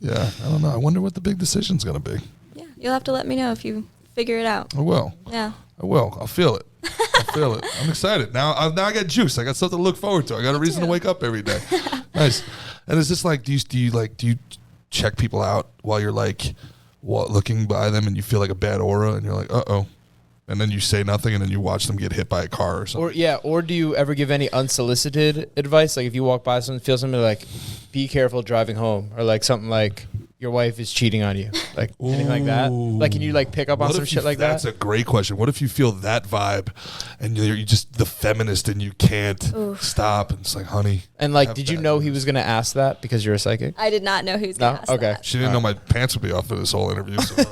yeah, I don't know. I wonder what the big decision's gonna be. Yeah. You'll have to let me know if you figure it out. I will. Yeah. I will. I'll feel it. I'll feel it. I'm excited now. I got juice. I got something to look forward to. I got a reason to wake up every day. Nice. And is this like, do you check people out while you're like looking by them and you feel like a bad aura and you're like, uh-oh. And then you say nothing and then you watch them get hit by a car or something. Or do you ever give any unsolicited advice? Like if you walk by someone, feel something like, be careful driving home, or like something like your wife is cheating on you, like anything like that. Like can you like pick up on some shit like that? That's a great question. What if you feel that vibe and you're just the feminist and you can't stop and it's like, honey. And like, did you know he was gonna ask that because you're a psychic? I did not know he was going to ask Okay. that. She didn't know my pants would be off for this whole interview. So.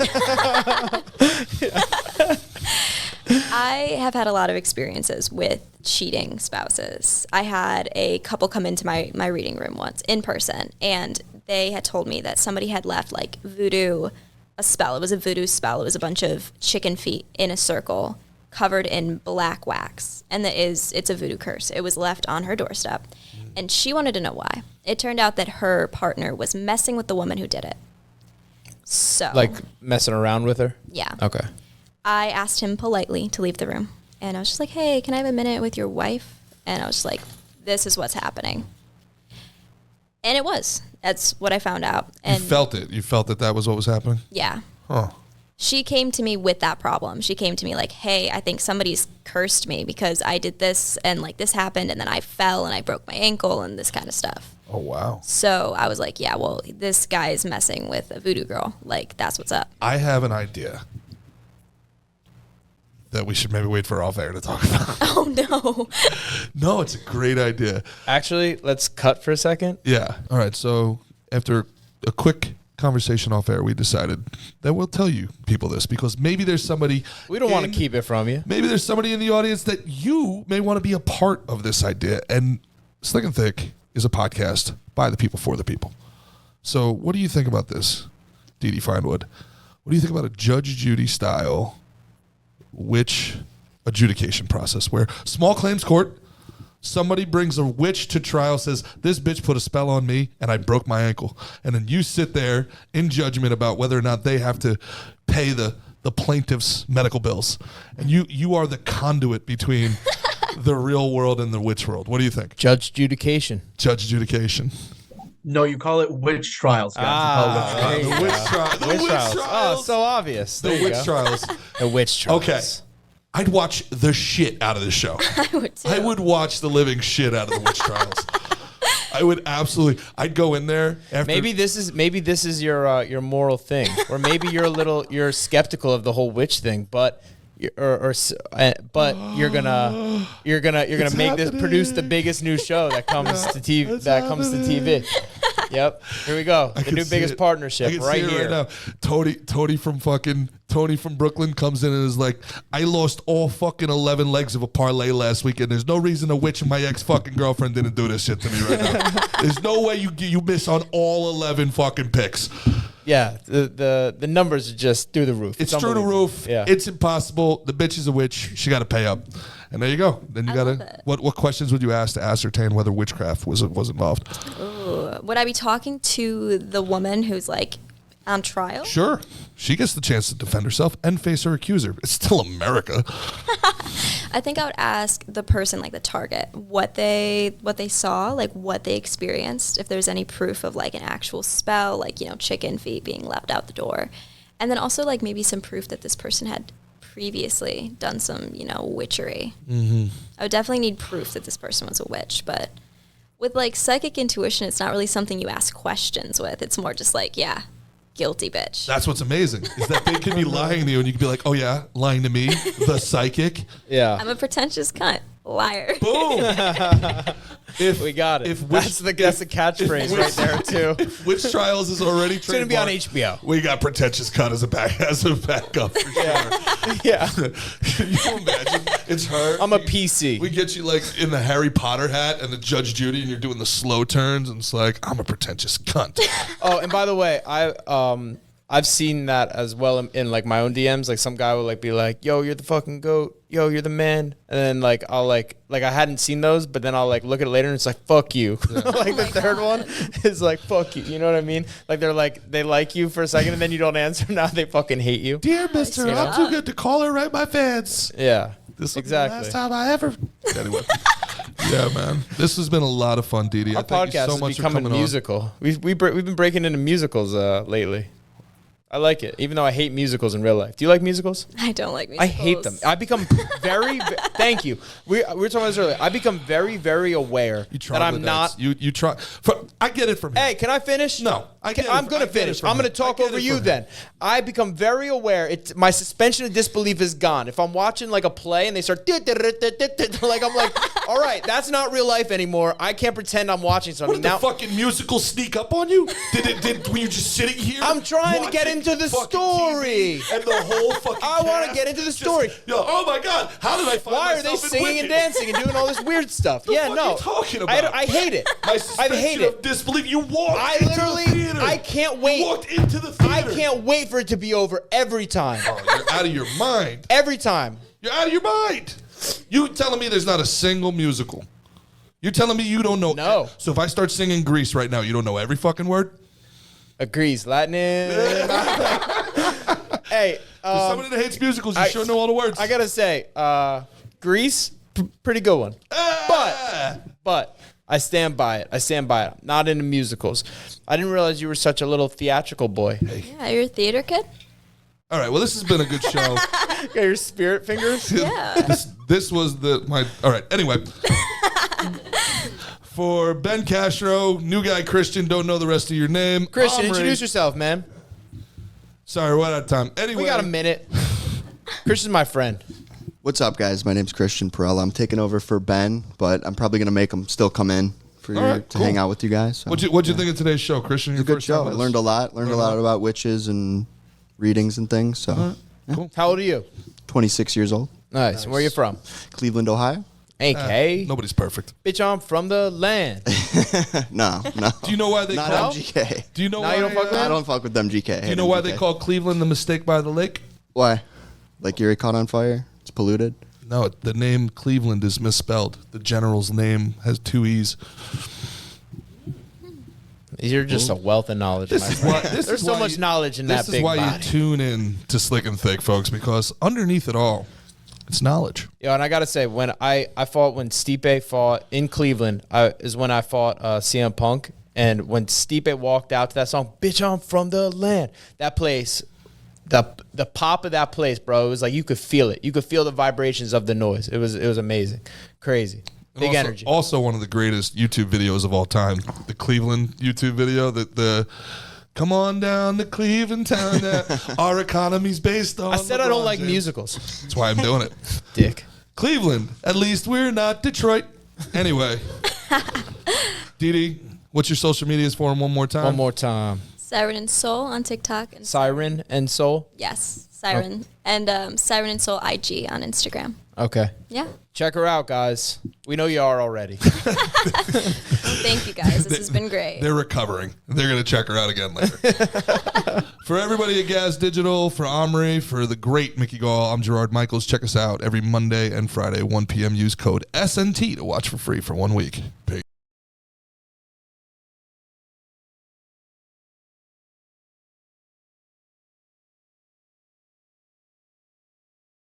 I have had a lot of experiences with cheating spouses. I had a couple come into my reading room once in person, and they had told me that somebody had left like a spell. It was a voodoo spell. It was a bunch of chicken feet in a circle covered in black wax. And it's a voodoo curse. It was left on her doorstep. And she wanted to know why. It turned out that her partner was messing with the woman who did it. So Like messing around with her? yeah. Okay. I asked him politely to leave the room. And I was just like, hey, can I have a minute with your wife? And I was just like, this is what's happening. And it was. That's what I found out. And You felt it. You felt that was what was happening? yeah. Huh. She came to me with that problem. She came to me like, hey, I think somebody's cursed me because I did this and like this happened and then I fell and I broke my ankle and this kind of stuff. Oh, wow. So I was like, yeah, well, this guy is messing with a voodoo girl. Like, that's what's up. I have an idea that we should maybe wait for off air to talk about. Oh, no. No, it's a great idea. Actually, let's cut for a second. Yeah. All right. So after a quick conversation off air, we decided that we'll tell you people this because maybe there's somebody. We don't want to keep it from you. Maybe there's somebody in the audience that you may want to be a part of this idea. And Slick and Thick is a podcast by the people for the people. So what do you think about this, DD Finewood? What do you think about a Judge Judy style witch adjudication process where small claims court, somebody brings a witch to trial, says, this bitch put a spell on me and I broke my ankle. And then you sit there in judgment about whether or not they have to pay the plaintiff's medical bills. And you are the conduit between the real world and the witch world. What do you think? Judge adjudication. Judge adjudication. No, you call it witch trials, guys. Ah, You call it witch trials. The witch trials. Oh, so obvious. The There you witch go. trials. The witch trials. Okay. I'd watch the shit out of this show. I would too. I would watch the living shit out of the witch trials. I would absolutely. I'd go in there after. Maybe this is your moral thing, or maybe you're skeptical of the whole witch thing, but but you're gonna produce the biggest new show that comes to TV. That comes to TV. Yep. Here we go. The new biggest partnership right here. Now. Tony from Brooklyn comes in and is like, I lost all fucking 11 legs of a parlay last week, and there's no reason a witch and my ex fucking girlfriend didn't do this shit to me right now. There's no way you miss on all 11 fucking picks. Yeah, the numbers are just through the roof. It's through the unbelievable. roof. Yeah. It's impossible. The bitch is a witch. She got to pay up. And there you go. Then you got love to. it. What questions would you ask to ascertain whether witchcraft was involved? Ooh. Would I be talking to the woman who's like on trial? Sure. She gets the chance to defend herself and face her accuser. It's still America. I think I would ask the person, like the target, what they saw, like what they experienced, if there's any proof of like an actual spell, like, you know, chicken feet being left out the door. And then also like maybe some proof that this person had previously done some, you know, witchery. Mm-hmm. I would definitely need proof that this person was a witch, but with like psychic intuition, it's not really something you ask questions with. It's more just like, yeah, guilty bitch. That's what's amazing, is that they could be lying to you and you could be like, oh yeah, lying to me, the psychic. Yeah. I'm a pretentious cunt. Liar. Boom. We got it. If that's the catchphrase right there too. If Witch Trials is already It's gonna be on trademarked, HBO. we got pretentious cut as a backup for sure. Yeah. Can you imagine? It's her. I'm a PC. We get you like in the Harry Potter hat and the Judge Judy, and you're doing the slow turns, and it's like, I'm a pretentious cunt. Oh, and by the way, I've seen that as well in like my own DMs. Like some guy will like be like, "Yo, you're the fucking goat. Yo, you're the man." And then like I'll like I hadn't seen those, but then I'll like look at it later and it's like, "Fuck you." Like the third one is like, "Fuck you." You know what I mean? Like they like you for a second and then you don't answer. Now they fucking hate you. Dear Mister, I'm too good to call her right, my fans. Yeah. This will Exactly. be the last time I ever. Anyway. Yeah, man. This has been a lot of fun, DD. Our Thank you podcast so is much for becoming coming musical. We've been breaking into musicals lately. I like it, even though I hate musicals in real life. Do you like musicals? I don't like I musicals. hate them. I become thank you. We were talking about this earlier. I become very, very aware that I'm not. You try. I get it from him. Hey, can I finish? No, I'm going to finish. I'm going to talk over you then. I become very aware. My suspension of disbelief is gone. If I'm watching like a play and they start like, I'm like, all right, that's not real life anymore. I can't pretend I'm watching something. What did the fucking musical sneak up on you? Were you just sitting here? I'm trying to get into the story. TV and the whole fucking I want to get into the story. Oh my God, how did I find Why are they myself in singing and Wicked? dancing and doing all this weird stuff? What Yeah, the no. fuck are you talking about? I hate it. My I suspension hate of it. disbelief. You walked I into literally, the theater. I can't wait. You walked into the theater. I can't wait for it to be over every time. Oh, you're out of your mind. Every time. You're out of your mind. You telling me there's not a single musical? You're telling me you don't know? No. So if I start singing Grease right now, you don't know every fucking word? Agrees. Latin. Hey. For somebody that hates musicals, you sure know all the words. I gotta say, Grease, pretty good one. But I stand by it. I'm not into musicals. I didn't realize you were such a little theatrical boy. Yeah, you're a theater kid? All right. Well, this has been a good show. Got your spirit fingers? Yeah. This was all right. Anyway. For Ben Castro, new guy Christian, don't know the rest of your name. Christian, Omri. introduce yourself, man. Sorry, we're out of time. Anyway. We got a minute. Christian's my friend. What's up, guys? My name's Christian Perella. I'm taking over for Ben, but I'm probably going to make him still come in for right, to cool. hang out with you guys. So, What'd you think of today's show, Christian? It was a good show. I learned a lot. Learned a lot about witches and readings and things. So, Cool. How old are you? 26 years old. Nice. Where are you from? Cleveland, Ohio. AK. Nobody's perfect. Bitch, I'm from the land. No. Do you know why they Not call? MGK. Do you know Now why? you don't fuck with I don't fuck with MGK. Do you know why they call Cleveland the mistake by the lake? Why? Like Erie caught on fire? It's polluted? No, the name Cleveland is misspelled. The general's name has 2 E's. You're just a wealth of knowledge. My friend. There's so much knowledge in that This big is why body. you tune in to Slick and Thick, folks, because underneath it all, it's knowledge. Yeah, and I gotta say, when I fought when Stipe fought in Cleveland, is when I fought CM Punk, and when Stipe walked out to that song, "Bitch, I'm from the land," that place, the pop of that place, bro, it was like you could feel it. You could feel the vibrations of the noise. It was amazing, crazy, big also, energy. Also, one of the greatest YouTube videos of all time, the Cleveland YouTube video. The come on down to Cleveland town. Our economy's based on. I said I don't LeBron like James. musicals. That's why I'm doing it. Dick. Cleveland. At least we're not Detroit. Anyway, DD, what's your social medias for him one more time? One more time. Siren and Soul on TikTok. And Siren and Soul. Yes, Siren. And Siren and Soul IG on Instagram. Okay. Yeah. Check her out, guys. We know you are already. Thank you, guys. This has been great. They're recovering. They're going to check her out again later. For everybody at Gas Digital, for Omri, for the great Mickey Gall, I'm Gerard Michaels. Check us out every Monday and Friday, 1 p.m. Use code SNT to watch for free for 1 week. Peace.